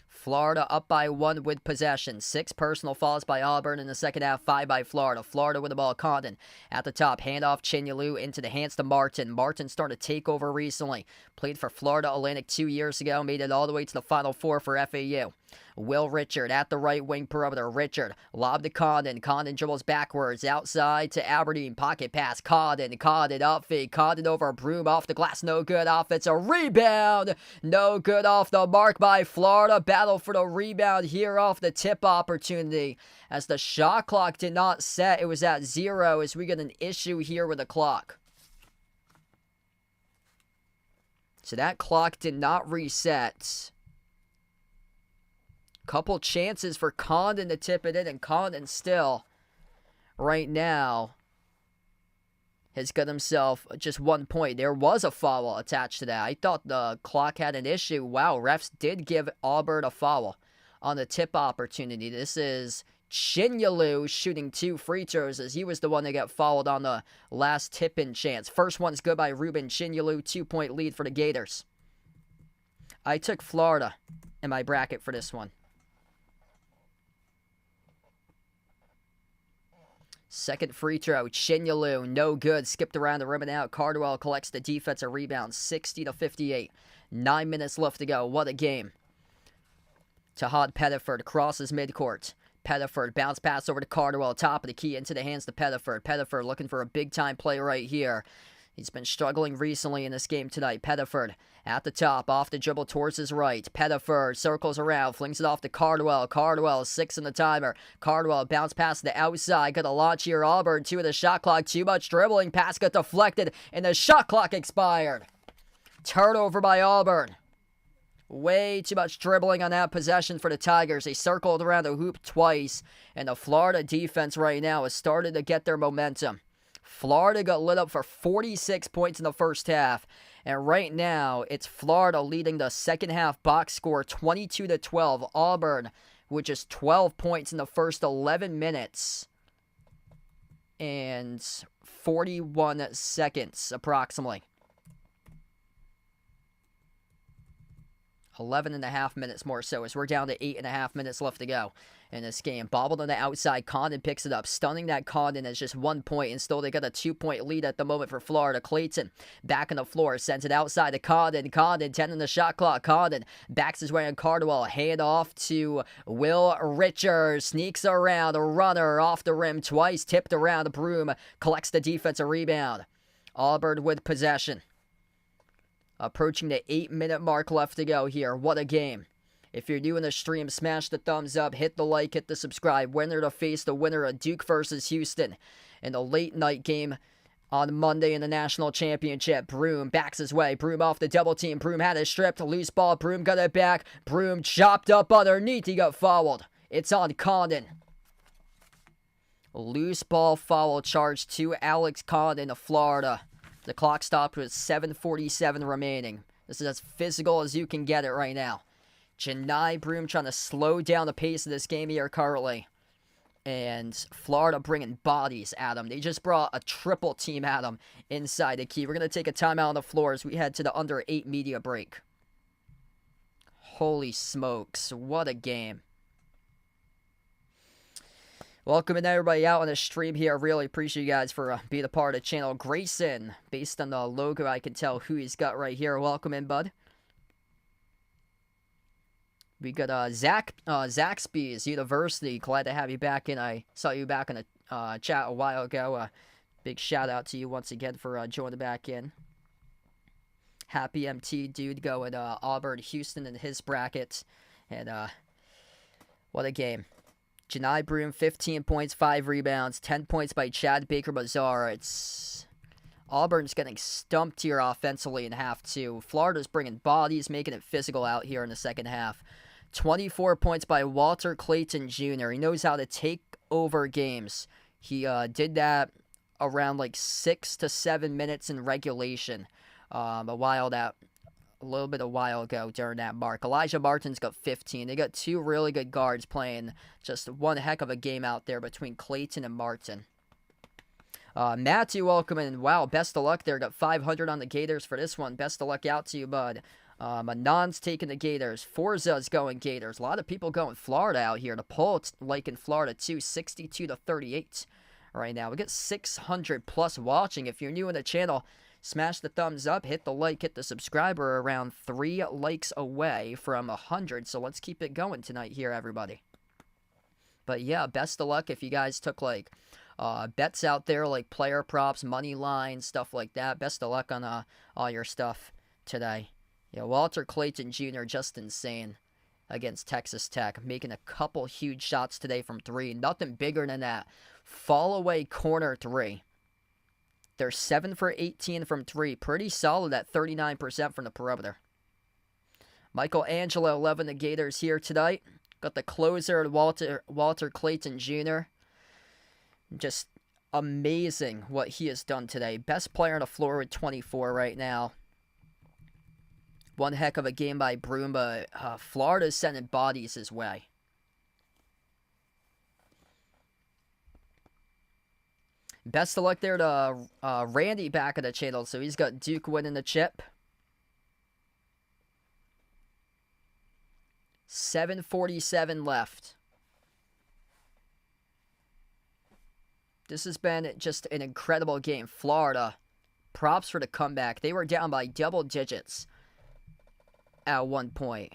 Florida up by 1 with possession. 6 personal fouls by Auburn in the second half, 5 by Florida. Florida with the ball. Condon at the top. Handoff Chinyalu into the hands to Martin. Martin started to take over recently. Played for Florida Atlantic 2 years ago. Made it all the way to the Final Four for FAU. Will Richard at the right wing perimeter. Richard lob to Condon. Condon dribbles backwards. Outside to Aberdeen. Pocket pass. Condon up fake. Condon over Broom off the glass. No good. Offensive rebound. No good off the mark by Florida. Battle for the rebound here off the tip opportunity. As the shot clock did not set, it was at 0 as we get an issue here with the clock. So that clock did not reset. Couple chances for Condon to tip it in, and Condon still, right now, has got himself just 1 point. There was a foul attached to that. I thought the clock had an issue. Wow, refs did give Auburn a foul on the tip opportunity. This is Chinyalu shooting 2 free throws as he was the one that got fouled on the last tip-in chance. First one's good by Ruben Chinyalu, 2-point lead for the Gators. I took Florida in my bracket for this one. Second free throw, Chinyalu, no good. Skipped around the rim and out. Cardwell collects the defensive rebound, 60-58. 9 minutes left to go. What a game. Tahad Pettiford crosses midcourt. Pettiford, bounce pass over to Cardwell, top of the key, into the hands to Pettiford. Pettiford looking for a big-time play right here. He's been struggling recently in this game tonight. Pettiford at the top, off the dribble towards his right. Pettiford circles around, flings it off to Cardwell. Cardwell, 6 in the timer. Cardwell, bounce pass to the outside. Got a launch here, Auburn. 2 of the shot clock. Too much dribbling. Pass got deflected, and the shot clock expired. Turnover by Auburn. Way too much dribbling on that possession for the Tigers. They circled around the hoop twice, and the Florida defense right now has started to get their momentum. Florida got lit up for 46 points in the first half, and right now it's Florida leading the second half box score 22-12. Auburn with just 12 points in the first 11 minutes and 41 seconds approximately. 11 and a half minutes more so as we're down to 8.5 minutes left to go in this game. Bobbled on the outside. Condon picks it up. Stunning that Condon is just 1 point, and still they got a 2-point lead at the moment for Florida. Clayton back on the floor. Sends it outside to Condon. Condon, 10 in the shot clock. Condon backs his way on Cardwell. Hand off to Will Richards. Sneaks around. A runner off the rim twice. Tipped around. Broom collects the defensive rebound. Auburn with possession. Approaching the 8-minute mark left to go here. What a game. If you're new in the stream, smash the thumbs up, hit the like, hit the subscribe. Winner to face the winner of Duke versus Houston in the late night game on Monday in the national championship. Broom backs his way. Broom off the double team. Broom had it stripped. Loose ball. Broom got it back. Broom chopped up underneath. He got fouled. It's on Condon. Loose ball foul charge to Alex Condon of Florida. The clock stopped with 7:47 remaining. This is as physical as you can get it right now. Janai Broom trying to slow down the pace of this game here currently. And Florida bringing bodies at them. They just brought a triple team at them inside the key. We're going to take a timeout on the floor as we head to the under 8 media break. Holy smokes. What a game. Welcome in everybody out on the stream here. I really appreciate you guys for being a part of the channel. Grayson, based on the logo, I can tell who he's got right here. Welcome in, bud. We got Zaxby's University. Glad to have you back in. I saw you back in the chat a while ago. Big shout out to you once again for joining back in. Happy MT dude going Auburn, Houston in his bracket. And what a game. Janai Broom, 15 points, 5 rebounds, 10 points by Chad Baker-Mazar. It's Auburn's getting stumped here offensively in half two. Florida's bringing bodies, making it physical out here in the second half. 24 points by Walter Clayton Jr. He knows how to take over games. He did that around like 6 to 7 minutes in regulation a little bit a while ago during that mark. Elijah Martin's got 15. They got 2 really good guards playing just one heck of a game out there between Clayton and Martin. Matthew, welcome in. Wow, best of luck there. Got 500 on the Gators for this one. Best of luck out to you, bud. Anand's taking the Gators. Forza's going Gators. A lot of people going Florida out here. The poll, it's like in Florida too, 62-38 right now. We got 600 plus watching. If you're new in the channel, smash the thumbs up, hit the like, hit the subscribe. We're around 3 likes away from 100, so let's keep it going tonight here, everybody. But yeah, best of luck if you guys took like bets out there, like player props, money lines, stuff like that. Best of luck on all your stuff today. Yeah, Walter Clayton Jr. just insane against Texas Tech, making a couple huge shots today from 3. Nothing bigger than that. Fall away corner 3. They're 7 for 18 from 3. Pretty solid at 39% from the perimeter. Michelangelo 11 the Gators here tonight. Got the closer, Walter Clayton Jr. Just amazing what he has done today. Best player on the floor with 24 right now. One heck of a game by Broom, but Florida's sending bodies his way. Best of luck there to Randy back of the channel. So he's got Duke winning the chip. 7:47 left. This has been just an incredible game. Florida, props for the comeback. They were down by double digits at one point.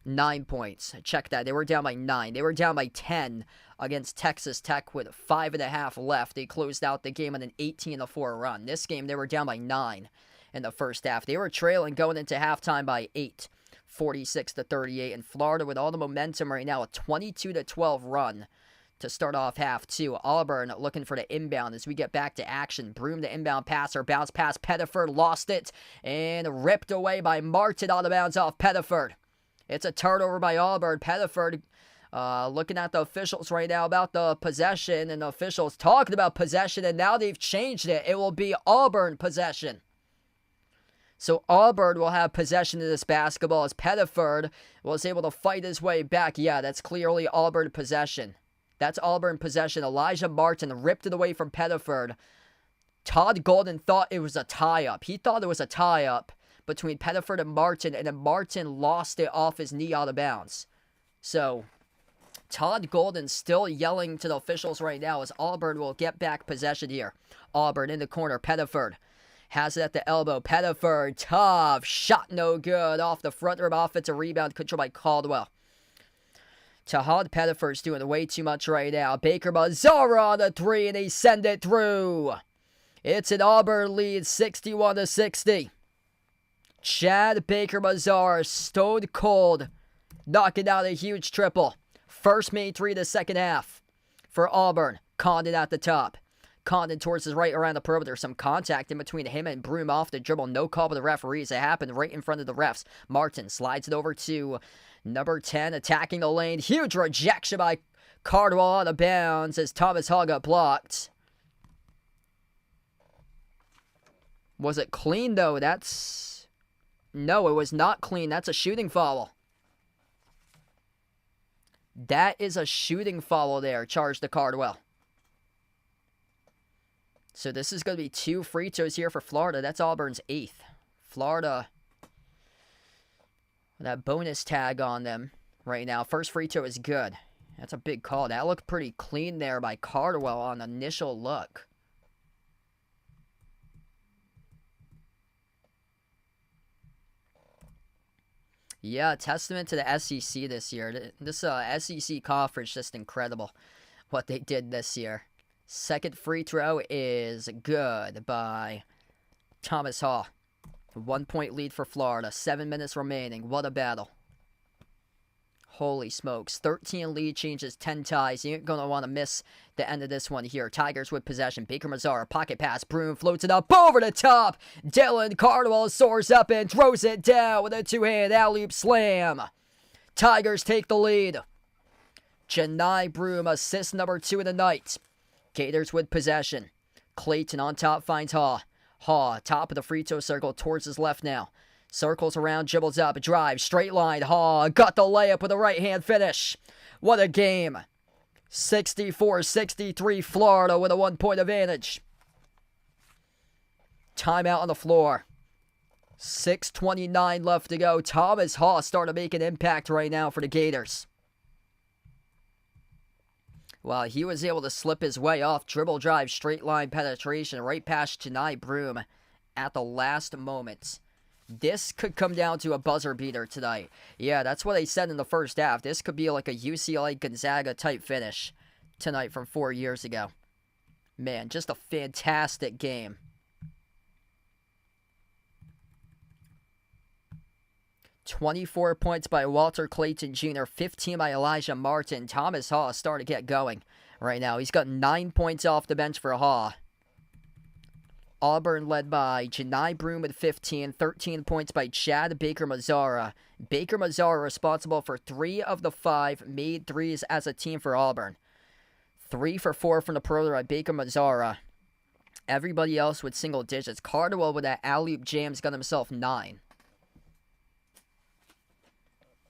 9 points. Check that. They were down by 9. They were down by 10 against Texas Tech with 5.5 left. They closed out the game on an 18-4 run. This game, they were down by 9 in the first half. They were trailing going into halftime by 8, 46-38. And Florida, with all the momentum right now, a 22-12 run to start off half two. Auburn looking for the inbound as we get back to action. Broom the inbound passer. Bounce pass. Pettiford lost it and ripped away by Martin out of bounds off Pettiford. It's a turnover by Auburn. Pettiford looking at the officials right now about the possession, and the officials talking about possession, and now they've changed it. It will be Auburn possession. So Auburn will have possession of this basketball as Pettiford was able to fight his way back. Yeah, that's clearly Auburn possession. That's Auburn possession. Elijah Martin ripped it away from Pettiford. Todd Golden thought it was a tie-up. He thought it was a tie-up between Pettiford and then Martin lost it off his knee out of bounds. So, Todd Golden still yelling to the officials right now as Auburn will get back possession here. Auburn in the corner. Pettiford has it at the elbow. Pettiford, tough shot, no good. Off the front rim, offensive rebound controlled by Caldwell. Tahad Pettiford's doing way too much right now. Baker Mazzara on the three, and they send it through. It's an Auburn lead, 61-60. Chad Baker Mazzara, stone cold, knocking out a huge triple. First made three of the second half for Auburn. Condon at the top. Condon towards his right around the perimeter. Some contact in between him and Broom off the dribble. No call by the referees. It happened right in front of the refs. Martin slides it over to number 10, attacking the lane. Huge rejection by Cardwell out of bounds as Thomas Hall got blocked. Was it clean, though? No, it was not clean. That's a shooting foul. That is a shooting foul there, charged to Cardwell. So this is going to be 2 free throws here for Florida. That's Auburn's 8th. Florida, that bonus tag on them right now. First free throw is good. That's a big call. That looked pretty clean there by Cardwell on the initial look. Yeah, testament to the SEC this year. This SEC conference, just incredible what they did this year. Second free throw is good by Thomas Hall. 1 point lead for Florida. 7 minutes remaining. What a battle. Holy smokes. 13 lead changes, 10 ties. You ain't going to want to miss the end of this one here. Tigers with possession. Baker Mazzara, pocket pass. Broom floats it up over the top. Dylan Cardwell soars up and throws it down with a two-hand alley-oop slam. Tigers take the lead. Janai Broom, assist number 2 of the night. Gators with possession. Clayton on top finds Haw. Haw, top of the free throw circle towards his left now. Circles around, dribbles up, drives, straight line. Haw got the layup with a right-hand finish. What a game. 64-63, Florida with a 1 point advantage. Timeout on the floor. 6:29 left to go. Thomas Haw starting to make an impact right now for the Gators. Well, he was able to slip his way off. Dribble drive, straight line penetration, right past Janai Broom at the last moment. This could come down to a buzzer beater tonight. Yeah, that's what they said in the first half. This could be like a UCLA Gonzaga type finish tonight from 4 years ago. Man, just a fantastic game. "24 points by Walter Clayton Jr., 15 by Elijah Martin. Thomas Haw starting to get going right now. He's got 9 points off the bench for Haw. Auburn led by Janai Broom with 15, 13 points by Chad Baker Mazzara. Baker Mazzara responsible for 3 of the 5 made threes as a team for Auburn. 3 for 4 from the perimeter by Baker Mazzara. Everybody else with single digits. Cardwell with that alley-oop jams got himself 9.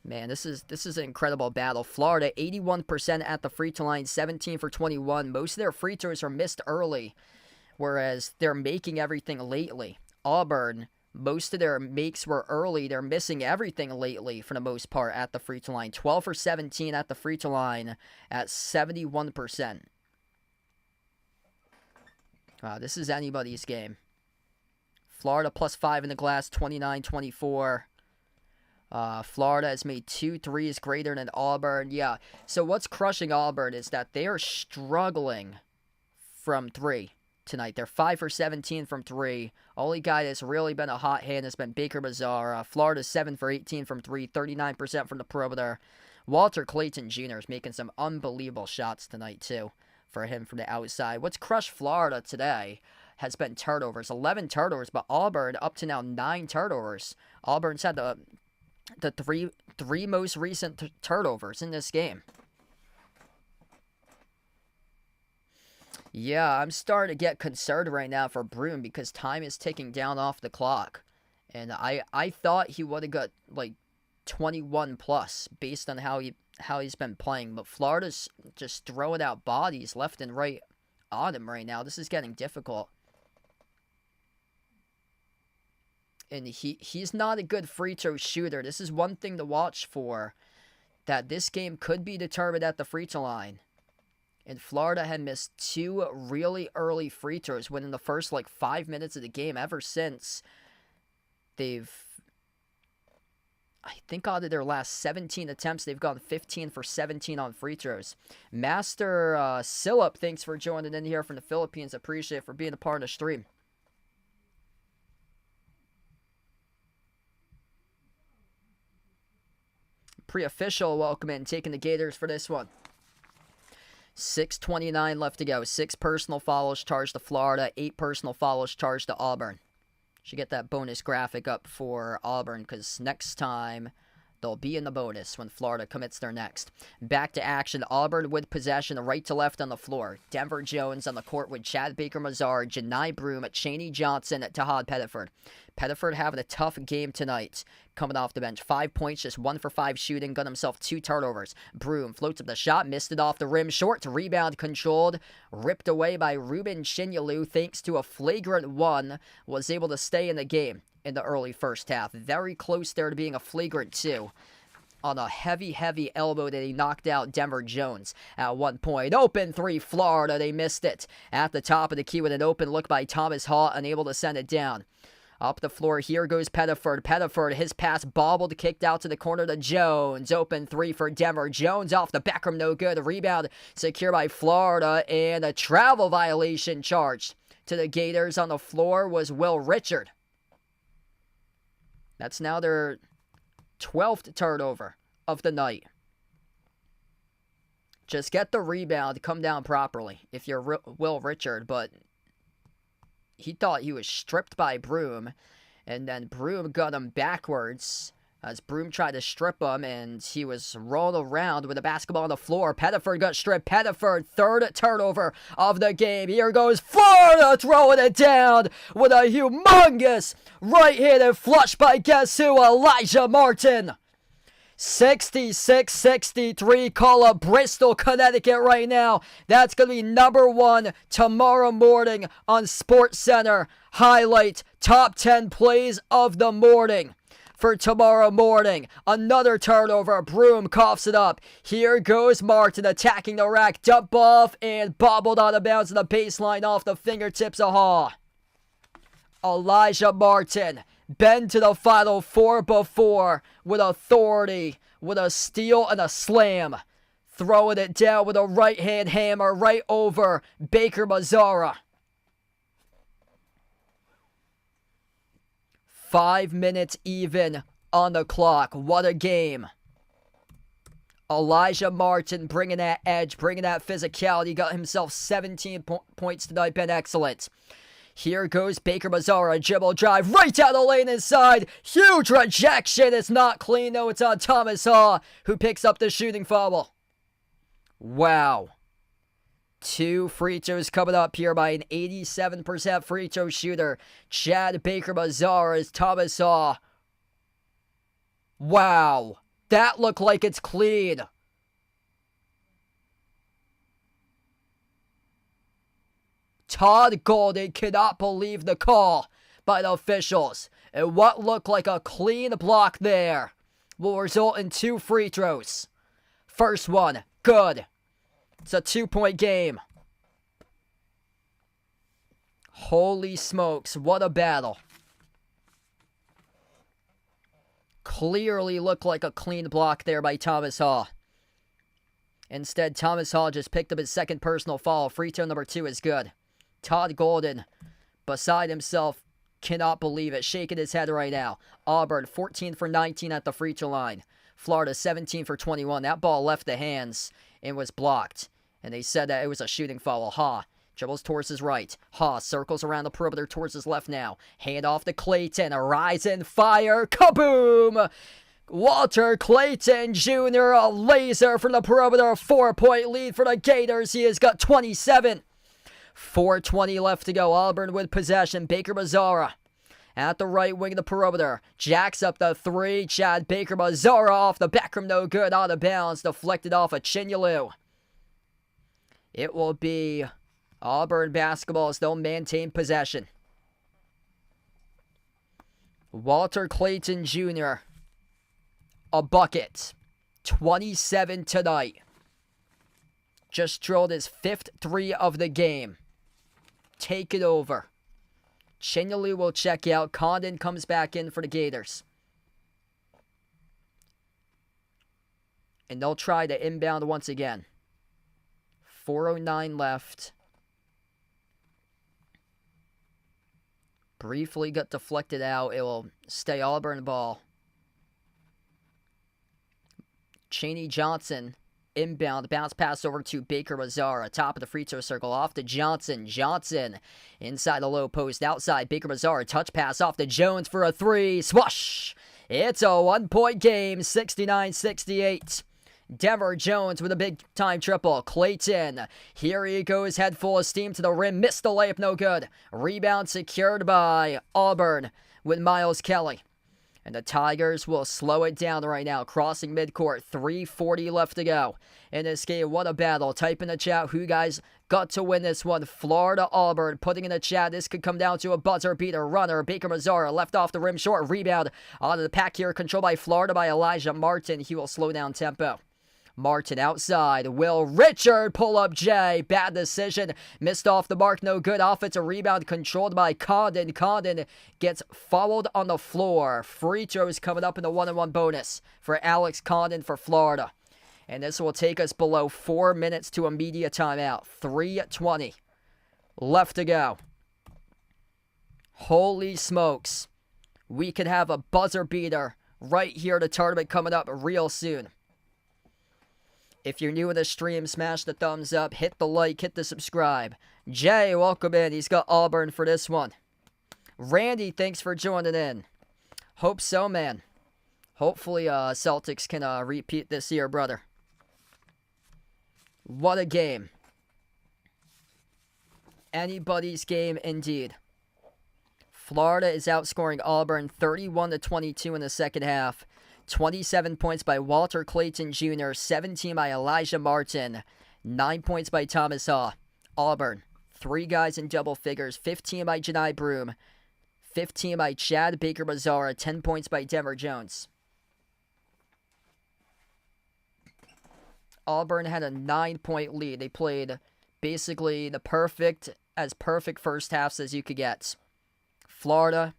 Man, this is an incredible battle. Florida, 81% at the free throw line, 17 for 21. Most of their free throws are missed early, whereas they're making everything lately. Auburn, most of their makes were early. They're missing everything lately for the most part at the free throw line. 12 for 17 at the free throw line at 71%. Wow, this is anybody's game. Florida plus 5 in the glass, 29-24. Florida has made 2 threes greater than Auburn. Yeah, so what's crushing Auburn is that they are struggling from 3 tonight. They're 5 for 17 from 3. Only guy that's really been a hot hand has been Baker Mazzara. Florida's 7 for 18 from 3, 39% from the perimeter. Walter Clayton Jr. is making some unbelievable shots tonight, too, for him from the outside. What's crushed Florida today has been turnovers. 11 turnovers, but Auburn up to now 9 turnovers. Auburn's had the three most recent turnovers in this game. Yeah, I'm starting to get concerned right now for Broome because time is ticking down off the clock. And I thought he would have got like 21 plus based on how he's been playing, but Florida's just throwing out bodies left and right on him right now. This is getting difficult. And he's not a good free throw shooter. This is one thing to watch for, that this game could be determined at the free throw line. And Florida had missed 2 really early free throws within the first 5 minutes of the game. Ever since, I think out of their last 17 attempts, they've gone 15 for 17 on free throws. Master Silip, thanks for joining in here from the Philippines. Appreciate it for being a part of the stream. Pre-official welcome in, taking the Gators for this one. 6:29 left to go. 6 personal fouls charged to Florida, 8 personal fouls charged to Auburn. Should get that bonus graphic up for Auburn because next time they'll be in the bonus when Florida commits their next. Back to action. Auburn with possession, right to left on the floor. Denver Jones on the court with Chad Baker-Mazar, Janai Broome, Chaney Johnson, Tahad Pettiford. Pettiford having a tough game tonight, coming off the bench. 5 points, just 1 for 5 shooting, got himself 2 turnovers. Broome floats up the shot, missed it off the rim, short to rebound controlled, ripped away by Ruben Chinyalu thanks to a flagrant 1, was able to stay in the game in the early first half. Very close there to being a flagrant 2. On a heavy elbow that he knocked out Denver Jones at one point. Open 3, Florida, they missed it. At the top of the key with an open look by Thomas Hall, unable to send it down. Up the floor, here goes Pettiford. Pettiford, his pass bobbled, kicked out to the corner to Jones. Open 3 for Denver. Jones off the back rim, no good. Rebound secured by Florida, and a travel violation charged to the Gators. On the floor was Will Richard. That's now their 12th turnover of the night. Just get the rebound, come down properly if you're Will Richard, but he thought he was stripped by Broome, and then Broome got him backwards as Broome tried to strip him, and he was rolling around with the basketball on the floor. Pettiford got stripped. Pettiford, 3rd turnover of the game. Here goes Florida throwing it down with a humongous right-handed flush by guess who? Elijah Martin. 66-63, call up Bristol, Connecticut right now. That's going to be number 1 tomorrow morning on SportsCenter. Highlight top 10 plays of the morning for tomorrow morning. Another turnover. Broome coughs it up. Here goes Martin attacking the rack. Dump off and bobbled out of bounds to the baseline off the fingertips of Hall. Elijah Martin, been to the Final Four before with authority, with a steal and a slam. Throwing it down with a right-hand hammer right over Baker Mazzara. 5 minutes even on the clock. What a game. Elijah Martin bringing that edge, bringing that physicality. Got himself 17 points tonight. Been excellent. Here goes Baker Mazzara, dribble drive right down the lane inside. Huge rejection. It's not clean though. It's on Thomas Hall, who picks up the shooting foul. Wow. 2 free throws coming up here by an 87% free throw shooter. Chad Baker Mazzara is Thomas Hall. Wow. That looked like it's clean. Todd Golden cannot believe the call by the officials. And what looked like a clean block there will result in 2 free throws. First one, good. It's a 2-point game. Holy smokes, what a battle. Clearly looked like a clean block there by Thomas Hall. Instead, Thomas Hall just picked up his second personal foul. Free throw number 2 is good. Todd Golden, beside himself, cannot believe it. Shaking his head right now. Auburn, 14 for 19 at the free throw line. Florida, 17 for 21. That ball left the hands and was blocked. And they said that it was a shooting foul. Ha dribbles towards his right. Ha circles around the perimeter towards his left now. Hand off to Clayton. A rise and fire. Kaboom! Walter Clayton Jr. a laser from the perimeter. 4-point lead for the Gators. He has got 27. 4:20 left to go. Auburn with possession. Baker Mazzara at the right wing of the perimeter. Jacks up the 3. Chad Baker Mazzara off the back rim. No good. Out of bounds. Deflected off of Chinyelu. It will be Auburn basketball as they'll maintain possession. Walter Clayton Jr. a bucket. 27 tonight. Just drilled his 5th 3 of the game. Take it over. Chinyelu will check out. Condon comes back in for the Gators. And they'll try to inbound once again. 4:09 left. Briefly got deflected out. It will stay Auburn ball. Chaney Johnson inbound, bounce pass over to Baker Mazzara. Top of the free throw circle, off to Johnson. Johnson inside the low post, outside Baker Mazzara. Touch pass off to Jones for a 3. Swoosh! It's a 1-point game, 69-68. Denver Jones with a big-time triple. Clayton, here he goes, head full of steam to the rim. Missed the layup, no good. Rebound secured by Auburn with Miles Kelly. And the Tigers will slow it down right now. Crossing midcourt. 3:40 left to go in this game. What a battle. Type in the chat who you guys got to win this one. Florida Auburn. Putting in the chat. This could come down to a buzzer beater. Runner. Baker Mazzara left off the rim short. Rebound out of the pack here. Controlled by Florida by Elijah Martin. He will slow down tempo. Martin outside. Will Richard pull up J. Bad decision. Missed off the mark. No good. Offensive rebound controlled by Condon. Condon gets fouled on the floor. Free throws coming up in the 1-on-1 bonus for Alex Condon for Florida. And this will take us below 4 minutes to a media timeout. 3:20 left to go. Holy smokes. We could have a buzzer beater right here. The tournament coming up real soon. If you're new to the stream, smash the thumbs up, hit the like, hit the subscribe. Jay, welcome in. He's got Auburn for this one. Randy, thanks for joining in. Hope so, man. Hopefully, Celtics can repeat this year, brother. What a game. Anybody's game, indeed. Florida is outscoring Auburn 31-22 in the second half. 27 points by Walter Clayton Jr., 17 by Elijah Martin, 9 points by Thomas Haw. Auburn, 3 guys in double figures, 15 by Janai Broom, 15 by Chad Baker Mazzara, 10 points by Denver Jones. Auburn had a 9-point lead. They played basically the perfect first halves as you could get. Florida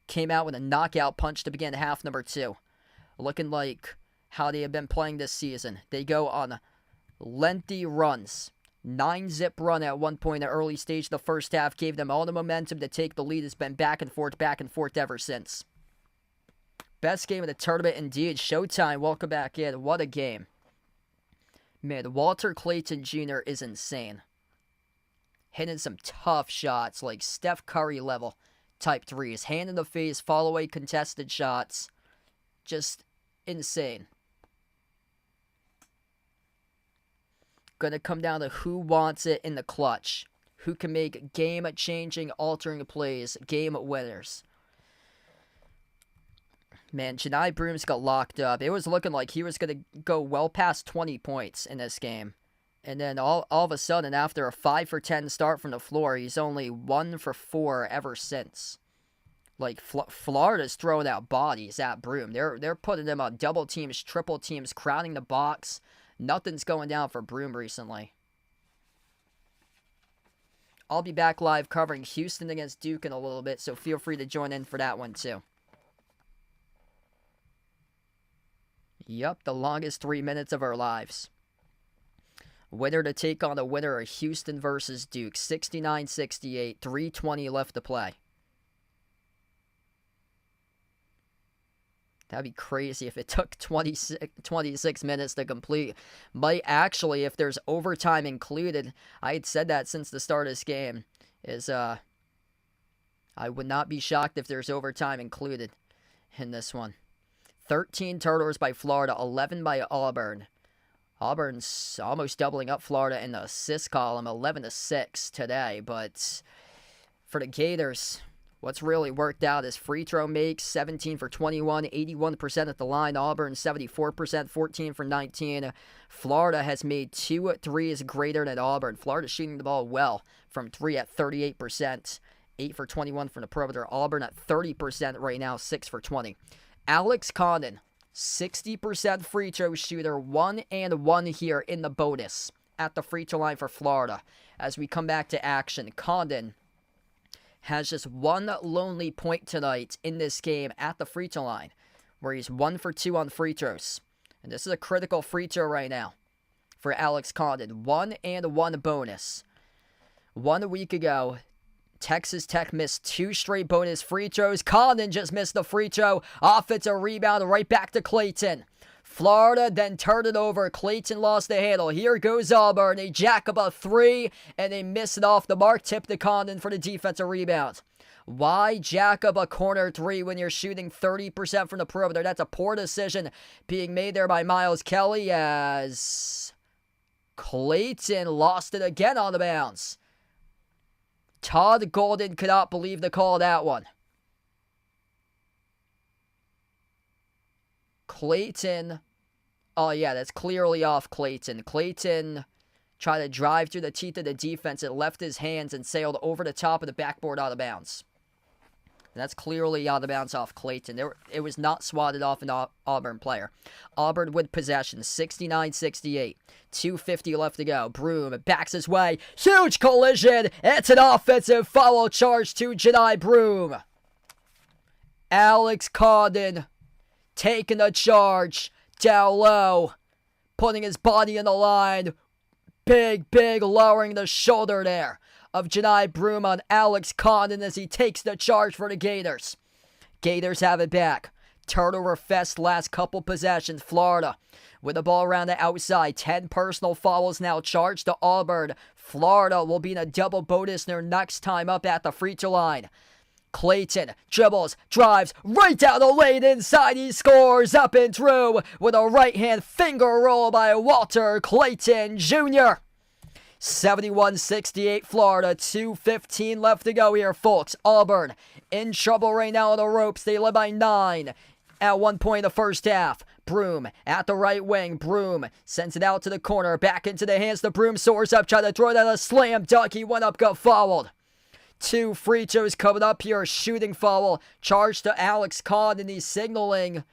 came out with a knockout punch to begin half number 2. Looking like how they have been playing this season. They go on lengthy runs. 9-zip run at one point in the early stage of the first half gave them all the momentum to take the lead. It's been back and forth ever since. Best game of the tournament indeed. Showtime, welcome back in. What a game. Man, Walter Clayton Jr. is insane. Hitting some tough shots, like Steph Curry level type threes. Hand in the face, fall away contested shots. Just insane. Gonna come down to who wants it in the clutch. Who can make game-changing, altering plays, game winners. Man, Janai Brooms got locked up. It was looking like he was going to go well past 20 points in this game. And then all of a sudden, after a 5 for 10 start from the floor, he's only 1 for 4 ever since. Like, Florida's throwing out bodies at Broom. They're putting them on double teams, triple teams, crowding the box. Nothing's going down for Broom recently. I'll be back live covering Houston against Duke in a little bit, so feel free to join in for that one too. Yup, the longest 3 minutes of our lives. Winner to take on the winner of Houston versus Duke. 69-68, 3:20 left to play. That'd be crazy if it took 26 minutes to complete. Might actually, if there's overtime included, I had said that since the start of this game, I would not be shocked if there's overtime included in this one. 13 turnovers by Florida, 11 by Auburn. Auburn's almost doubling up Florida in the assist column, 11-6 today. But for the Gators, what's really worked out is free throw makes, 17 for 21, 81% at the line. Auburn, 74%, 14 for 19. Florida has made 2 threes greater than Auburn. Florida's shooting the ball well from 3 at 38%, 8 for 21 from the perimeter. Auburn at 30% right now, 6 for 20. Alex Condon, 60% free throw shooter, 1-and-1 here in the bonus at the free throw line for Florida. As we come back to action, Condon has just one lonely point tonight in this game at the free throw line, where he's 1 for 2 on free throws. And this is a critical free throw right now for Alex Condon. 1-and-1 bonus. 1 week ago, Texas Tech missed 2 straight bonus free throws. Condon just missed the free throw. Offensive rebound right back to Clayton. Florida then turned it over. Clayton lost the handle. Here goes Auburn. They jack up a 3, and they miss it off the mark. Tip to Condon for the defensive rebound. Why jack up a corner 3 when you're shooting 30% from the perimeter? That's a poor decision being made there by Miles Kelly, as Clayton lost it again on the bounce. Todd Golden could not believe the call of that one. Clayton. Oh, yeah, that's clearly off Clayton. Clayton tried to drive through the teeth of the defense. It left his hands and sailed over the top of the backboard out of bounds. And that's clearly out of bounds off Clayton. It was not swatted off an Auburn player. Auburn with possession, 69-68. 2:50 left to go. Broom backs his way. Huge collision. It's an offensive foul charge to Janai Broom. Alex Condon taking the charge down low, putting his body in the line. Big lowering the shoulder there of Janai Broom on Alex Condon as he takes the charge for the Gators. Gators have it back. Turnover fest last couple possessions. Florida with the ball around the outside. 10 personal fouls now charged to Auburn. Florida will be in a double bonus their next time up at the free throw line. Clayton dribbles, drives, right down the lane inside. He scores up and through with a right-hand finger roll by Walter Clayton Jr. 71-68 Florida, 2:15 left to go here, folks. Auburn in trouble right now on the ropes. They led by 9 at one point in the first half. Broom at the right wing. Broom sends it out to the corner. Back into the hands. The Broom soars up, trying to throw that a slam dunk. He went up, got fouled. 2 free throws coming up here. Shooting foul charged to Alex Condon. He's signaling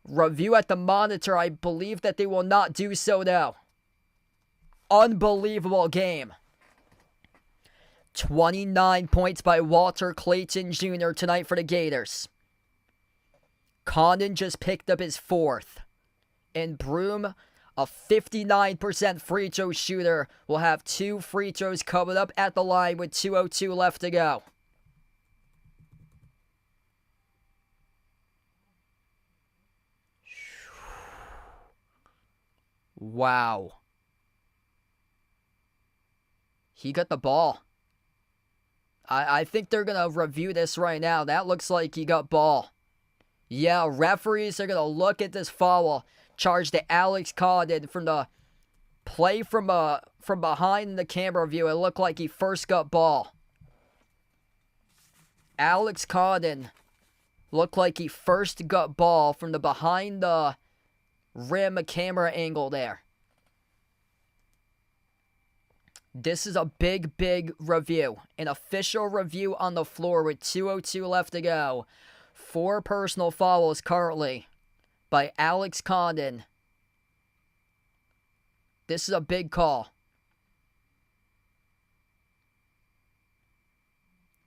review at the monitor. I believe that they will not do so now. Unbelievable game. 29 points by Walter Clayton Jr. tonight for the Gators. Condon just picked up his 4th. And Broom, a 59% free throw shooter, will have 2 free throws coming up at the line with 2:02 left to go. Wow. He got the ball. I think they're going to review this right now. That looks like he got ball. Yeah, referees are going to look at this foul charged to Alex Condon from the play from behind the camera view. It looked like he first got ball. Alex Condon Looked like he first got ball from the behind the rim camera angle there. This is a big, big review. An official review on the floor with 2:02 left to go. 4 personal fouls currently by Alex Condon. This is a big call.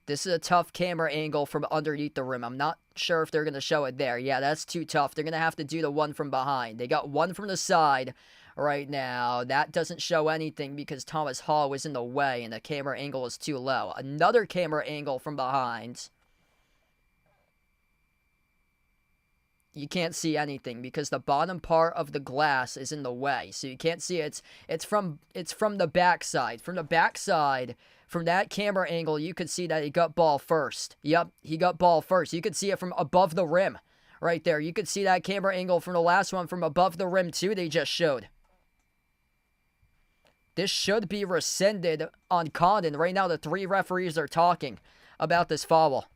This is a tough camera angle from underneath the rim. I'm not sure if they're going to show it there. Yeah, that's too tough. They're going to have to do the one from behind. They got one from the side right now. That doesn't show anything because Thomas Hall was in the way and the camera angle is too low. Another camera angle from behind. You can't see anything because the bottom part of the glass is in the way. So you can't see it. It's from the backside. From the backside, from that camera angle, you could see that he got ball first. Yep, he got ball first. You could see it from above the rim right there. You could see that camera angle from the last one from above the rim too they just showed. This should be rescinded on Condon. Right now, the 3 referees are talking about this foul.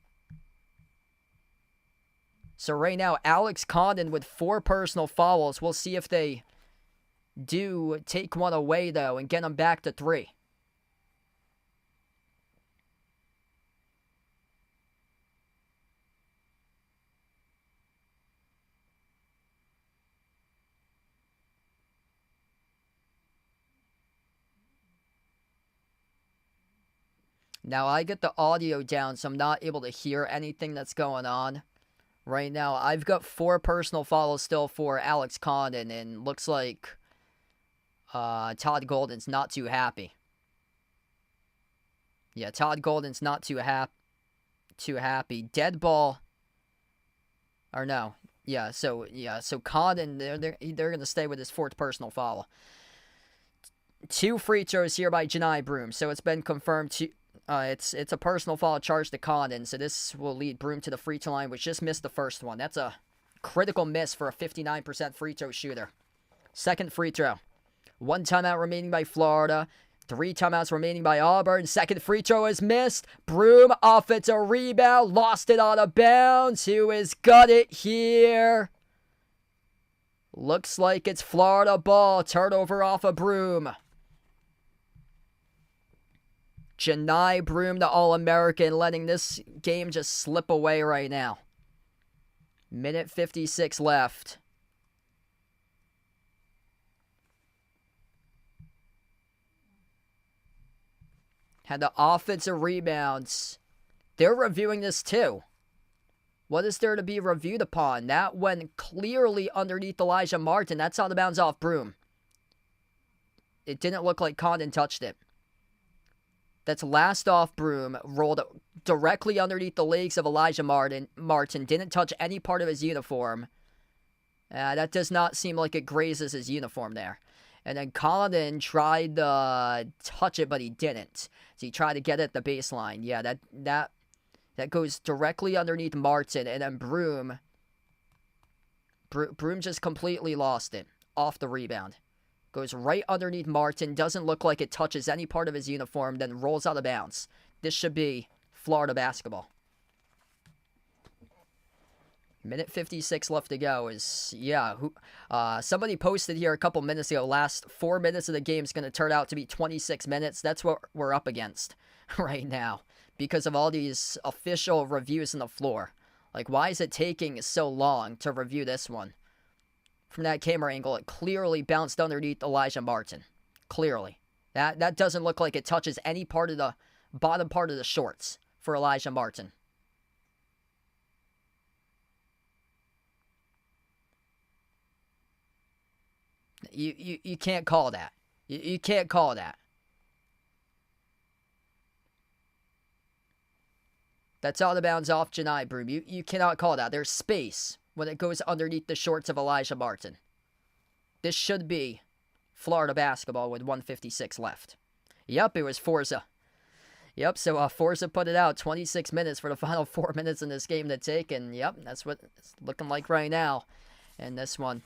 So right now, Alex Condon with 4 personal fouls. We'll see if they do take one away, though, and get them back to 3. Now, I get the audio down, so I'm not able to hear anything that's going on. Right now, I've got 4 personal fouls still for Alex Condon, and looks like Todd Golden's not too happy. Yeah, Todd Golden's not too happy. Dead ball. Or no. Yeah, so Condon, they're going to stay with his 4th personal foul. 2 free throws here by Janai Broom, so it's been confirmed it's a personal foul charge to Condon, so this will lead Broom to the free throw line, which just missed the first one. That's a critical miss for a 59% free throw shooter. 2nd free throw. 1 timeout remaining by Florida. 3 timeouts remaining by Auburn. 2nd free throw is missed. Broom offensive rebound. Lost it out of bounds. Who has got it here? Looks like it's Florida ball. Turnover off of Broom. Janai Broom, the All-American, letting this game just slip away right now. Minute 56 left. Had the offensive rebounds. They're reviewing this too. What is there to be reviewed upon? That went clearly underneath Elijah Martin. That's out of bounds off Broom. It didn't look like Condon touched it. That's last off Broom, rolled directly underneath the legs of Elijah Martin. Didn't touch any part of his uniform. That does not seem like it grazes his uniform there. And then Condon tried to touch it, but he didn't. So he tried to get it at the baseline. Yeah, that goes directly underneath Martin. And then Broom just completely lost it off the rebound. Goes right underneath Martin. Doesn't look like it touches any part of his uniform. Then rolls out of bounds. This should be Florida basketball. Minute 56 left to go. Somebody posted here a couple minutes ago. Last 4 minutes of the game is going to turn out to be 26 minutes. That's what we're up against right now. Because of all these official reviews on the floor. Like, why is it taking so long to review this one? From that camera angle, it clearly bounced underneath Elijah Martin. Clearly. That doesn't look like it touches any part of the bottom part of the shorts for Elijah Martin. You can't call that. You can't call that. That's out of bounds off Janai Broom. You cannot call that. There's space when it goes underneath the shorts of Elijah Martin. This should be Florida basketball with 1:56 left. Yep, it was Forza. Yep, so Forza put it out. 26 minutes for the final 4 minutes in this game to take, and yep, that's what it's looking like right now in this one.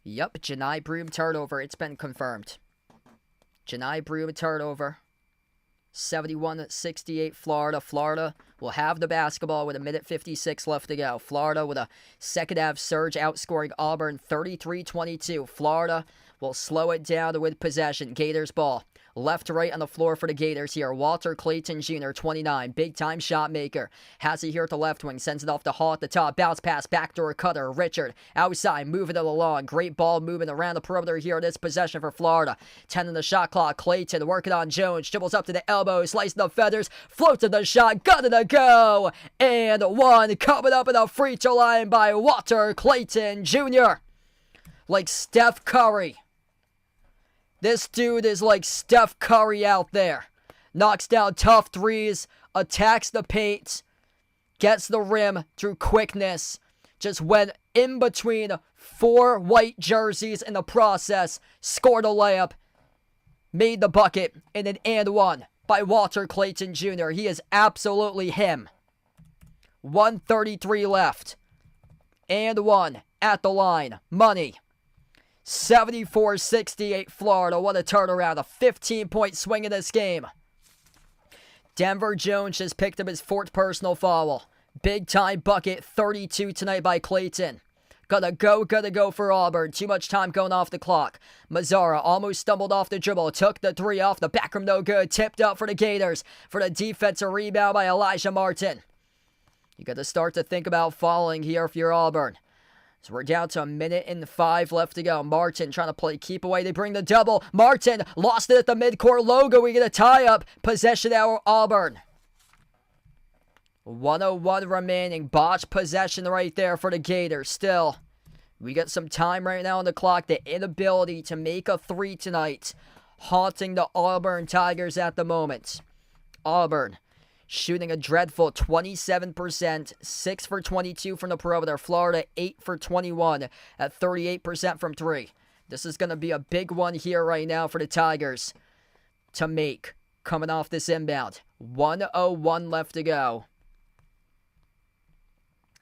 Yep, Janai Broom turnover. It's been confirmed. Janai Broom turnover. 71-68 Florida. Florida will have the basketball with 1:56 left to go. Florida with a second half surge outscoring Auburn 33-22. Florida will slow it down with possession. Gators ball. Left to right on the floor for the Gators here. Walter Clayton Jr., 29, big-time shot maker. Has it here at the left wing. Sends it off to Hall at the top. Bounce pass, backdoor cutter. Richard outside, moving it along. Great ball moving around the perimeter here. This possession for Florida. 10 in the shot clock. Clayton working on Jones. Dribbles up to the elbow. Slicing the feathers. Floats to the shot. Got it to go. And one coming up in a free throw line by Walter Clayton Jr. Like Steph Curry. This dude is like Steph Curry out there. Knocks down tough threes, attacks the paint, gets the rim through quickness. Just went in between 4 white jerseys in the process, scored a layup, made the bucket, and an and one by Walter Clayton Jr. He is absolutely him. 1:33 left. And one at the line. Money. 74-68 Florida. What a turnaround. A 15-point swing in this game. Denver Jones just picked up his 4th personal foul. Big time bucket. 32 tonight by Clayton. Gotta go for Auburn. Too much time going off the clock. Mazzara almost stumbled off the dribble. Took the 3 off the back rim. No good. Tipped up for the Gators. For the defensive rebound by Elijah Martin. You gotta start to think about following here if you're Auburn. So we're down to 1:05 left to go. Martin trying to play keep away. They bring the double. Martin lost it at the midcourt logo. We get a tie-up. Possession hour Auburn. 1:01 remaining. Botch possession right there for the Gators. Still, we got some time right now on the clock. The inability to make a 3 tonight. Haunting the Auburn Tigers at the moment. Auburn shooting a dreadful 27%, 6 for 22 from the perimeter. Florida 8 for 21 at 38% from 3. This is going to be a big one here right now for the Tigers to make coming off this inbound. 1:01 left to go.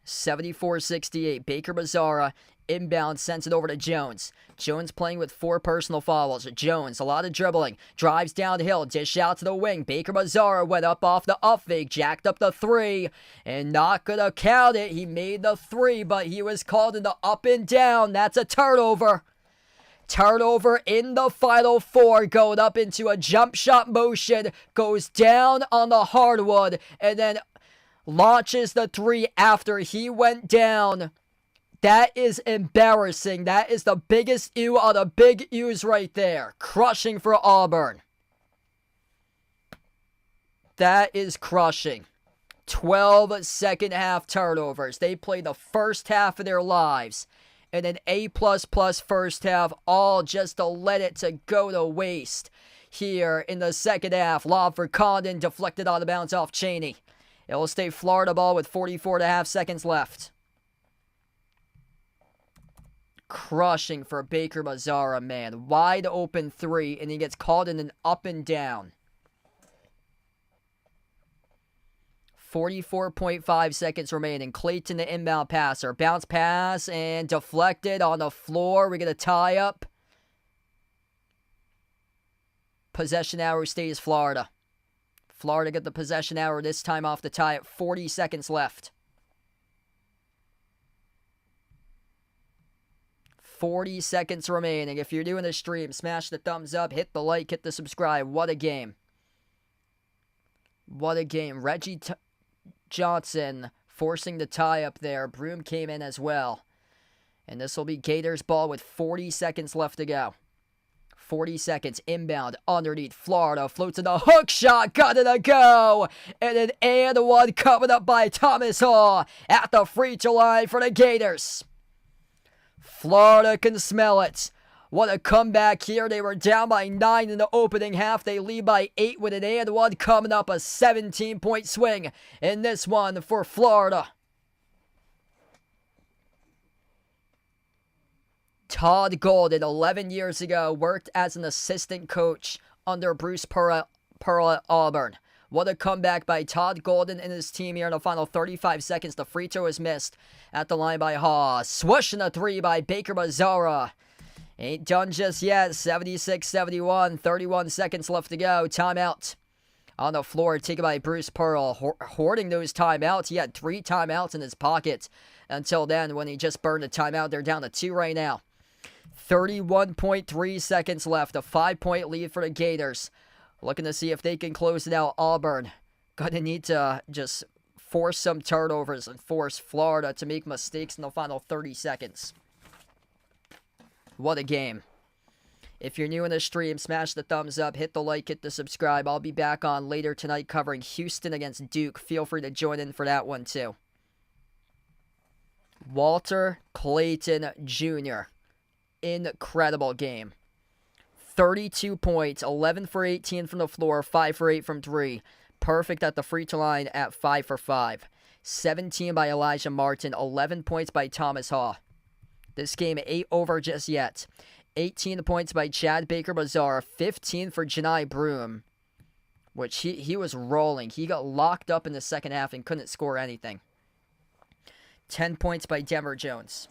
74-68. Baker Mazzara inbound sends it over to Jones. Jones playing with 4 personal fouls. Jones, a lot of dribbling. Drives downhill. Dish out to the wing. Baker Mazzara went up off the up fake. Jacked up the 3. And not going to count it. He made the 3, but he was called in the up and down. That's a turnover. Turnover in the final 4. Going up into a jump shot motion. Goes down on the hardwood. And then launches the 3 after he went down. That is embarrassing. That is the biggest ew of the big U's right there. Crushing for Auburn. That is crushing. 12 second half turnovers. They played the first half of their lives. And an A++ first half, all just to let it to go to waste. Here in the second half, lob for Condon, deflected out of bounds off Chaney. It will stay Florida ball with 44.5 seconds left. Crushing for Baker Mazzara, man. Wide open 3, and he gets called in an up and down. 44.5 seconds remaining. Clayton, the inbound passer. Bounce pass and deflected on the floor. We get a tie up. Possession hour stays Florida. Florida get the possession hour this time off the tie at 40 seconds left. 40 seconds remaining. If you're doing the stream, smash the thumbs up, hit the like, hit the subscribe. What a game. What a game. Reggie Johnson forcing the tie up there. Broom came in as well. And this will be Gators ball with 40 seconds left to go. 40 seconds, inbound, underneath, Florida, floats in the hook shot, got it to go, and an and one coming up by Thomas Hall at the free throw line for the Gators. Florida can smell it. What a comeback here. They were down by 9 in the opening half. They lead by 8 with an and one coming up, a 17-point swing in this one for Florida. Todd Golden, 11 years ago, worked as an assistant coach under Bruce Pearl at Auburn. What a comeback by Todd Golden and his team here in the final 35 seconds. The free throw is missed at the line by Haw. Swooshing a 3 by Baker Mazzara. Ain't done just yet. 76-71, 31 seconds left to go. Timeout On the floor, taken by Bruce Pearl, hoarding those timeouts. He had 3 timeouts in his pocket until then when he just burned a timeout. They're down to 2 right now. 31.3 seconds left. A 5-point lead for the Gators. Looking to see if they can close it out. Auburn gonna need to just force some turnovers and force Florida to make mistakes in the final 30 seconds. What a game. If you're new in the stream, smash the thumbs up, hit the like, hit the subscribe. I'll be back on later tonight covering Houston against Duke. Feel free to join in for that one too. Walter Clayton Jr. Incredible game. 32 points, 11 for 18 from the floor, 5 for 8 from 3. Perfect at the free throw line at 5 for 5. 17 by Elijah Martin, 11 points by Thomas Haw. This game ain't over just yet. 18 points by Chad Baker-Bazar, 15 for Janai Broom, which he was rolling. He got locked up in the second half and couldn't score anything. 10 points by Denver Jones.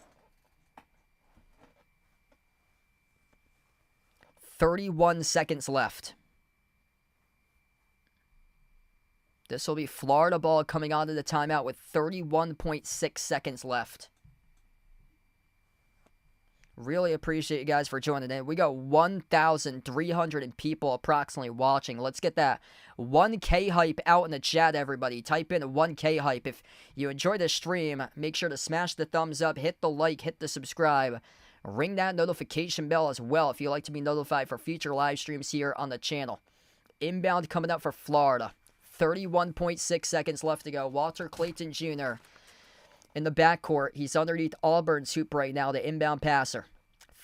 31 seconds left. This will be Florida ball coming onto the timeout with 31.6 seconds left. Really appreciate you guys for joining in. We got 1,300 people approximately watching. Let's get that 1K hype out in the chat, everybody. Type in 1K hype. If you enjoy the stream, make sure to smash the thumbs up, hit the like, hit the subscribe. Ring that notification bell as well if you'd like to be notified for future live streams here on the channel. Inbound coming up for Florida. 31.6 seconds left to go. Walter Clayton Jr. in the backcourt. He's underneath Auburn's hoop right now, the inbound passer.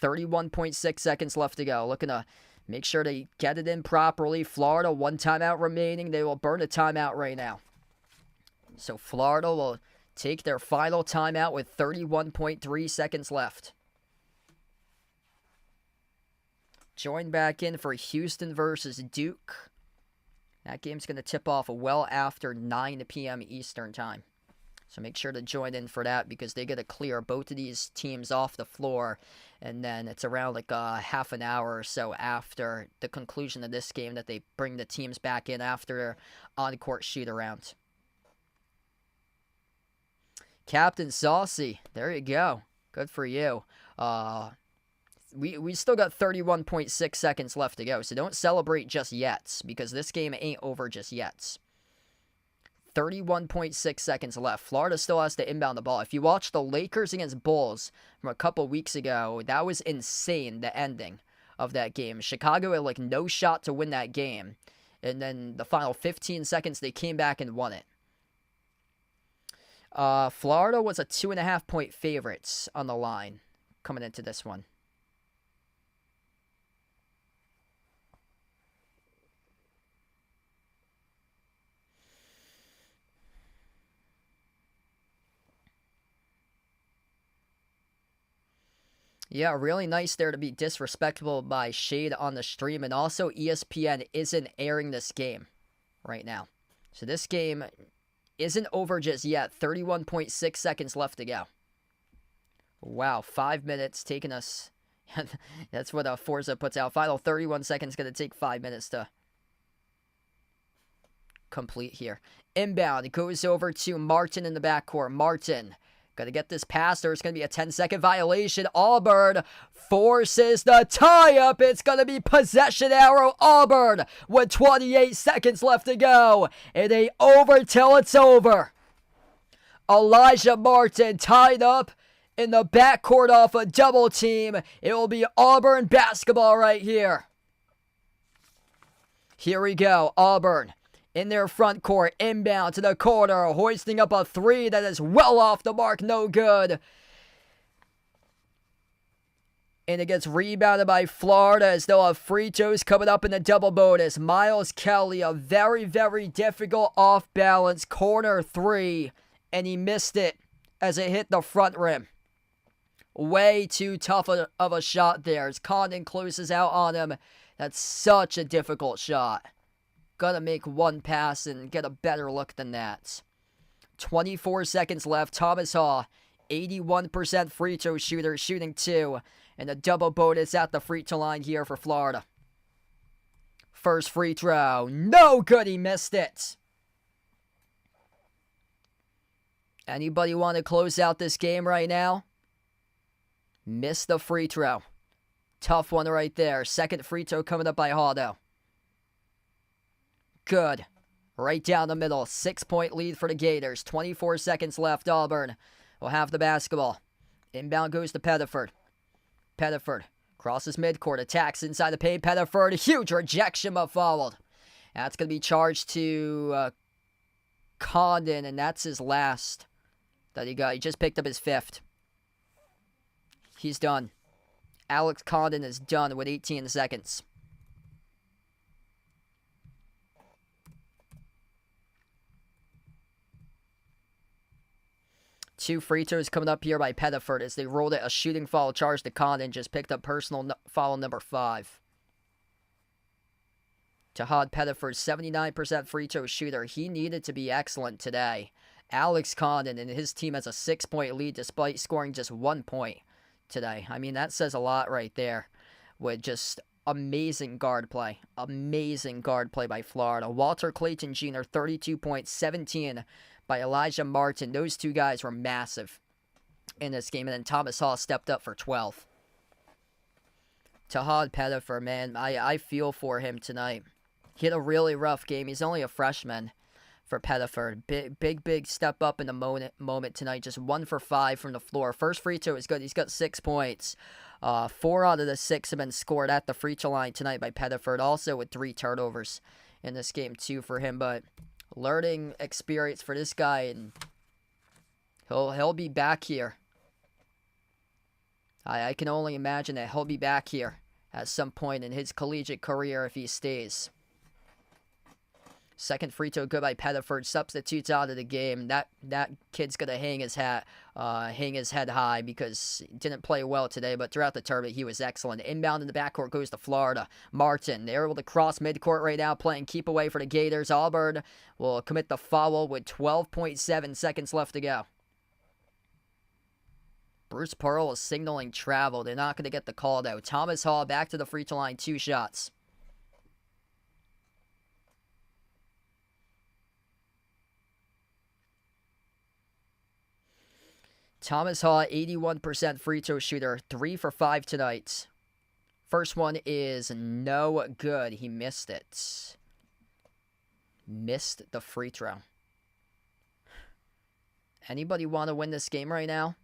31.6 seconds left to go. Looking to make sure they get it in properly. Florida, 1 timeout remaining. They will burn a timeout right now. So Florida will take their final timeout with 31.3 seconds left. Join back in for Houston versus Duke. That game's going to tip off well after 9 p.m. Eastern time. So make sure to join in for that because they get to clear both of these teams off the floor. And then it's around like half an hour or so after the conclusion of this game that they bring the teams back in after their on-court shoot-around. Captain Saucy, there you go. Good for you. We still got 31.6 seconds left to go, so don't celebrate just yet because this game ain't over just yet. 31.6 seconds left. Florida still has to inbound the ball. If you watch the Lakers against Bulls from a couple weeks ago, that was insane, the ending of that game. Chicago had like no shot to win that game. And then the final 15 seconds, they came back and won it. Florida was a 2.5-point favorites on the line coming into this one. Yeah, really nice there to be disrespectful by Shade on the stream. And also, ESPN isn't airing this game right now. So this game isn't over just yet. 31.6 seconds left to go. Wow, 5 minutes taking us. That's what Forza puts out. Final 31 seconds going to take 5 minutes to complete here. Inbound. It goes over to Martin in the backcourt. Martin. Got to get this past or it's going to be a 10-second violation. Auburn forces the tie-up. It's going to be possession arrow Auburn with 28 seconds left to go. It ain't over till it's over. Elijah Martin tied up in the backcourt off a double team. It will be Auburn basketball right here. Here we go. Auburn. In their front court, inbound to the corner, hoisting up a 3 that is well off the mark, no good. And it gets rebounded by Florida as they'll have free throws coming up in the double bonus. Miles Kelly, a very, very difficult off-balance corner 3, and he missed it as it hit the front rim. Way too tough of a shot there as Condon closes out on him. That's such a difficult shot. Gotta make one pass and get a better look than that. 24 seconds left. Thomas Haw, 81% free throw shooter, shooting 2. And a double bonus at the free throw line here for Florida. First free throw. No good. He missed it. Anybody want to close out this game right now? Missed the free throw. Tough one right there. Second free throw coming up by Hall. Good. Right down the middle. 6-point lead for the Gators. 24 seconds left. Auburn will have the basketball. Inbound goes to Pettiford. Pettiford crosses midcourt. Attacks inside the paint. Pettiford. Huge rejection but fouled. That's going to be charged to Condon, and that's his last that he got. He just picked up his 5th. He's done. Alex Condon is done with 18 seconds. Two free throws coming up here by Pettiford as they rolled it. A shooting foul charge to Condon. Just picked up personal foul number 5. Tahad Pettiford, 79% free throw shooter. He needed to be excellent today. Alex Condon and his team has a 6-point lead despite scoring just 1 point today. I mean, that says a lot right there with just amazing guard play. Amazing guard play by Florida. Walter Clayton Jr., 32 points, 17 by Elijah Martin. Those two guys were massive in this game. And then Thomas Hall stepped up for 12. Tahad Pettiford, man, I feel for him tonight. He had a really rough game. He's only a freshman for Pettiford. Big step up in the moment tonight. Just 1 for 5 from the floor. First free throw is good. He's got 6 points. 4 out of the 6 have been scored at the free throw line tonight by Pettiford. Also with 3 turnovers in this game too for him. But learning experience for this guy, and he'll be back here. I can only imagine that he'll be back here at some point in his collegiate career if he stays. Second free throw good by Pettiford. Substitutes out of the game. That kid's gonna hang his head high because he didn't play well today, but throughout the tournament he was excellent. Inbound in the backcourt goes to Florida. Martin, they're able to cross midcourt right now, playing keep away for the Gators. Auburn will commit the foul with 12.7 seconds left to go. Bruce Pearl is signaling travel. They're not going to get the call though. Thomas Hall back to the free throw line. 2 shots. Thomas Hall, 81% free throw shooter. 3 for 5 tonight. First one is no good. He missed it. Missed the free throw. Anybody want to win this game right now?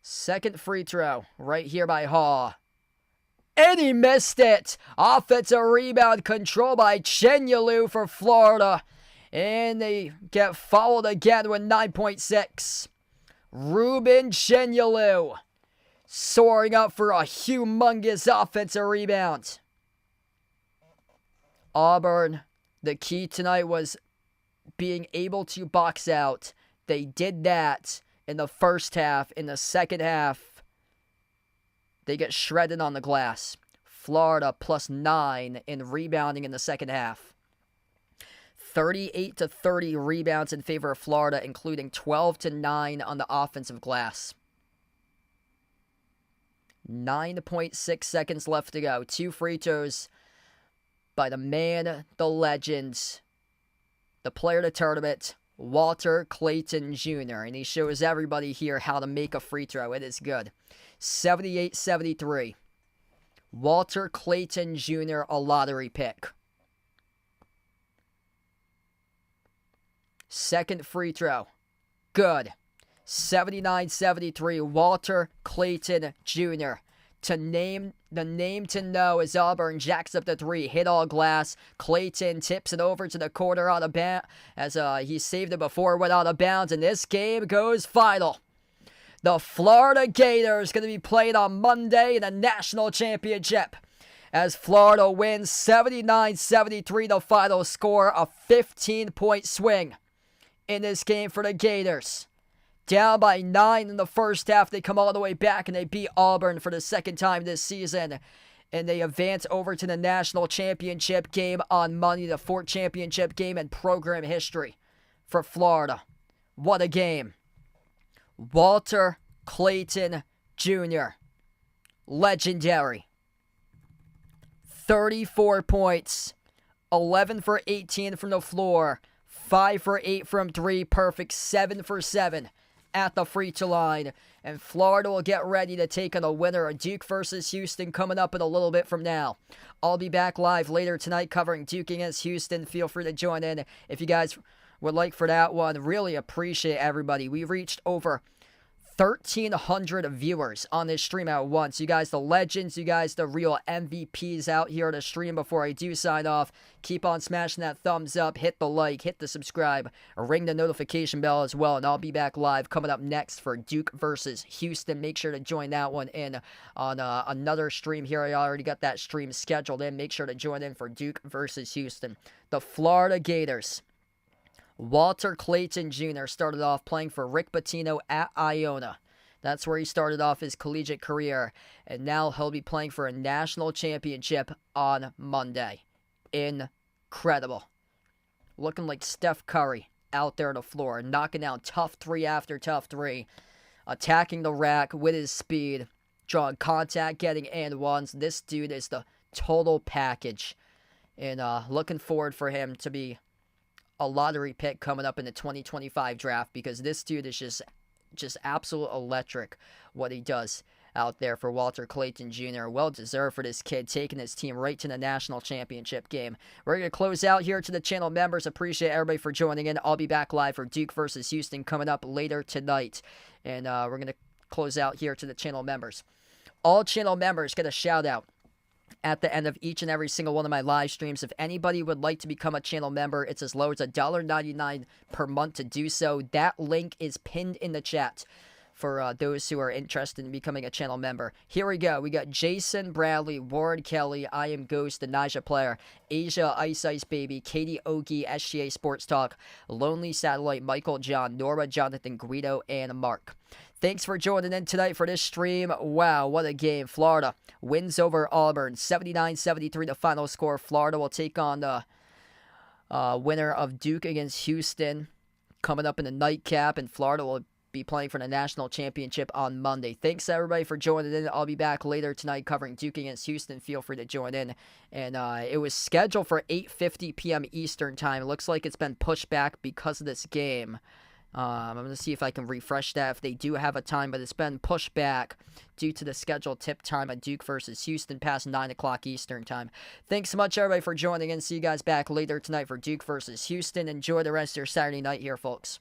Second free throw right here by Hall. And he missed it. Offensive rebound control by Chenyelu for Florida. And they get fouled again with 9.6. Ruben Chenyelu soaring up for a humongous offensive rebound. Auburn, the key tonight was being able to box out. They did that in the first half. In the second half, they get shredded on the glass. Florida plus 9 in rebounding in the second half. 38-30 rebounds in favor of Florida, including 12-9 on the offensive glass. 9.6 seconds left to go. 2 free throws by the man, the legend, the player of the tournament, Walter Clayton Jr. And he shows everybody here how to make a free throw. It is good. 78-73. Walter Clayton Jr., a lottery pick. Second free throw. Good. 79-73. Walter Clayton Jr. The name to know is Auburn jacks up the 3. Hit all glass. Clayton tips it over to the corner out of bounds as he saved it before it went out of bounds. And this game goes final. The Florida Gators going to be played on Monday in the national championship as Florida wins 79-73, the final score, a 15-point swing in this game for the Gators. Down by 9 in the first half, they come all the way back and they beat Auburn for the second time this season. And they advance over to the national championship game on Monday, the 4th championship game in program history for Florida. What a game. Walter Clayton Jr., legendary. 34 points, 11 for 18 from the floor, 5 for 8 from 3, perfect, 7 for 7 at the free throw line. And Florida will get ready to take on the winner of Duke versus Houston coming up in a little bit from now. I'll be back live later tonight covering Duke against Houston. Feel free to join in if you guys would like for that one. Really appreciate everybody. We reached over 1,300 viewers on this stream at once. You guys the legends, you guys the real MVPs out here on the stream. Before I do sign off, keep on smashing that thumbs up, hit the like, hit the subscribe, ring the notification bell as well, and I'll be back live coming up next for Duke versus Houston. Make sure to join that one in on another stream here. I already got that stream scheduled in. Make sure to join in for Duke versus Houston. The Florida Gators. Walter Clayton Jr. started off playing for Rick Pitino at Iona. That's where he started off his collegiate career. And now he'll be playing for a national championship on Monday. Incredible. Looking like Steph Curry out there on the floor. Knocking down tough three after tough three. Attacking the rack with his speed. Drawing contact, getting and ones. This dude is the total package. And looking forward for him to be a lottery pick coming up in the 2025 draft, because this dude is just absolute electric what he does out there for Walter Clayton Jr. Well deserved for this kid, taking his team right to the national championship game. We're going to close out here to the channel members. Appreciate everybody for joining in. I'll be back live for Duke versus Houston coming up later tonight. And we're going to close out here to the channel members. All channel members get a shout out at the end of each and every single one of my live streams. If anybody would like to become a channel member, it's as low as $1.99 per month to do so. That link is pinned in the chat for those who are interested in becoming a channel member. Here we go. We got Jason Bradley, Warren Kelly, I Am Ghost, the Naja Player, Asia Ice Ice Baby, Katie Ogie, SGA Sports Talk, Lonely Satellite, Michael John, Nora, Jonathan, Guido, and Mark. Thanks for joining in tonight for this stream. Wow, what a game. Florida wins over Auburn, 79-73 the final score. Florida will take on the winner of Duke against Houston coming up in the nightcap, and Florida will be playing for the national championship on Monday. Thanks everybody for joining in. I'll be back later tonight covering Duke against Houston. Feel free to join in. And it was scheduled for 8:50 p.m. Eastern time. It looks like it's been pushed back because of this game. I'm going to see if I can refresh that if they do have a time, but it's been pushed back due to the scheduled tip time of Duke versus Houston past 9 o'clock Eastern time. Thanks so much, everybody, for joining in. See you guys back later tonight for Duke versus Houston. Enjoy the rest of your Saturday night here, folks.